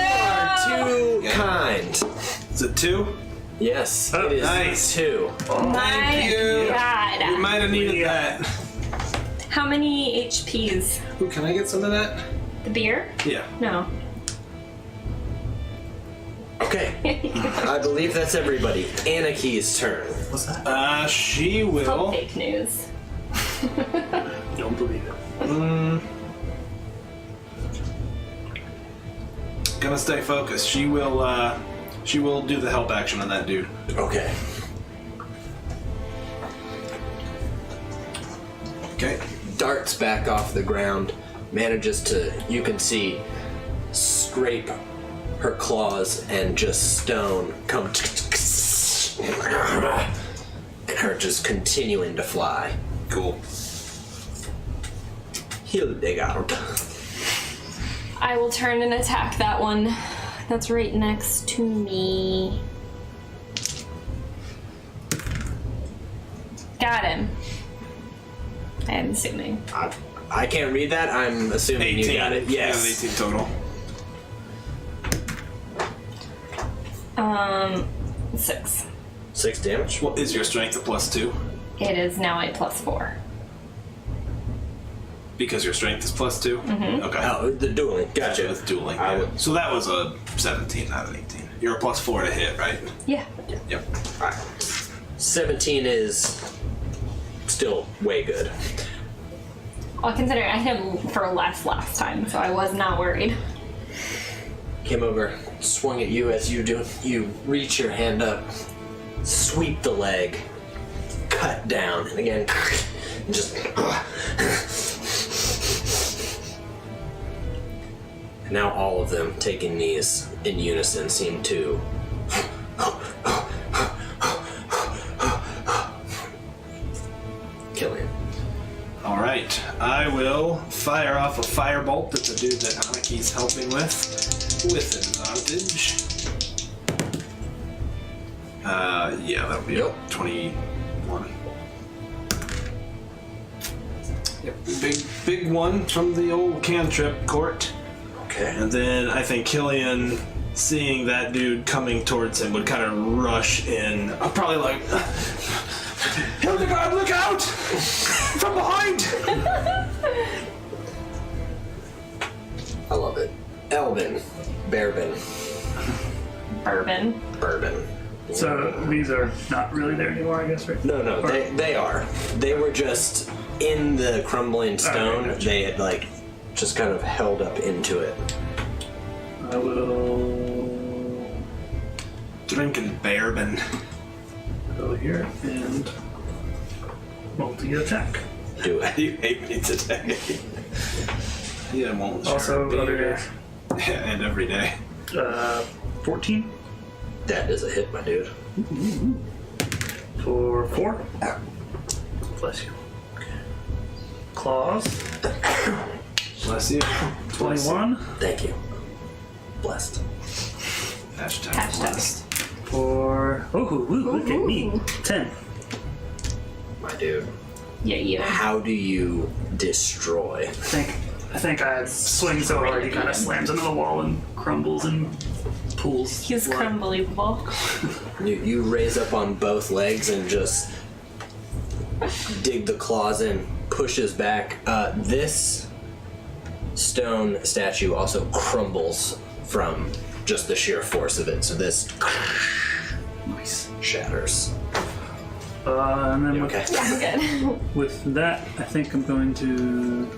Too kind. Is it 2? Yes, Oh, it is nice. 2. My you. god. We might have needed that. How many HPs? Ooh, can I get some of that? The beer? Yeah. No. Okay, I believe that's everybody. Anarchy's turn. What's that? She Oh, will. fake news. Don't believe it. Gonna stay focused. She will do the help action on that dude. Okay. Okay. Darts back off the ground, manages to, you can see, scrape her claws and just stone come and her just continuing to fly. Cool. Hildegard. I will turn and attack that one that's right next to me. Got him. I am assuming. I can't read that. I'm assuming 18. you got it. Yes. 18 total. 6. 6 damage. What is your strength a +2? It is now a +4. Because your strength is +2? Mm-hmm. Okay. Oh, the dueling. Gotcha. With dueling. I Yeah. would- So that was a 17, not an 18. You're a +4 to hit, right? Yeah. Yep. 17 is still way good. Well, considering I hit him for less last time, so I was not worried. Came over, swung at you as you do. You reach your hand up, sweep the leg, cut down, and again, just. And now all of them, taking knees in unison, seem to. Killian. All right, I will fire off a firebolt at the dude that Anaki's helping with advantage. Yeah, that'll be Yep. 21. Yep, big one from the old cantrip court. Okay. And then I think Killian, seeing that dude coming towards him, would kind of rush in. Probably like, Hildegard, look out! From behind! I love it. Elvin. Bourbon. Bourbon. So these are not really there anymore, I guess, right? No, they are. They were just in the crumbling stone. Okay, gotcha. They had like just kind of held up into it. I will Drinking bourbon. go here and multi-attack. Do it. You hate me today. Yeah, I won't. share Also, a beer. other day. Yeah, and every day. 14 That is a hit, my dude. for 4. Bless you. Claws, Bless you. 21 Thank you. Blessed. Hashtag blessed. for... look at me. 10. My dude. Yeah, you. How do you destroy? I think I swing so hard he kind of slams into the wall and crumbles and pulls. He's blood. unbelievable. You raise up on both legs and just dig the claws in, pushes back. This stone statue also crumbles from just the sheer force of it. So this Nice. shatters. And then Okay. I'm good. with that, I think I'm going to...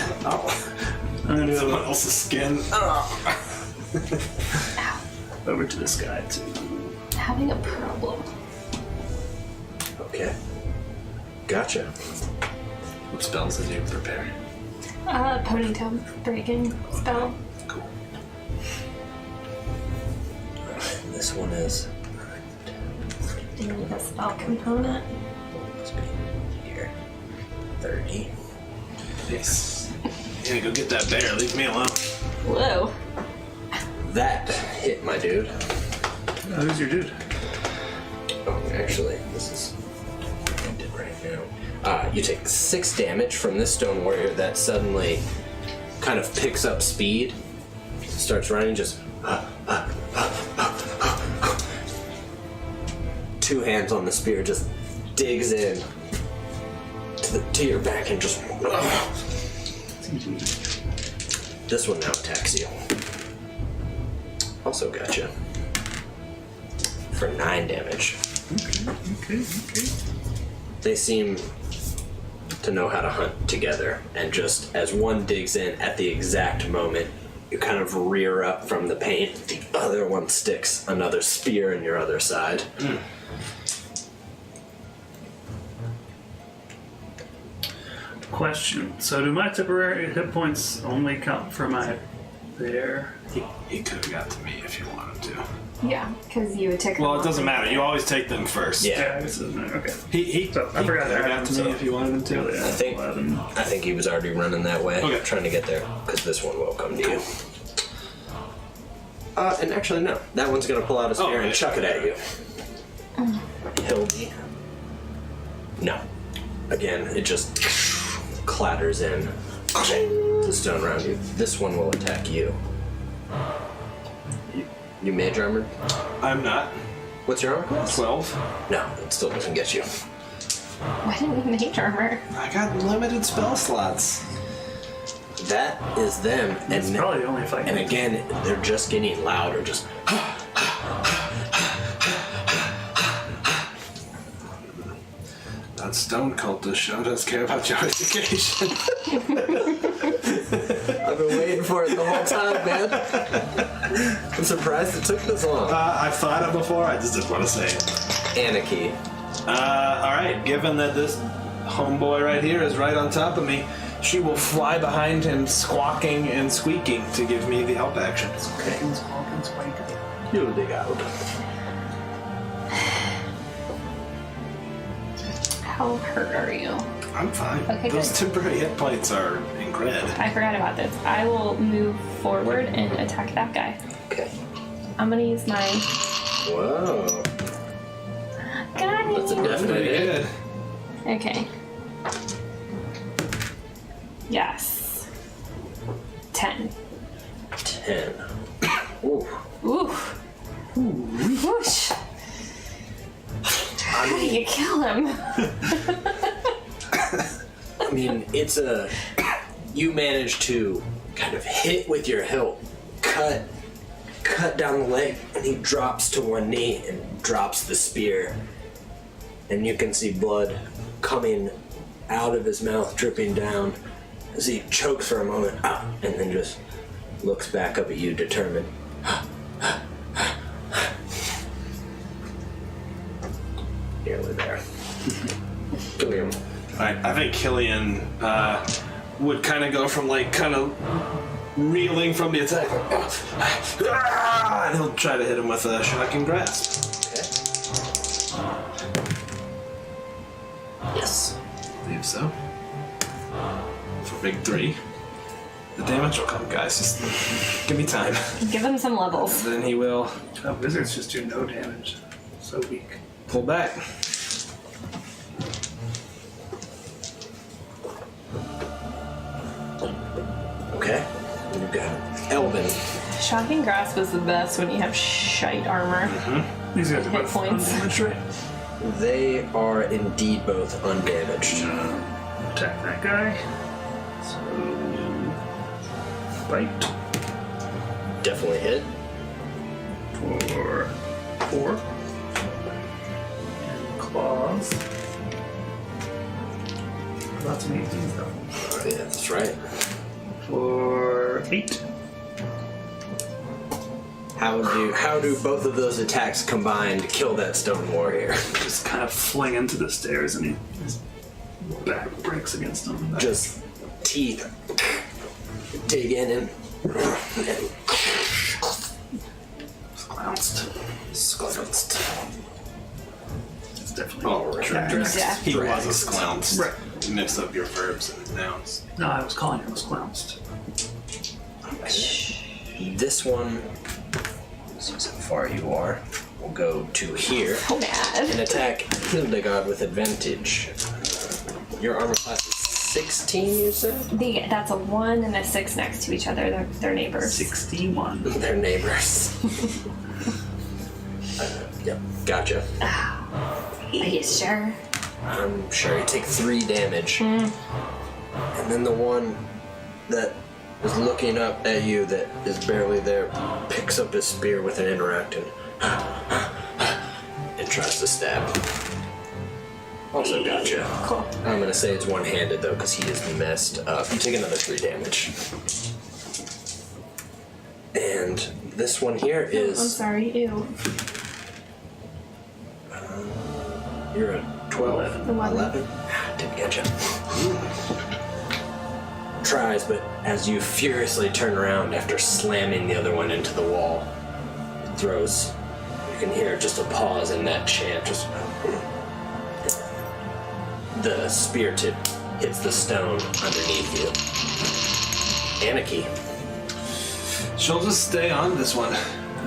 I'm going to Someone go else's skin. over to this guy too. Having a problem. Okay. Gotcha. What spells did you prepare? Ponytail breaking spell. Cool. Alright, this one is Do you need a spell component? must be here. 30. Nice. Yeah, go get that bear. Leave me alone. Whoa. That hit, my dude. Who's your dude? Oh, actually, this is what I did right now. You take 6 damage from this stone warrior that suddenly kind of picks up speed, starts running, just 2 hands on the spear, just digs in to your back and just. This one now attacks you. Also gotcha. For 9 damage. Okay. They seem to know how to hunt together, and just as one digs in at the exact moment, you kind of rear up from the pain, the other one sticks another spear in your other side. Question. So do my temporary hit points only count for my bear? He could have got to me if you wanted to. Yeah, because you would take. Well, it doesn't matter. You always take them first. Yeah. I guess it doesn't matter. Okay. He So, I forgot could have to got add to him, me so- if you wanted him to. Yeah, I think 11. I think he was already running that way, Okay. trying to get there, because this one will come to you. And actually, no. That one's going to pull out a spear and right. chuck it at you. Hildy. No. Again, it just clatters in the stone around you. This one will attack you. You mage armored? I'm not. What's your armor class? 12. No, it still doesn't get you. Why didn't you make armor? I got limited spell slots. That is them, It's and probably the only fight. and again, they're just getting louder. Just That stone cultist sure does care about your education. I've been waiting for it the whole time, man. I'm surprised it took this long. I've thought it before, I just didn't want to say it. Anarchy. Alright, given that this homeboy right here is right on top of me, she will fly behind him, squawking and squeaking to give me the help action. Okay. You'll dig out. How hurt are you? I'm fine. Okay, Those good. temporary hit points are in red. I forgot about this. I will move forward and attack that guy. Okay. I'm gonna use my. Whoa. Got it. That's a definite Pretty hit. good. Okay. Yes. 10. 10. Ooh. Ooh. Whoosh. How do you kill him? I mean, it's a... You manage to kind of hit with your hilt, cut down the leg, and he drops to one knee and drops the spear. And you can see blood coming out of his mouth, dripping down, as he chokes for a moment, and then just looks back up at you, determined. Nearly there. Killian. Alright, I think Killian would kind of go from like kind of reeling from the attack, and he'll try to hit him with a shocking grasp. Yes. I believe so. For big 3. The damage will come, guys. Just give me time. Give him some levels. Then he will Oh, wizards just do no damage. So weak. pull back. Okay. You've got Elvin. Shocking Grasp is the best when you have shite armor. These guys are Hit both points. undamaged, right? They are indeed both undamaged. Attack that guy. So. Bite. Definitely hit. For 4. And claws. Lots of 18s though. Oh, yeah, that's right. For 8. How do both of those attacks combined kill that stone warrior? Just kind of fling into the stairs and his back breaks against him. Just teeth dig in and Clounced. sclounced. It's definitely All right. trapped. Death. He was a sclounce. Right. You mixed up your verbs and nouns. No, I was calling him clounced. This one, see how far you are, will go to here So mad. and attack Hildegard with advantage. Your armor class is 16, you said? That's a 1 and a 6 next to each other. They're neighbors. 61. They're neighbors. Yep, gotcha. Are you sure? I'm sure you take 3 damage. And then the one that is looking up at you that is barely there picks up his spear with an interact and tries to stab. Also gotcha. Cool. I'm gonna say it's one-handed though because he is messed up. You take another 3 damage. And this one here I'm is... sorry. Ew. You're a 12. 11. Didn't get you. Tries, but as you furiously turn around after slamming the other one into the wall, it throws. You can hear just a pause in that chant. Just the spear tip hits the stone underneath you. Anarchy. She'll just stay on this one.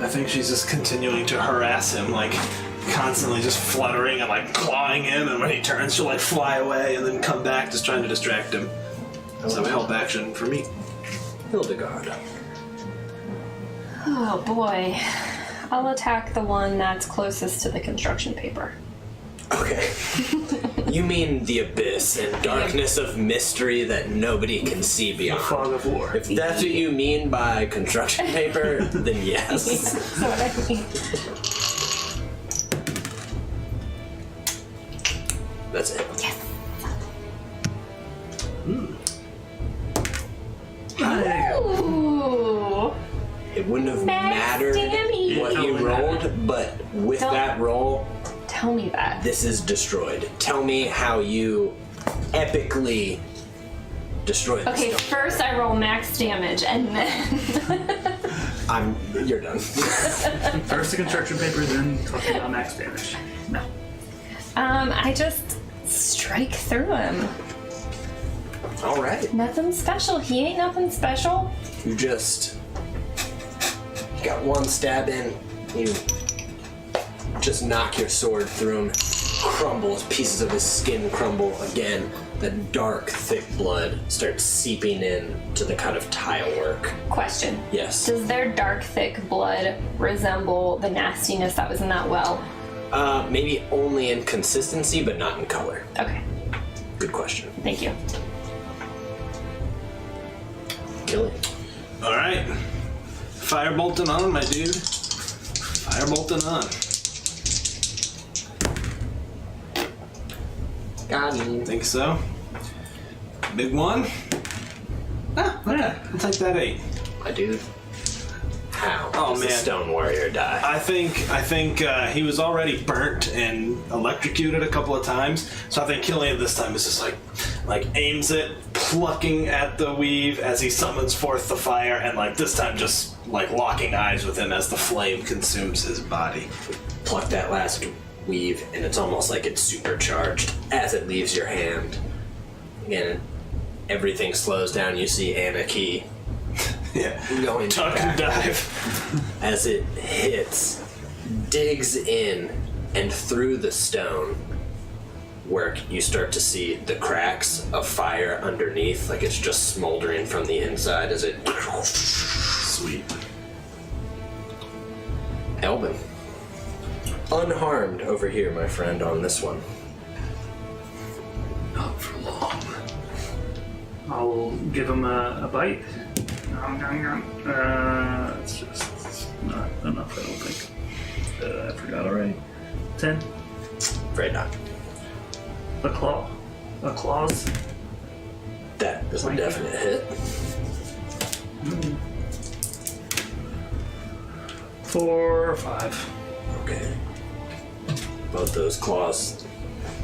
I think she's just continuing to harass him, like constantly just fluttering and like clawing him, and when he turns she'll like fly away and then come back just trying to distract him. So help action for me. Hildegard. Oh boy. I'll attack the one that's closest to the construction paper. Okay. You mean the abyss and darkness of mystery that nobody can see beyond. Fog of war. If that's what you mean by construction paper, then yes. That's what I mean. That's it. Yes. Ooh. It wouldn't have Max mattered damage. what you rolled, but with that roll, Tell me that. this is destroyed. Tell me how you epically destroy this. Okay, first I roll max damage, and then You're done. First the construction paper, then talking about max damage. No. I just strike through him. All right. Nothing special. He ain't nothing special. You just got one stab in. You just knock your sword through him. Crumbles. Pieces of his skin crumble again. The dark, thick blood starts seeping in to the kind of tile work. Question. Yes. Does their dark, thick blood resemble the nastiness that was in that well? Maybe only in consistency, but not in color. Okay. Good question. Thank you. Kill it. All right. Firebolting on, my dude. Firebolting on. Got him. Think so? Big one? Ah, okay. I'll take that 8. My dude. How Oh, does the man. stone warrior die? I think he was already burnt and electrocuted a couple of times, so I think Killian this time is just like aims it, plucking at the weave as he summons forth the fire, and like this time just like locking eyes with him as the flame consumes his body. Pluck that last weave, and it's almost like it's supercharged as it leaves your hand. Again, everything slows down. You see Anarchy Yeah. going Tuck back and dive. as it hits, digs in, and through the stone work, you start to see the cracks of fire underneath, like it's just smoldering from the inside as it. Sweet. Elvin. Unharmed over here, my friend, on this one. Not for long. I'll give him a bite. It's just not enough, I don't think. I forgot already. 10. Afraid not. A claw. A claws. That is a definite hit. 4 or 5. Okay. Both those claws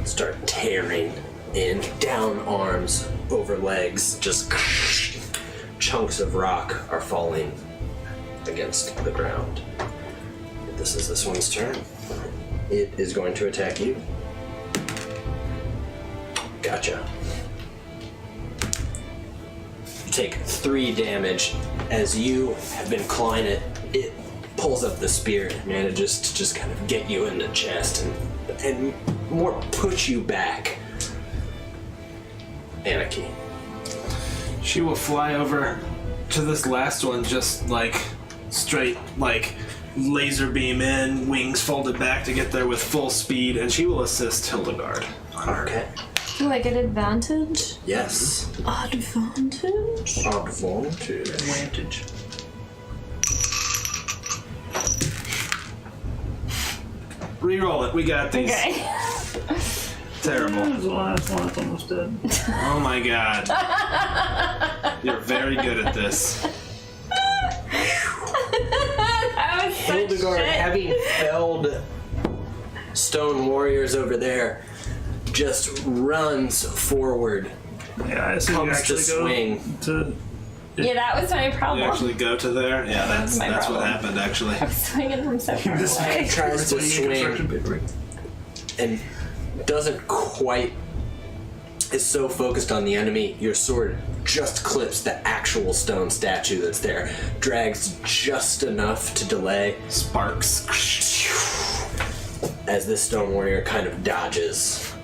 start tearing in, down arms, over legs, just chunks of rock are falling against the ground. This is this one's turn. It is going to attack you. Gotcha. You take 3 damage as you have been clawing it. It pulls up the spear and manages to just kind of get you in the chest and more push you back. Anarchy. She will fly over to this last one, just like straight, like laser beam in, wings folded back to get there with full speed, and she will assist Hildegard. Okay. Do I get advantage? Yes. Advantage? Advantage. Reroll it. We got these. Okay. Terrible. That was the last one. It's almost dead. Oh my god. You're very good at this. That was such Hildegard, shit. having felled stone warriors over there, just runs forward. Yeah, I assume you Comes to actually go swing. to. Yeah, that was my You problem. actually go to there? Yeah, that's my what problem. happened actually. I was swinging from so far away. Tries to Swinging construction swing paper. and doesn't quite, is so focused on the enemy, your sword just clips the actual stone statue that's there, drags just enough to delay Sparks. as this stone warrior kind of dodges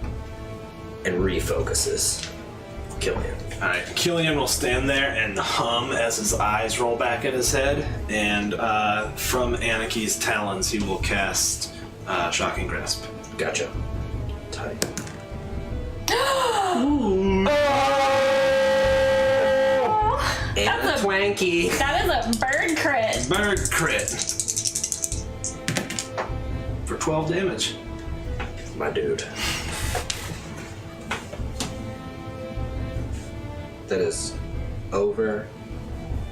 and refocuses. Killian. Alright, Killian will stand there and hum as his eyes roll back in his head, and from Anarchy's talons he will cast Shocking Grasp. Gotcha. Tight. And a That's a- twanky. That is a bird crit. Bird crit. For 12 damage. My dude. that is over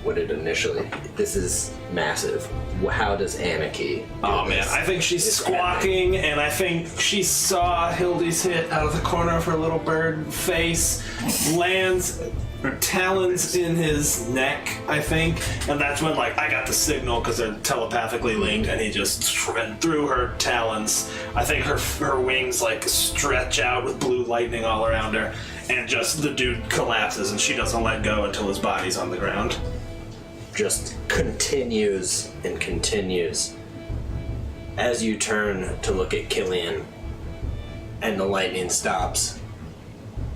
what it initially. This is massive. How does Anarchy do Oh man, this? I think she's It's squawking, and I think she saw Hildy's hit out of the corner of her little bird face, lands her talons in his neck, I think, and that's when like I got the signal because they're telepathically linked, and he just went through her talons. I think her wings like stretch out with blue lightning all around her, and just the dude collapses, and she doesn't let go until his body's on the ground. Just continues and continues. As you turn to look at Killian and the lightning stops,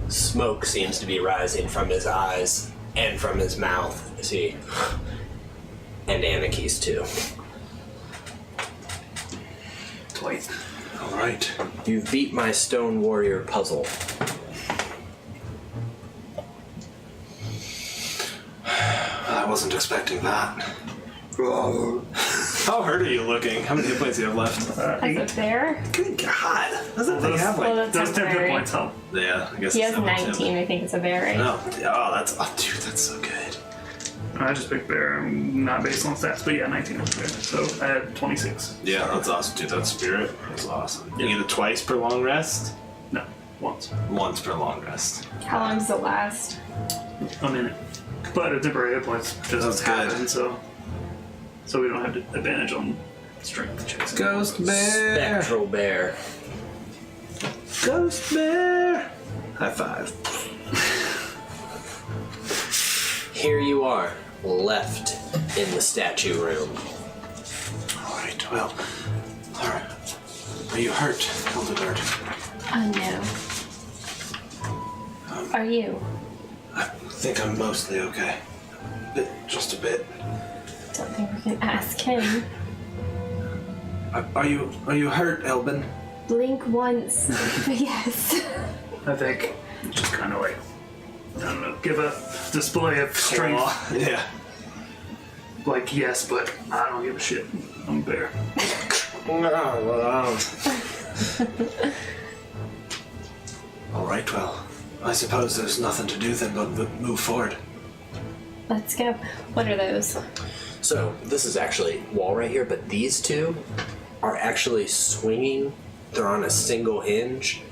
smoke seems to be rising from his eyes and from his mouth. See, and Anarchy's too. Twice. All right. You've beat my Stone Warrior puzzle. I wasn't expecting that. How hurt are you looking? How many hit points do you have left? As a bear? Good God. Doesn't think have Well, like... that's Those 10 hit temporary. points help. Yeah, I guess He it's has that much 19, I think it's a bear, right? No. Oh, that's... Oh, dude, that's so good. I just picked bear, not based on stats, but yeah, 19 was bear. So I had 26. Yeah, that's awesome, dude. That spirit is awesome. You get it twice per long rest? No, once. Once per long rest. How long does it last? A minute. But a temporary hit points just That's happen, good. so we don't have the advantage on strength checks. Ghost bear! Spectral bear. Ghost bear! High five. Here you are, left in the statue room. Alright, well... Alright. Are you hurt, Hildegard? No. Are you? I think I'm mostly okay. Just a bit. Don't think we can ask him. Are you hurt, Elbin? Blink once. Yes. I think just kind of like, I don't know, give a display of strength. Yeah. Like, yes, but I don't give a shit. I'm a bear. Alright, well, I suppose there's nothing to do then but move forward. Let's go. What are those? So, this is actually wall right here, but these two are actually swinging. They're on a single hinge.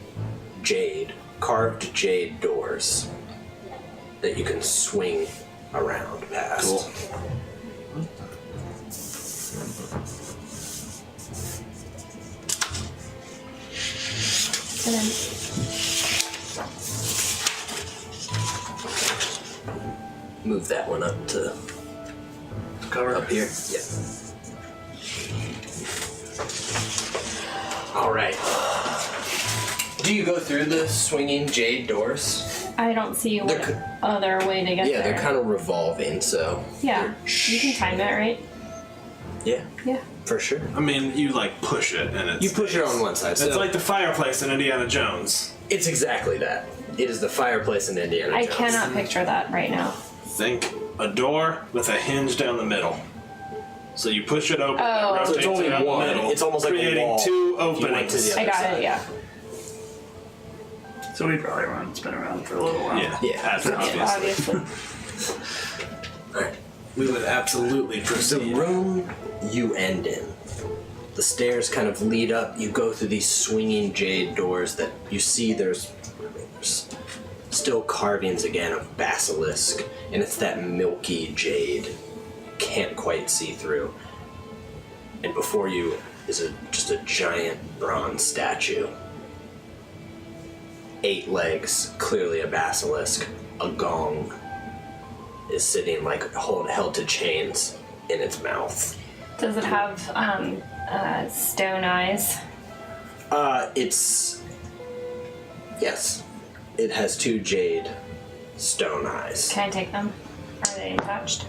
Carved jade doors that you can swing around past. Cool. And then Move that one up to Cover. up here. Yeah. All right. Do you go through the swinging jade doors? I don't see what They're other way to get Yeah, there. they're kind of revolving, so. Yeah. You can time it, right? Yeah, Yeah. for sure. I mean, you like push it and it's... You push it on one side. It's So like the fireplace in Indiana Jones. it's exactly that. It is the fireplace in Indiana I Jones. cannot picture that right now. Think a door with a hinge down the middle. So you push it open, Oh. it So it's rotates only down one. the middle, It's almost like a creating wall. two If you went to openings. the I other got side. it, yeah. So we probably spin around for a little while. Yeah, Yeah. absolutely. Yeah, obviously. Alright. We would absolutely The proceed. room you end in. The stairs kind of lead up. You go through these swinging jade doors that you see there's still carvings again of basilisk, and it's that milky jade. Can't quite see through. And before you is just a giant bronze statue. 8 legs, clearly a basilisk. A gong is sitting like held to chains in its mouth. Does it have stone eyes? Yes. It has 2 jade stone eyes. Can I take them? Are they attached?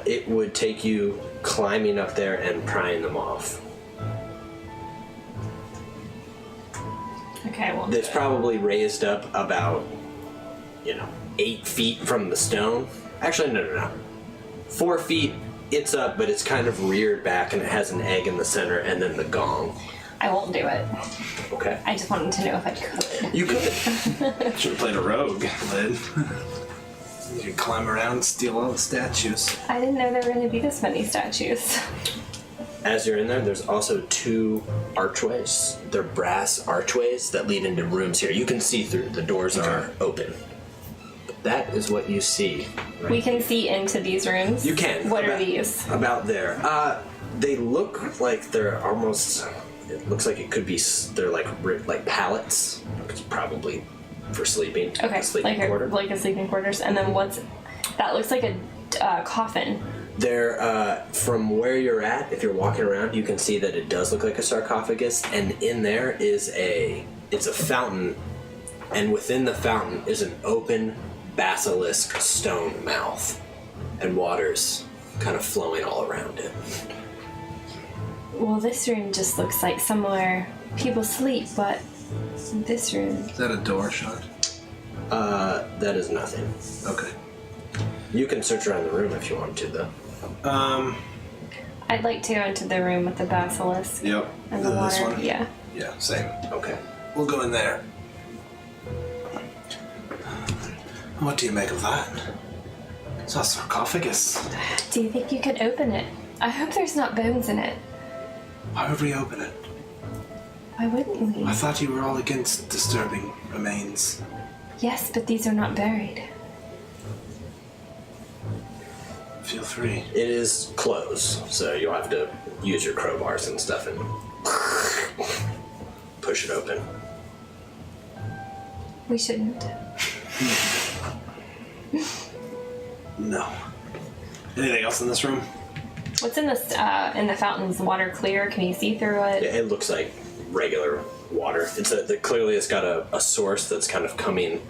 It would take you climbing up there and prying them off. Okay, well. It's probably raised up about, 8 feet from the stone. Actually, no. 4 feet, it's up, but it's kind of reared back and it has an egg in the center and then the gong. I won't do it. Okay. I just wanted to know if I could. You could. Should have played a rogue, Lid. You can climb around and steal all the statues. I didn't know there were going to be this many statues. As you're in there, there's also 2 archways. They're brass archways that lead into rooms here. You can see through. The doors are open. But that is what you see. Right We can here. see into these rooms. You can. What are About- these? About there. They look like they're almost. It looks like it could be. They're like pallets. It's probably for sleeping. Okay, A sleeping like quarter. a sleeping quarters. And then what's that? Looks like a coffin. There, from where you're at, if you're walking around, you can see that it does look like a sarcophagus, and in there is it's a fountain, and within the fountain is an open basilisk stone mouth, and water's kind of flowing all around it. Well, this room just looks like somewhere people sleep, but this room. Is that a door shut? That is nothing. Okay. You can search around the room if you want to, though. I'd like to go into the room with the basilisk Yep. and the This water. one? Yeah. Yeah, same. Okay. We'll go in there. What do you make of that? It's a sarcophagus. Do you think you could open it? I hope there's not bones in it. Why would we open it? Why wouldn't we? I thought you were all against disturbing remains. Yes, but these are not buried. Feel free. It is closed, so you'll have to use your crowbars and stuff and push it open. We shouldn't. No. Anything else in this room? What's in the fountain's water clear? Can you see through it? It looks like regular water. Clearly it's got a source that's kind of coming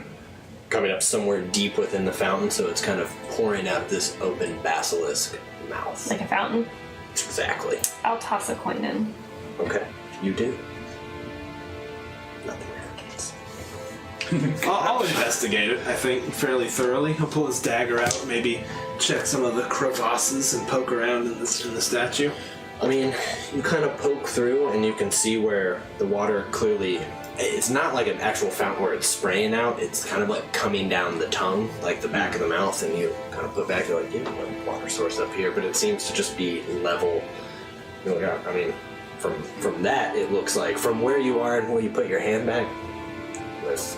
up somewhere deep within the fountain, so it's kind of pouring out this open basilisk mouth. Like a fountain? Exactly. I'll toss a coin in. Okay, you do. Nothing happens. I'll investigate it, I think, fairly thoroughly. I'll pull his dagger out, maybe check some of the crevasses and poke around in the statue. I mean, you kind of poke through and you can see where the water clearly... It's not like an actual fountain where it's spraying out. It's kind of like coming down the tongue, like the back of the mouth, and you kind of put back, you're like, yeah, no water source up here, but it seems to just be level. You look out, I mean, from that, it looks like, from where you are and where you put your hand back, it's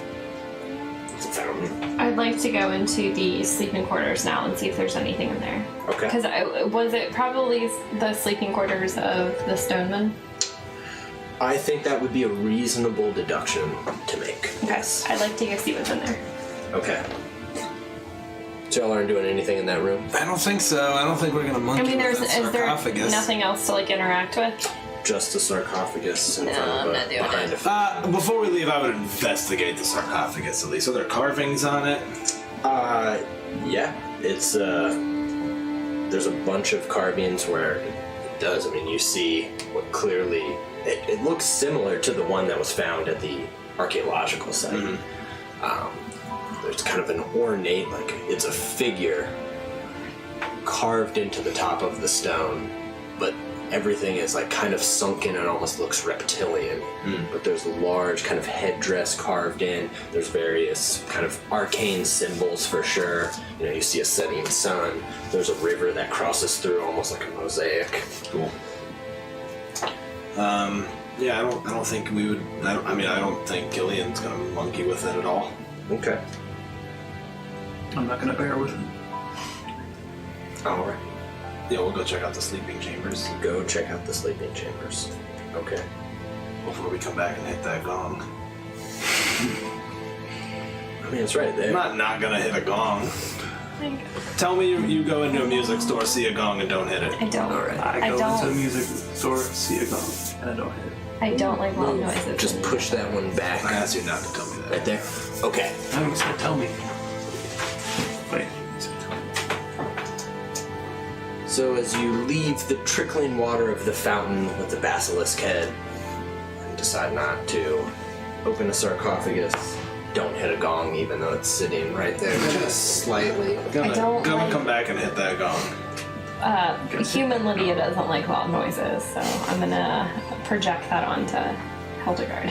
a fountain. I'd like to go into the sleeping quarters now and see if there's anything in there. Okay. Because was it probably the sleeping quarters of the stoneman? I think that would be a reasonable deduction to make. Okay. I'd like to go see what's in there. Okay. So y'all aren't doing anything in that room? I don't think so. I don't think we're gonna monkey I mean, with that is there sarcophagus. nothing else to like interact with? Just the sarcophagus in No, front I'm of not doing behind it. a Before we leave, I would investigate the sarcophagus at least. Are there carvings on it? Yeah, it's there's a bunch of carvings where it does. I mean, you see what clearly it looks similar to the one that was found at the archaeological site. There's kind of an ornate, like it's a figure carved into the top of the stone, but everything is like kind of sunken and almost looks reptilian. But there's a large kind of headdress carved in. There's various kind of arcane symbols for sure. You know, you see a setting sun. There's a river that crosses through almost like a mosaic. Cool. Yeah, I don't think we would. I don't think Gillian's gonna monkey with it at all. Okay. I'm not gonna bear with it. All right. Yeah, we'll go check out the sleeping chambers Go check out the sleeping chambers. Okay. before we come back and hit that gong. I mean, it's right there. I'm not gonna hit a gong. Tell me you go into a music store, see a gong, and don't hit it. I don't. I go into a music store, see a gong, and I don't hit it. I don't like loud noises. Just push that one back. I asked you not to tell me that. Right there. Okay. I was gonna tell me. Wait. So as you leave the trickling water of the fountain with the basilisk head, and decide not to open a sarcophagus, don't hit a gong even though it's sitting right there, just slightly. I don't Gonna like- come back and hit that gong. Human Lydia doesn't like loud noises, so I'm gonna project that onto Hildegard.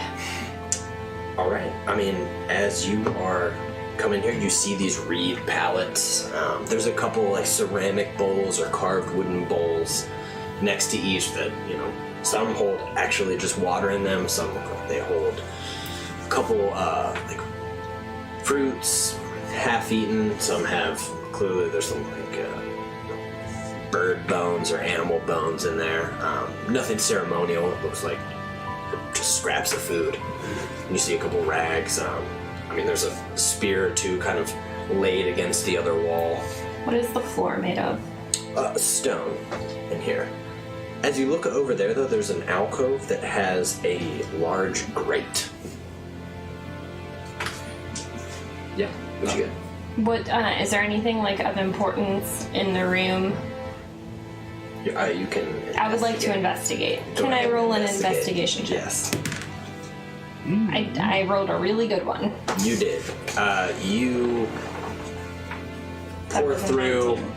All right. I mean, as you are coming here, you see these reed pallets. There's a couple like ceramic bowls or carved wooden bowls next to each that, you know, some hold actually just water in them. Some look like they hold a couple like fruits, half-eaten. Some have clearly there's some like bird bones or animal bones in there. Nothing ceremonial. It looks like just scraps of food. You see a couple rags. I mean, there's a spear or two kind of laid against the other wall. What is the floor made of? Stone in here. As you look over there, though, there's an alcove that has a large grate. Yeah, what you get? What is there anything like of importance in the room? You can. I would like to investigate. Go Can I ahead, roll an investigate. investigation check? Yes, I rolled a really good one. you did. You That pour was a through, 19.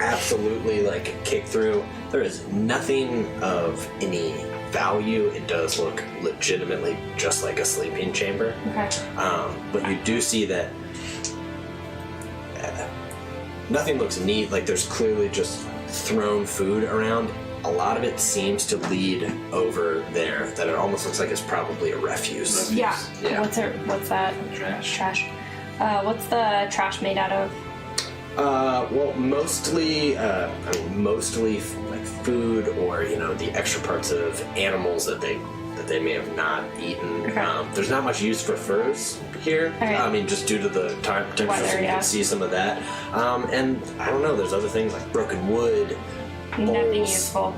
absolutely like kick through. There is nothing of any value. It does look legitimately just like a sleeping chamber. Okay. But you do see that nothing looks neat. Like there's clearly just thrown food around. A lot of it seems to lead over there. That it almost looks like it's probably a refuse. Yeah. Yeah. What's that? Trash. What's the trash made out of? Well, mostly like food or the extra parts of animals that they may have not eaten. Okay. There's not much use for furs here. Alright. I mean, just due to the temperature, Weather, so you yeah. can see some of that. And I don't know. There's other things like broken wood. Nothing bowls. useful.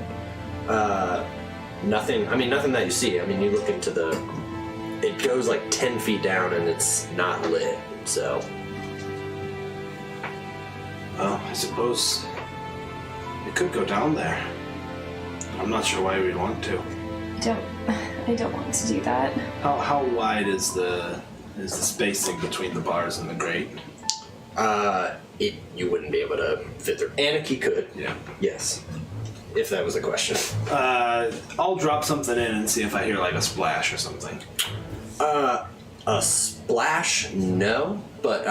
Nothing. I mean, nothing that you see. I mean, you look into it goes like 10 feet down and it's not lit. So. Well, I suppose we could go down there. I'm not sure why we'd want to. I don't want to do that. How wide is the spacing between the bars and the grate? You wouldn't be able to fit through. Anarchy could. Yeah. Yes. If that was a question. I'll drop something in and see if I hear like a splash or something. A splash, no. But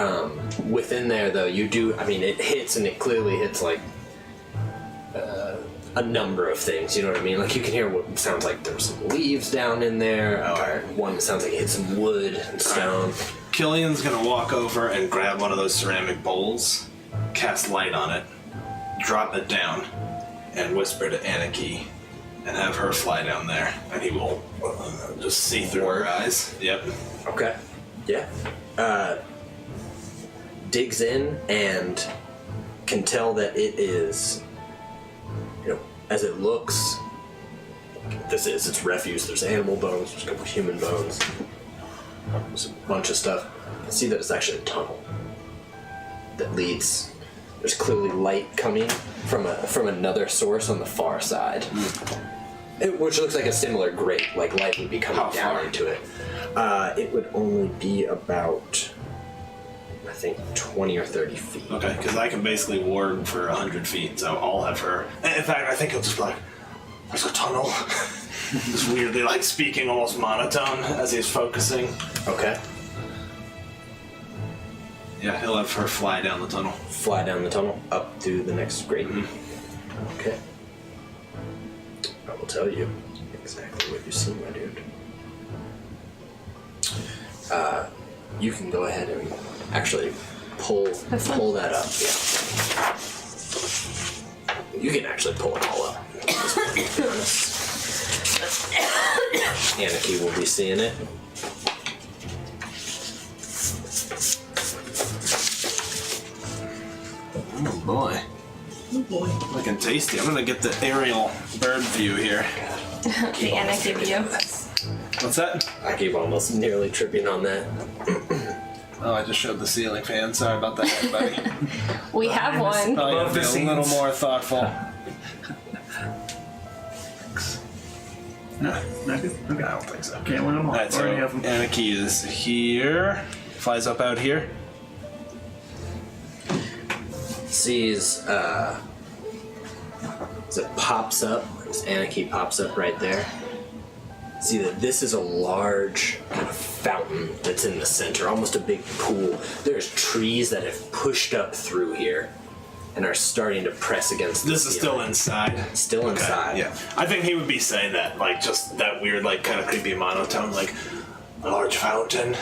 within there, though, you do. I mean, it hits, and it clearly hits like a number of things. You know what I mean? Like you can hear what sounds like there's some leaves down in there, or one that sounds like it hit some wood and stone. Killian's gonna walk over and grab one of those ceramic bowls, cast light on it, drop it down, and whisper to Anarchy, and have her fly down there, and he will just see through her eyes. Yep. Okay. Yeah. Digs in and can tell that it is, as it looks, it's refuse. There's animal bones, there's a couple human bones, there's a bunch of stuff. You can see that it's actually a tunnel that leads. There's clearly light coming from another source on the far side, which looks like a similar grate. Like light would be coming How down far? into it. It would only be about, I think, 20 or 30 feet. Okay, because I can basically ward for 100 feet, so I'll have her. In fact, I think he'll just be like, "There's a tunnel." Just weirdly, like speaking almost monotone as he's focusing. Okay. Yeah, he'll have her fly down the tunnel. Fly down the tunnel up to the next grate. Okay. I will tell you exactly what you see, my dude. You can go ahead and actually pull that up. Yeah. You can actually pull it all up. To be honest. Anarchy will be seeing it. Oh boy. Oh boy. Looking tasty. I'm gonna get the aerial bird view here. The Anarchy view. What's that? I keep almost nearly tripping on that. Oh, I just showed the ceiling fan. Sorry about that, everybody. We have one. Probably Above the have to be a little scenes. more thoughtful. No, not good. Okay. I don't think so. Can't win them all. Alright, so Already have them. Anarchy is here. Flies up out here. Sees, as it pops up, as Anarchy pops up right there, See that this is a large kind of fountain that's in the center, almost a big pool. There's trees that have pushed up through here and are starting to press against the This is still ceiling. inside. Still inside. Yeah. I think he would be saying that, like, just that weird, like, kind of creepy monotone, like, a large fountain,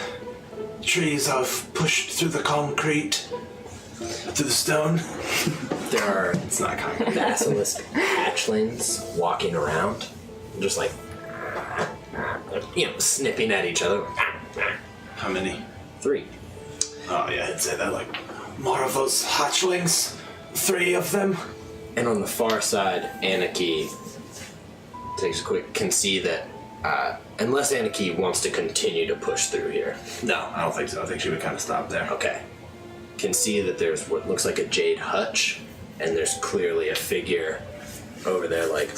trees have pushed through the concrete, through the stone. There are It's not concrete. basilisk hatchlings walking around, just like, snipping at each other. How many? 3. Oh, yeah, I'd say that, like, more of those hatchlings. 3 of them. And on the far side, Anarchy takes a quick, can see that, unless Anarchy wants to continue to push through here. No, I don't think so. I think she would kind of stop there. Okay. Can see that there's what looks like a jade hutch, and there's clearly a figure over there like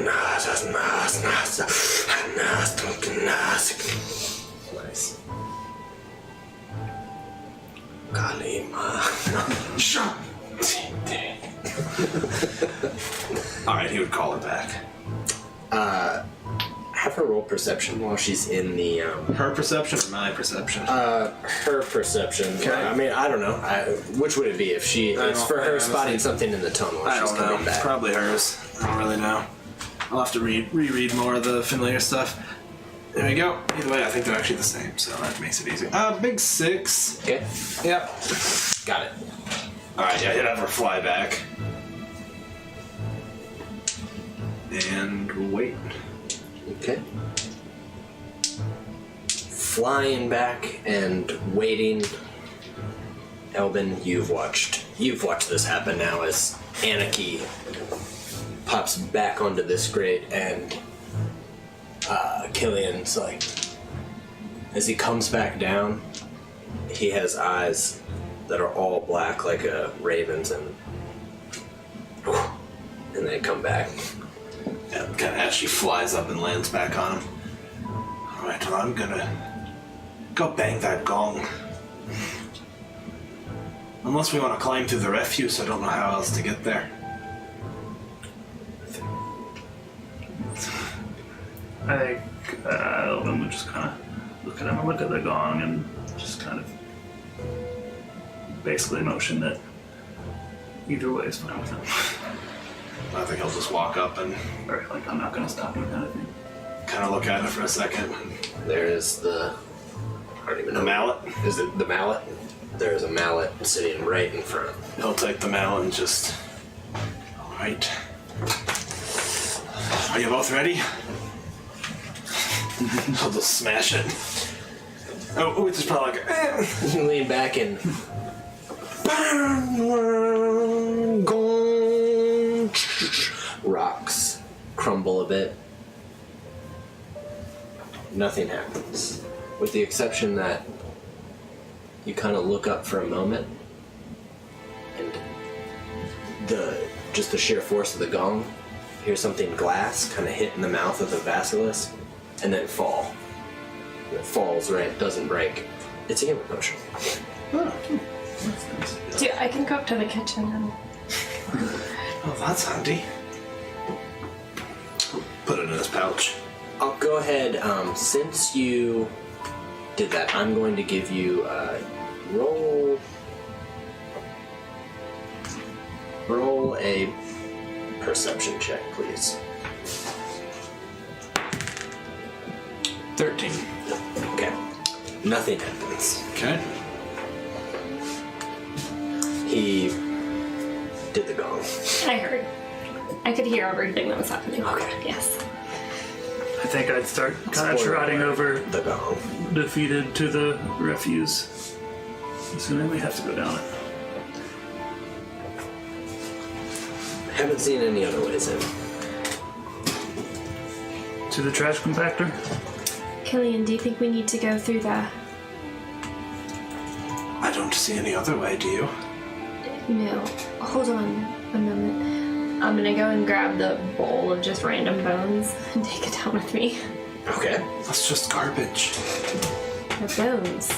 nice. Kalima. Alright, he would call it back. Have her roll perception while she's in the Her perception or my perception? her perception. Okay. I mean, I don't know. Which would it be if she? It's don't- for her I spotting honestly- something in the tunnel while I she's don't know. coming back. Probably hers. I don't really know. I'll have to reread more of the familiar stuff. There we go. Either way, I think they're actually the same, so that makes it easy. Big 6. Okay, Yep. got it. Alright, yeah, he'd have her fly back. And wait. Okay. Flying back and waiting. Elvin, you've watched this happen now as Anarchy pops back onto this grate, and Killian's like, as he comes back down, he has eyes that are all black like a raven's, and they come back. Yeah, kind of as she flies up and lands back on him. Alright, well, I'm gonna go bang that gong. Unless we want to climb through the refuse, I don't know how else to get there. I think Elvin would just kind of look at him and look at the gong and just kind of basically motion that either way is fine with him. I think he'll just walk up and Or like, I'm not going to stop you kind of thing. kind of look at it for a second. There is the. I don't even know. The mallet? Is it the mallet? There is a mallet sitting right in front. He'll take the mallet and just... Alright. Are you both ready? He'll just smash it. Oh, it's just probably like... You lean back and. Rocks crumble a bit. Nothing happens. With the exception that you kind of look up for a moment, and just the sheer force of the gong, hear something glass kind of hit in the mouth of the basilisk, and then fall. And it falls right, doesn't break. It's a healing potion. Dude, I can go up to the kitchen and Oh, that's handy. Put it in his pouch. I'll go ahead, since you did that, I'm going to give you roll a perception check, please. 13. Okay. Nothing happens. Okay. He did the gong. I heard. I could hear everything that was happening. Okay. Yes. I think I'd start kind of Spoiler trotting alert, over the gong. defeated to the refuse. Assuming we have to go down it. Haven't seen any other ways in. To the trash compactor? Killian, do you think we need to go through the... I don't see any other way, do you? No. Hold on a moment. I'm gonna go and grab the bowl of just random bones and take it down with me. Okay. That's just garbage. They're bones.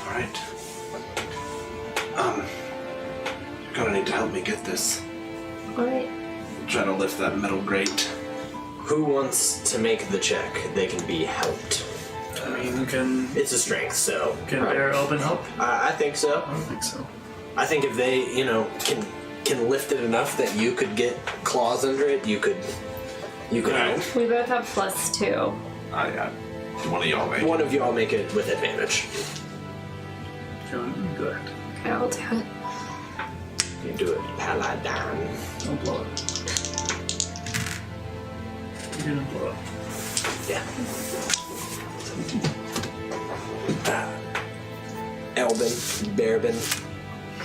Alright. You're gonna need to help me get this. Alright. try to lift that metal grate. Who wants to make the check? They can be helped. I mean, can It's a strength, so. Bear open help? I think so. I don't think so. I think if they, can lift it enough that you could get claws under it, you could help. We both have +2. One of y'all make One of y'all make it with advantage. Go ahead. Okay, I'll do it. You do it, Paladin. Don't blow it. You're gonna blow it. Yeah. Elbin, Bearbin,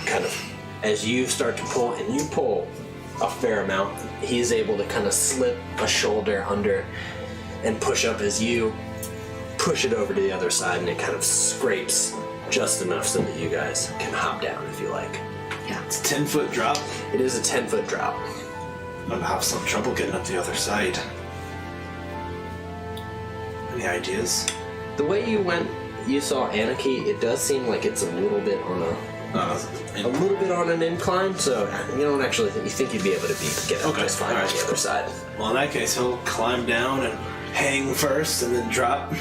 kind of, as you start to pull, and you pull a fair amount, he's able to kind of slip a shoulder under and push up as you push it over to the other side, and it kind of scrapes just enough so that you guys can hop down if you like. Yeah. It's a 10-foot drop. It is a 10-foot drop. I'm gonna have some trouble getting up the other side. Any ideas? The way you went, you saw Anarchy, it does seem like it's a little bit on an incline, so you don't actually think, you think you'd be able to get up just fine on the other side. Well, in that case, he'll climb down and hang first and then drop.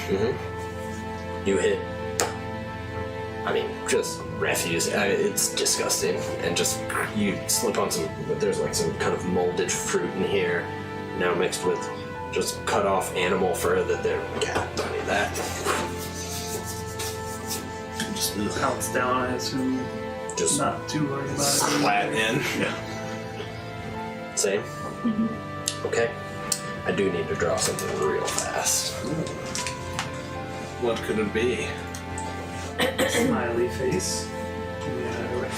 You hit, just refuse. It's disgusting. And just, you slip on there's like some kind of molded fruit in here, now mixed with just cut off animal fur that they're, don't need that. Just Pounce down, I assume. Just Not too worried about it. flat in. Yeah. same. Okay. I do need to draw something real fast. What could it be? Smiley face. Yeah,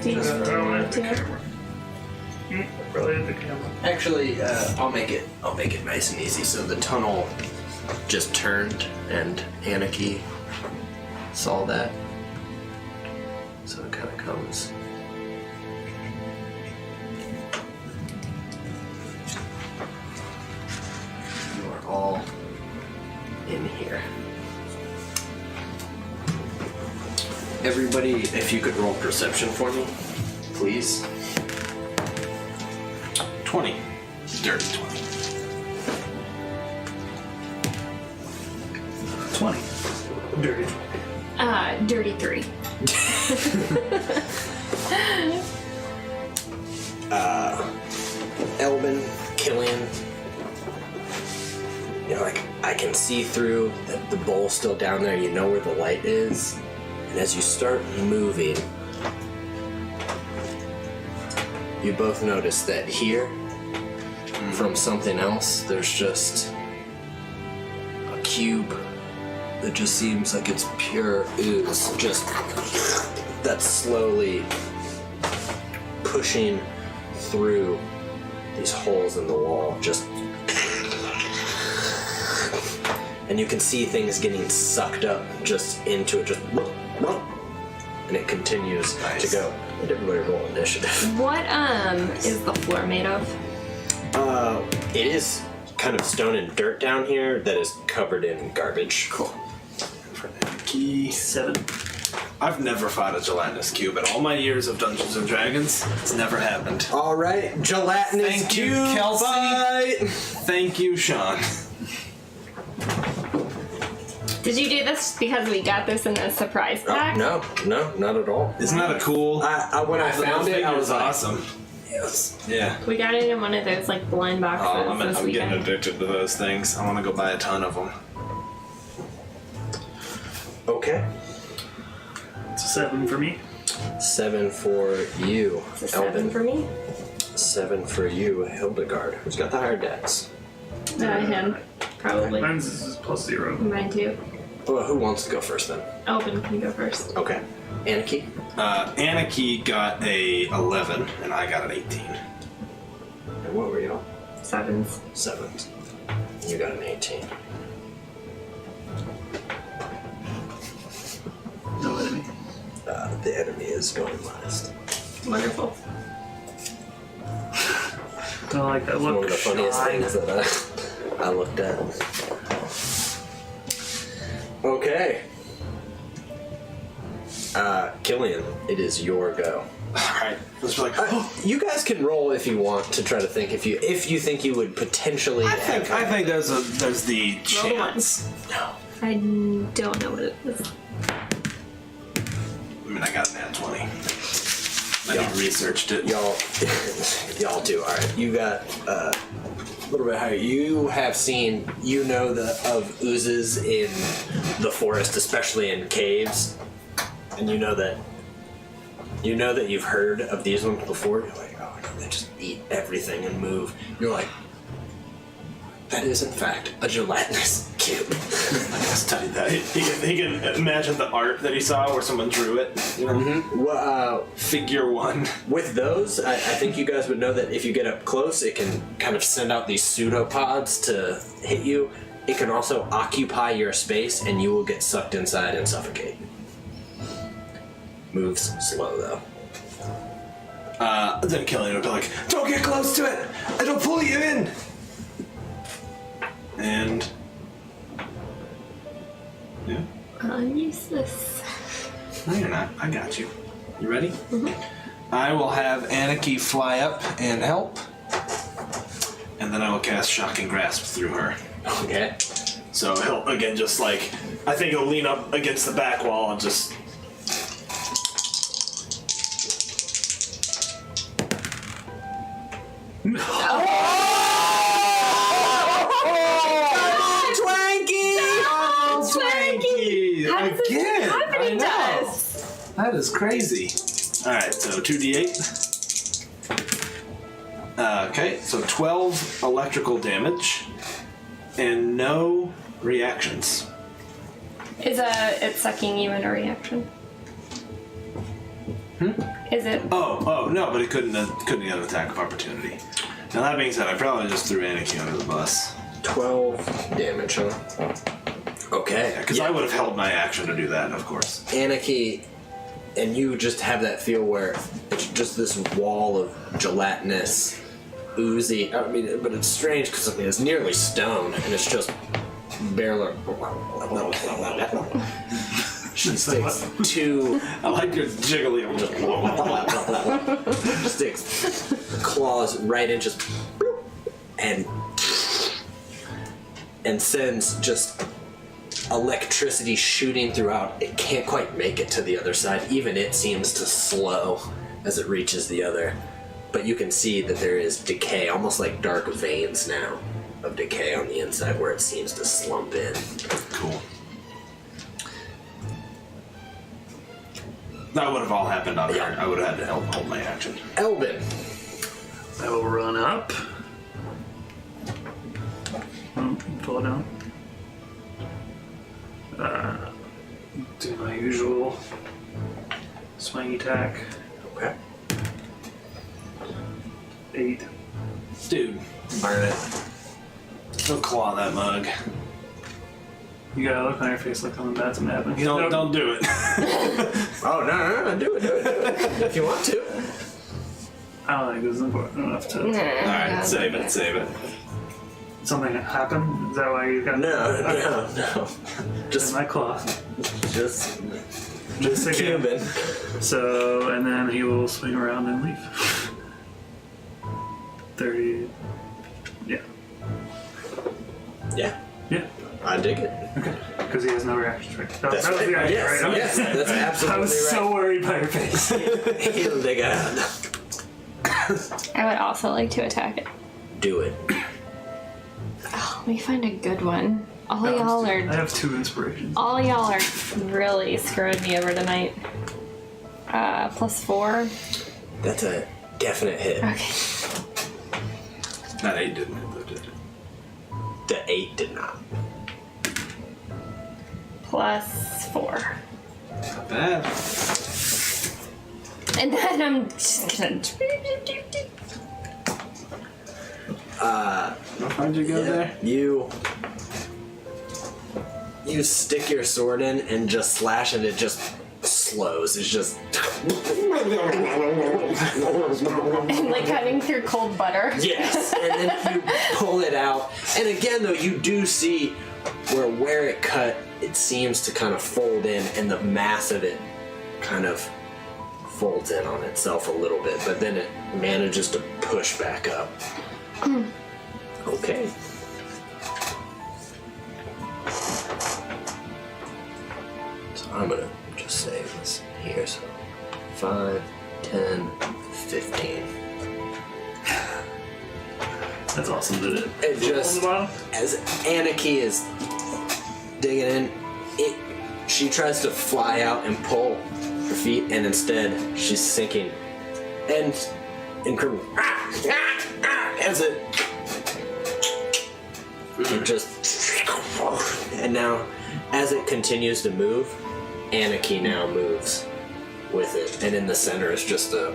Do you Just throw it at the do it? camera. Probably at the camera. Actually, I'll make it nice and easy. So the tunnel just turned, and Anarchy saw that. So it kind of comes. You are all in here. Everybody, if you could roll perception for me, please. 20. Dirty 20. 20. Dirty. Dirty 3. Elbin, Killian, I can see through the bowl's still down there. You know where the light is. And as you start moving, you both notice that here, from something else, there's just a cube that just seems like it's pure ooze, just that's slowly pushing through these holes in the wall, just, and you can see things getting sucked up just into it, just, and it continues to go. And everybody roll initiative. What is the floor made of? It is kind of stone and dirt down here that is covered in garbage. Cool. Key 7. I've never fought a gelatinous cube in all my years of Dungeons and Dragons. It's never happened. All right, gelatinous Thank you, cube Kelsey. fight. Thank you, Sean. Did you do this because we got this in a surprise pack? No, not at all. Isn't that a cool? When I found it, I was like, awesome. yes. Yeah. We got it in one of those like blind boxes Oh, this I'm getting weekend. addicted to those things. I want to go buy a ton of them. Okay. It's a 7 for me. 7 for you. It's a 7 Elvin. for me. 7 for you, Hildegard. Who's got the higher dex? Him. Probably. Mine's is +0. Mine too. Well, who wants to go first then? Elvin can go first. Okay. Anarchy? Anarchy got a 11, and I got an 18. And what were y'all? 7s. 7s. You got an 18. No enemy. The enemy is going last. Wonderful. I like that look. One of the funniest Shy. things that I looked at. Okay. Killian, it is your go. Alright, let's be like, You guys can roll if you want to try to think if you think you would potentially. I think there's the chance. No. I don't know what it is. I mean, I got an at 20. I researched it. Y'all do. All right, you got a little bit higher. You have seen, of oozes in the forest, especially in caves, and you know that you've heard of these ones before. You're like, oh no, they just eat everything and move. You're like, that is in fact a gelatinous cube. I studied that. He can imagine the art that he saw where someone drew it. You know? Mm-hmm. Well, Figure 1. with those, I think you guys would know that if you get up close, it can kind of send out these pseudopods to hit you. It can also occupy your space, and you will get sucked inside and suffocate. Moves slow, though. Then Killian would be like, don't get close to it! It'll pull you in! And... yeah. I'm useless. No, you're not. I got you. You ready? Mm-hmm. I will have Anarchy fly up and help. And then I will cast Shocking Grasp through her. Okay. So he'll, again, just like... I think he'll lean up against the back wall and just... Swanky! How does this keep Again! happening to I know. us? That is crazy. Alright, so 2d8. Okay, so 12 electrical damage. And no reactions. Is it sucking you in a reaction? Is it? Oh, no, but it couldn't get an attack of opportunity. Now that being said, I probably just threw Anarchy under the bus. 12 damage, huh? Okay. Because I would have held my action to do that, of course. Anarchy, and you just have that feel where it's just this wall of gelatinous, oozy. I mean, but it's strange because it's nearly stone, and it's just barely. She sticks two. I like your jiggly. Sticks claws right in, just and sends just electricity shooting throughout. It can't quite make it to the other side. Even it seems to slow as it reaches the other. But you can see that there is decay, almost like dark veins now of decay on the inside where it seems to slump in. Cool. That would have all happened on her. I would have had to help hold my action. Elvin. I will run up. Pull it down. Do my usual swing attack. Okay. 8. Dude, Burn it. don't claw that mug. You got a look on your face like something bad's gonna happen. You know, don't do it. Oh, no, do it. If you want to. I don't think this is important enough to. Alright, save it. Something happened? Is that why you got No. Just my claw. Just again. Cuban. So, and then he will swing around and leave. 30. Yeah. Yeah, Yeah. I dig it. Okay. Because he has no reaction, right? That That's was right. the idea, Yes, right? yes, that's absolutely I was right. so worried by your face. He'll dig it out. I would also like to attack it. Do it. Oh, let me find a good one. I have 2 inspirations. All y'all are really screwing me over tonight. +4. That's a definite hit. Okay. That 8 didn't hit though, did it? The 8 did not. +4. Not bad. And then I'm just gonna. How'd you go there? You stick your sword in and just slash, and it just slows. It's just And like cutting through cold butter. yes, and then you pull it out. And again, though, you do see where it cut. It seems to kind of fold in, and the mass of it kind of folds in on itself a little bit, but then it manages to push back up. Okay. So I'm gonna just save this here. So 5, 10, 15. That's awesome, did it? It On just, the bottom? as Anarchy is digging in, she tries to fly out and pull her feet, and instead she's sinking. And incredible. As it just, and now as it continues to move, Anarchy now moves with it, and in the center is just a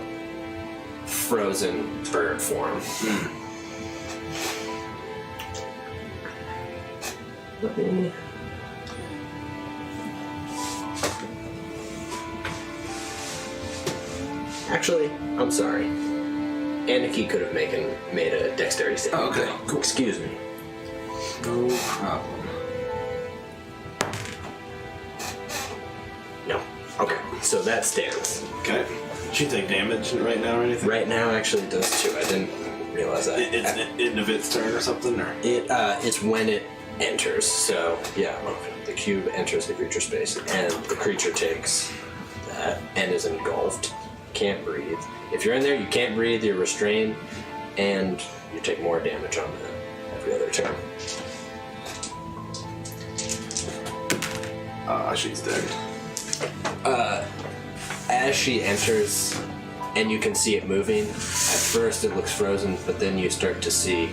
frozen bird form. Actually, I'm sorry. Anarchy could have made a dexterity save. Oh, okay, cool. Excuse me. No problem. No. Okay, so that stands. Okay. Did she take damage right now or anything? Right now, actually, it does too. I didn't realize that. It's end of its turn or something, or? It's when it enters. So yeah, the cube enters the creature space, and the creature takes that and is engulfed. Can't breathe. If you're in there, you can't breathe. You're restrained, and you take more damage on that every other turn. She's dead. As she enters, and you can see it moving. At first, it looks frozen, but then you start to see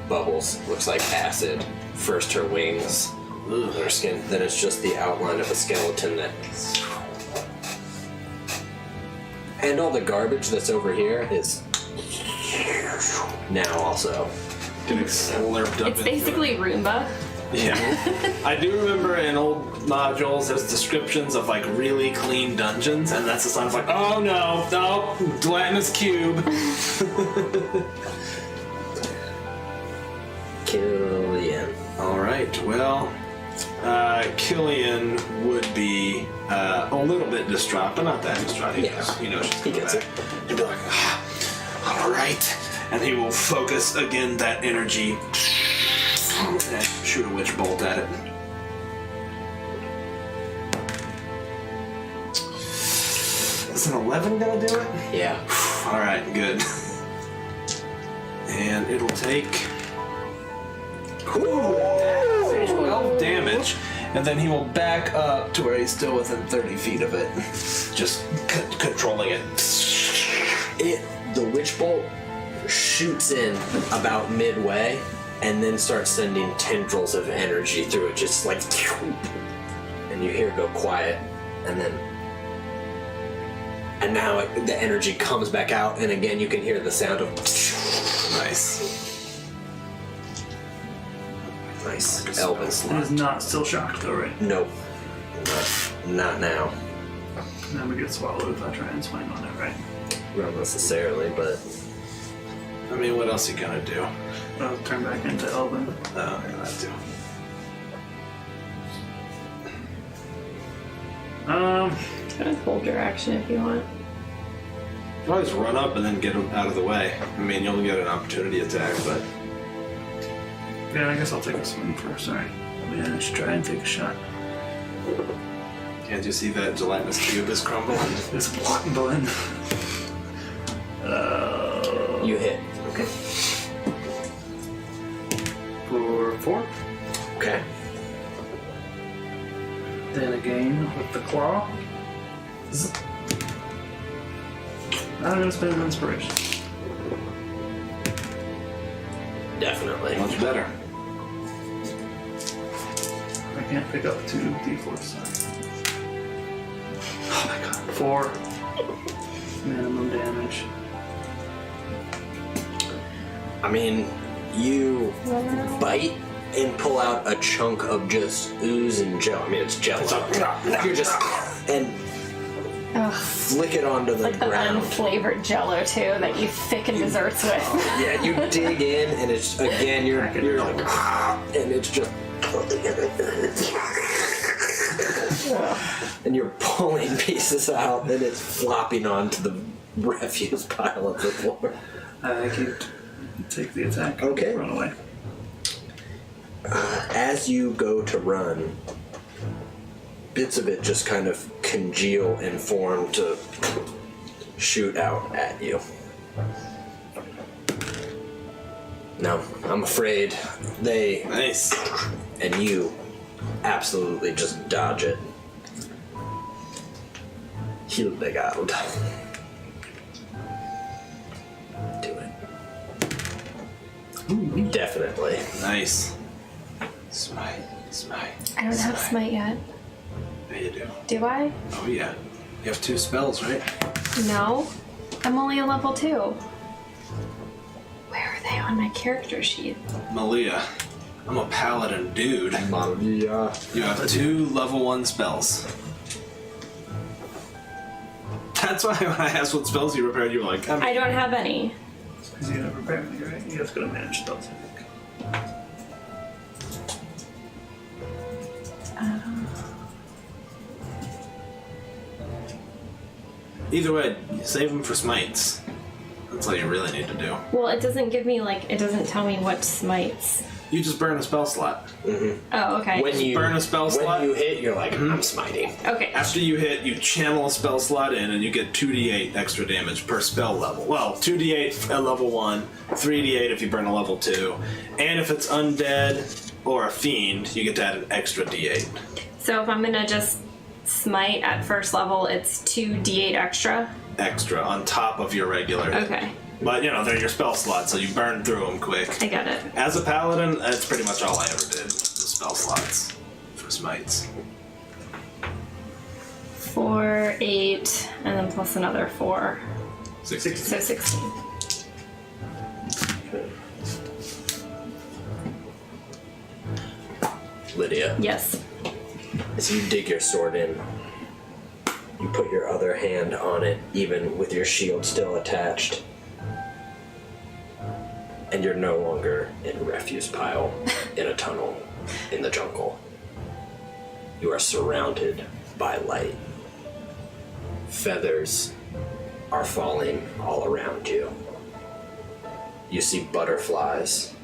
bubbles. Looks like acid. First, her wings, her skin. Then it's just the outline of a skeleton that. And all the garbage that's over here is now also. Getting slurped up. It's basically Roomba. Yeah. I do remember in old modules there's descriptions of like really clean dungeons, and that's the sign of like, oh no, gelatinous cube. Killian. Alright, well, Killian would be a little bit distraught, but not that distraught. He knows she's He coming gets back. He'd be like, alright. And he will focus again that energy and shoot a witch bolt at it. Is an 11 gonna do it? Yeah. Alright, good. And it'll take 12 damage, and then he will back up to where he's still within 30 feet of it. Just controlling it. The witch bolt shoots in about midway, and then starts sending tendrils of energy through it, just like, and you hear it go quiet, and now the energy comes back out, and again you can hear the sound of. Nice. Elvis. It is not still shocked though, right? Nope. Not now. Then we get swallowed if I try and swing on it, right? Not necessarily, but. I mean, what else are you gonna do? I'll turn back into Elvin. Oh, yeah, that too. Hold your action if you want. You can always run up and then get him out of the way. I mean, you'll get an opportunity attack, but... Yeah, I guess I'll take a swing first, alright. Yeah, let's try and take a shot. Can't you see that gelatinous cube is crumbling? It's crumbling. You hit. Okay. For 4. Okay. Then again with the claw. I'm gonna spend an inspiration. Definitely. Much better. I can't pick up 2 d4s. Sorry. Oh my god. 4 minimum damage. I mean, you bite and pull out a chunk of just ooze and gel. I mean, it's jello. You just and flick it onto the Like the ground. unflavored Jello too that you thicken desserts with. Yeah, you dig in, and it's again you're like, and it's just. And you're pulling pieces out, and it's flopping onto the refuse pile of the floor. I can take the attack. Okay. Run away. As you go to run, bits of it just kind of congeal and form to shoot out at you. No, I'm afraid they Nice. and you absolutely just dodge it. Hildegard. Do it. Definitely. Nice. Smite. I don't have smite yet. Yeah, you do. Do I? Oh, yeah. You have 2 spells, right? No. I'm only a level 2. Where are they on my character sheet? Malia. I'm a paladin dude. Malia. You have 2 level 1 spells. That's why when I asked what spells you repaired, you were like, I don't have any. Because you gotta prepare me, right? You guys gotta manage spells, I think. Either way, save them for smites. That's all you really need to do. Well, it doesn't give me, like, it doesn't tell me what smites. You just burn a spell slot. Oh, okay. When you burn a spell slot? when you hit, you're like, I'm smiting. Okay. After you hit, you channel a spell slot in, and you get 2d8 extra damage per spell level. Well, 2d8 at level 1, 3d8 if you burn a level 2, and if it's undead or a fiend, you get to add an extra d8. So if I'm gonna just smite at first level, it's 2d8 extra? Extra on top of your regular hit. Okay. But, you know, they're your spell slots, so you burn through them quick. I got it. As a paladin, that's pretty much all I ever did, the spell slots for smites. 4, 8, and then plus another 4. 16. So 16. Lydia, Yes. as you dig your sword in, you put your other hand on it, even with your shield still attached. And you're no longer in a refuse pile in a tunnel in the jungle. You are surrounded by light. Feathers are falling all around you. You see butterflies,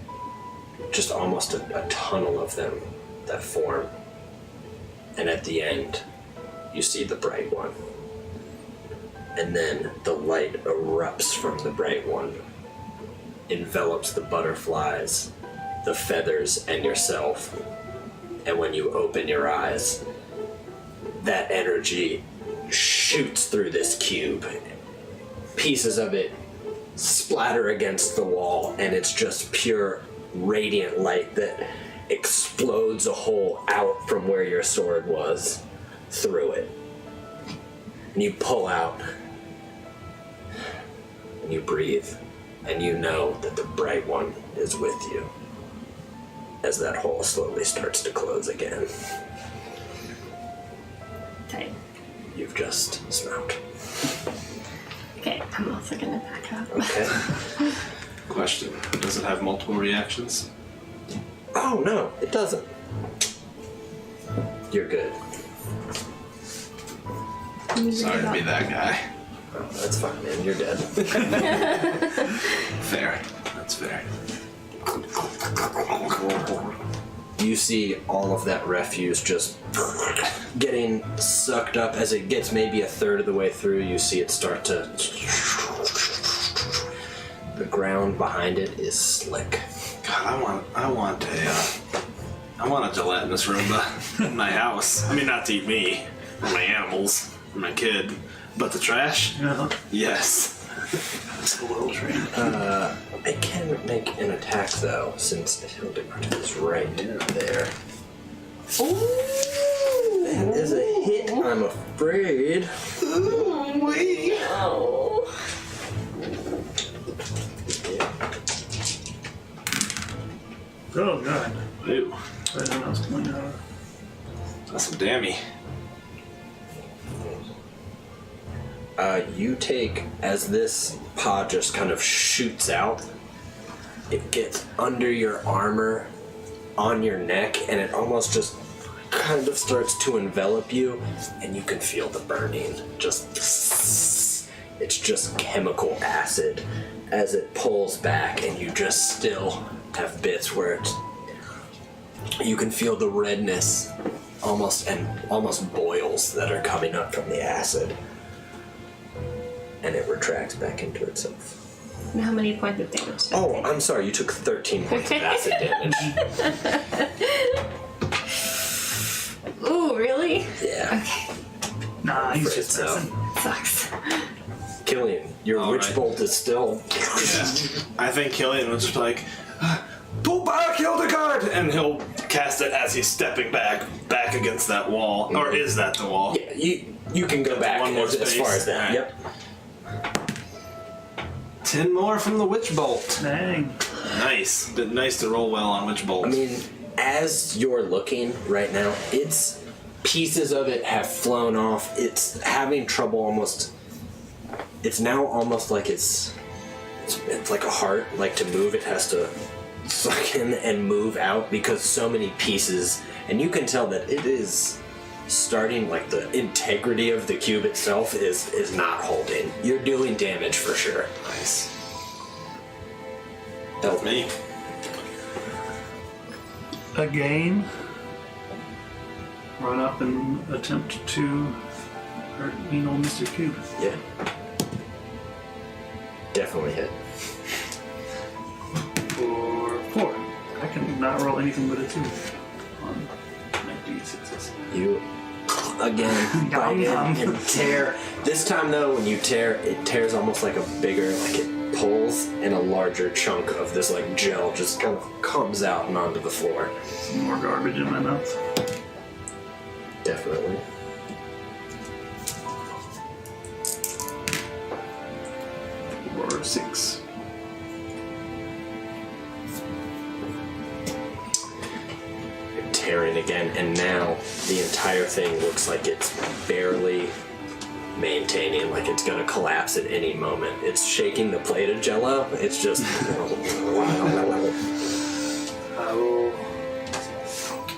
just almost a tunnel of them that form. And at the end, you see the bright one. And then the light erupts from the bright one, envelops the butterflies, the feathers, and yourself. And when you open your eyes, that energy shoots through this cube. Pieces of it splatter against the wall, and it's just pure radiant light that explodes a hole out from where your sword was through it. And you pull out, and you breathe, and you know that the bright one is with you as that hole slowly starts to close again. Tight. You've just smoked. Okay, I'm also gonna back up. Okay. Question. Does it have multiple reactions? Oh, no, it doesn't. You're good. Sorry to be that guy. Oh, that's fine, man. You're dead. Fair. That's fair. You see all of that refuse just getting sucked up. As it gets maybe a third of the way through, you see it start to... The ground behind it is slick. God, I want a gelatinous Roomba in my house. I mean, not to eat me, or my animals, or my kid, but the trash? Yeah. Yes. That's a little train. I can make an attack, though, since Hildegard is right there. Ooh! That is a hit, I'm afraid. Oh. Oh, God. Ew. I didn't know I was coming out. That's some dammy. You take, as this pod just kind of shoots out, it gets under your armor, on your neck, and it almost just kind of starts to envelop you, and you can feel the burning. It's just chemical acid as it pulls back, and you just still have bits where you can feel the redness almost boils that are coming up from the acid. And it retracts back into itself. And how many points of damage? did Oh, it I'm sorry, you took 13 points of acid damage. take? Ooh, really? Yeah. Okay, Nah, he's Afraid just so. messing. sucks. Killian, your All witch right. bolt is still... I think Killian was just like, pull back, Hildegard! And he'll cast it as he's stepping back against that wall. Or is that the wall? Yeah, you can go back One more as space. far as that. Alright. Yep. 10 more from the witch bolt. Dang. Nice. But nice to roll well on witch bolt. I mean, as you're looking right now, pieces of it have flown off. It's having trouble almost... It's now almost like it's like a heart. Like to move, it has to suck in and move out because so many pieces... And you can tell that it is starting, like the integrity of the cube itself is not holding. You're doing damage for sure. Nice. Help Me. Again, run up and attempt to hurt mean old Mr. Cube. Yeah. Definitely hit. For 4. I can not roll anything but a 2 on my d6s. You again bite in and tear. This time though, when you tear, it tears almost like a bigger, like it pulls, and a larger chunk of this like gel just kind of comes out and onto the floor. Some more garbage in my mouth. Definitely. For 6. You're tearing again, and now the entire thing looks like it's barely maintaining, like it's gonna collapse at any moment. It's shaking the plate of jello. It's just I will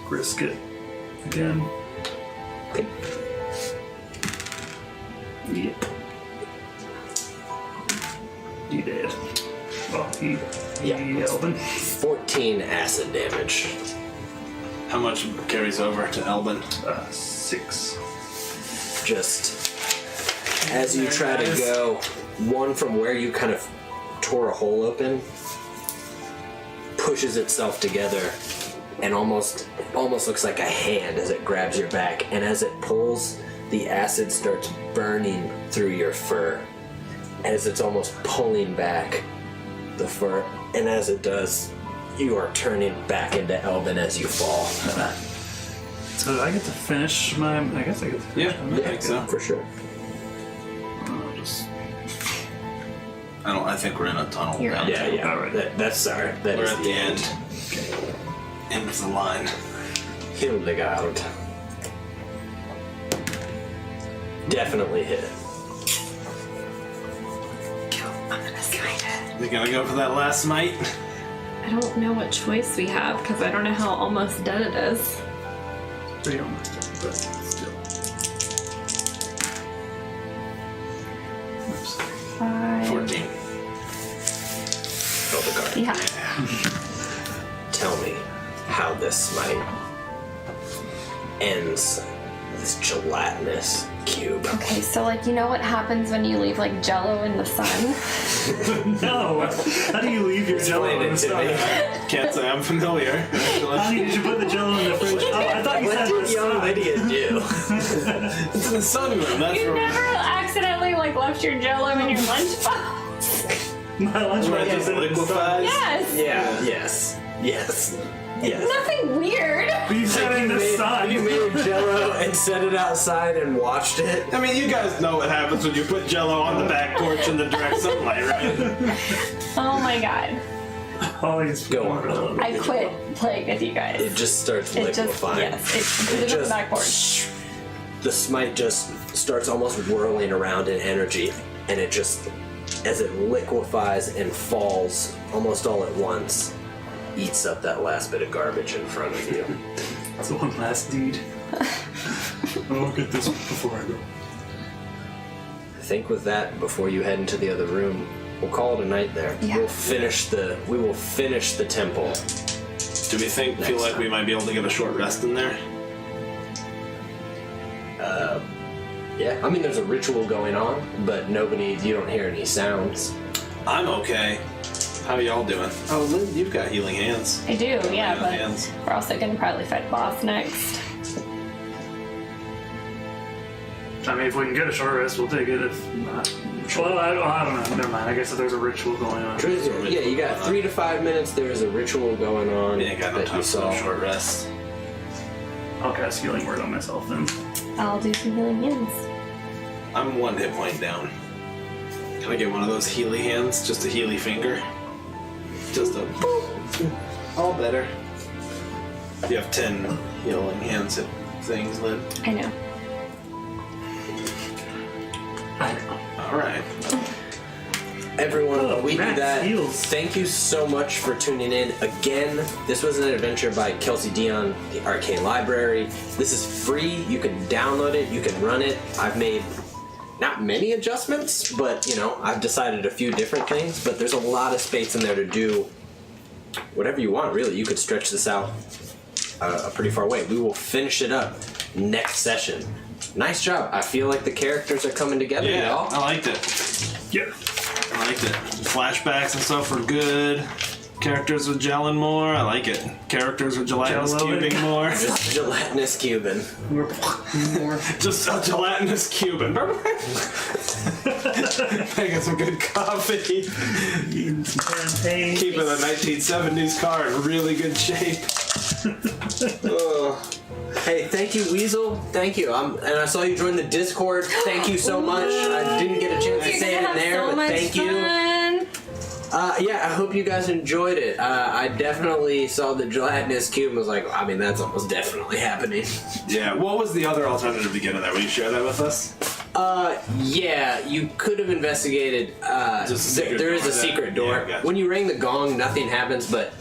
risk it again. Yep. He dead. Well, he Elvin. 14 acid damage. How much carries over to Elbin? 6. Just as you try to go, one from where you kind of tore a hole open pushes itself together and almost looks like a hand as it grabs your back, and as it pulls, the acid starts burning through your fur as it's almost pulling back the fur, and as it does, you are turning back into Elvin as you fall. So do I get to finish my... I guess I get to finish my... I think so. For sure. I'll just... I think we're in a tunnel You're now. in. Yeah. All right. That's sorry. That We're is at the end. End of the line. Hildegard. Definitely hit. I'm gonna smite it. You gonna go for that last smite? I don't know what choice we have because I don't know how almost dead it is. Pretty almost dead, but still. Oops. 5. 14. Hildegard. Yeah. Tell me how this smite ends this gelatinous cube. Okay, so like you know what happens when you leave like Jello in the sun? No! How do you leave your jello Explain in it the to me. sun? Can't say I'm familiar. How did you put the jello in the fridge? Oh, I thought you What said did the young sun. Lydia do? It's in the sunroom. That's You where never accidentally like left your Jello in your lunchbox? My lunch where it break just is in the sun. liquefies. Yes. Yeah. Yes. Nothing weird. You said in the sun. You made Jello and set it outside and watched it. I mean, you guys know what happens when you put Jello on the back porch in the direct sunlight, right? Oh my god. Holly's Go on. relevant. I quit playing with you guys. It just starts It just, liquefying. yes, it put it on the back porch. The smite just starts almost whirling around in energy, and it just, as it liquefies and falls almost all at once, eats up that last bit of garbage in front of you. It's the one last deed. I'll get this before I go. I think with that, before you head into the other room, we'll call it a night there. Yeah. We will finish the temple. Do we feel like we might be able to get a short rest in there? Yeah. I mean, there's a ritual going on, but you don't hear any sounds. I'm okay. How are y'all doing? Oh, Lynn, you've got healing hands. I do, yeah, Healing but hands. we're also gonna probably fight boss next. I mean, if we can get a short rest, we'll take it. If not, well, I don't know. Never mind. I guess if there's a ritual going on. Yeah, you got 3 to 5 minutes. There's a ritual going on We ain't got no that time you for saw. no short rest. I'll cast healing word on myself then. I'll do some healing hands. I'm 1 hit point down. Can I get one of those Healy hands? Just a Healy finger? Just a boop. All better. You have 10 healing hands things, Lynn. I know. Alright. Everyone, Oh, we do Max that. heals. Thank you so much for tuning in. Again, this was an adventure by Kelsey Dion, the Arcane Library. This is free. You can download it. You can run it. I've made not many adjustments, but, I've decided a few different things. But there's a lot of space in there to do whatever you want, really. You could stretch this out a pretty far way. We will finish it up next session. Nice job. I feel like the characters are coming together, Yeah, y'all. I liked it. Yeah. I liked it. Flashbacks and stuff were good. Characters with gelling more. I like it. Characters with gelatinous Jello-ing. cubing more. Just gelatinous Cuban. More. Just a gelatinous Cuban. Making some good coffee. Eating some champagne. Keeping the 1970s car in really good shape. Hey, thank you, Weasel. Thank you. And I saw you join the Discord. Thank you so much. I didn't get a chance to say it in there, but thank you. Yeah, I hope you guys enjoyed it. I definitely saw the gelatinous cube and was like, I mean, that's almost definitely happening. Yeah, what was the other alternative to get in there? Will you share that with us? Yeah, you could have investigated. There is a secret door. Yeah, gotcha. When you ring the gong, nothing happens, but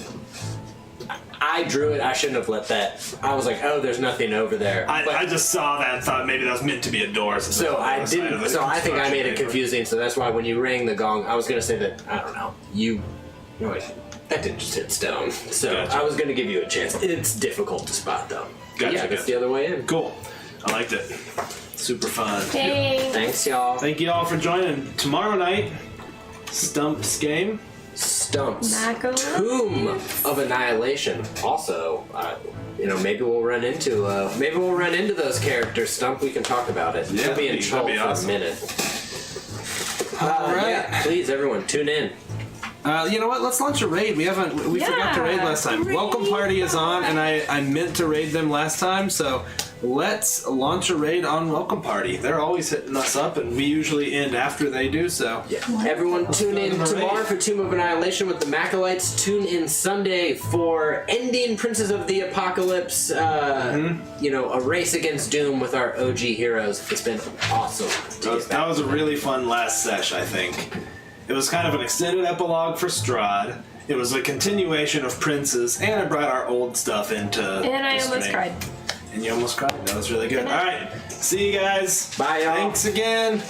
I drew it. I shouldn't have let that. I was like, oh, there's nothing over there. I just saw that and thought maybe that was meant to be a door. So I didn't. So I think I made it confusing. So that's why when you rang the gong, I was gonna say that I don't know. That didn't just hit stone. So Gotcha. I was gonna give you a chance. It's difficult to spot though. Gotcha, Yeah, that's gotcha. the other way in. Cool. I liked it. Super fun. Thanks. Thanks, y'all. Thank you all for joining. Tomorrow night, Stumps game. Stumps. Mackerel? Tomb of Annihilation. Also, maybe we'll run into those characters. Stump, we can talk about it. Yeah, She'll be in that'd be trouble for awesome. a minute. Alright. Yeah, please, everyone, tune in. You know what? Let's launch a raid. We forgot to raid last time. Raid. Welcome Party is on, and I meant to raid them last time, so let's launch a raid on Welcome Party. They're always hitting us up, and we usually end after they do so. Yeah. Everyone, tune in go to the tomorrow raid. for Tomb of Annihilation with the Macolites. Tune in Sunday for Ending Princes of the Apocalypse. A race against Doom with our OG heroes. It's been awesome. That was a really fun last sesh, I think. It was kind of an extended epilogue for Strahd. It was a continuation of Princes, and I brought our old stuff into And I the almost stream. cried. And you almost cried. That was really good. All right. See you guys. Bye, y'all. Thanks again.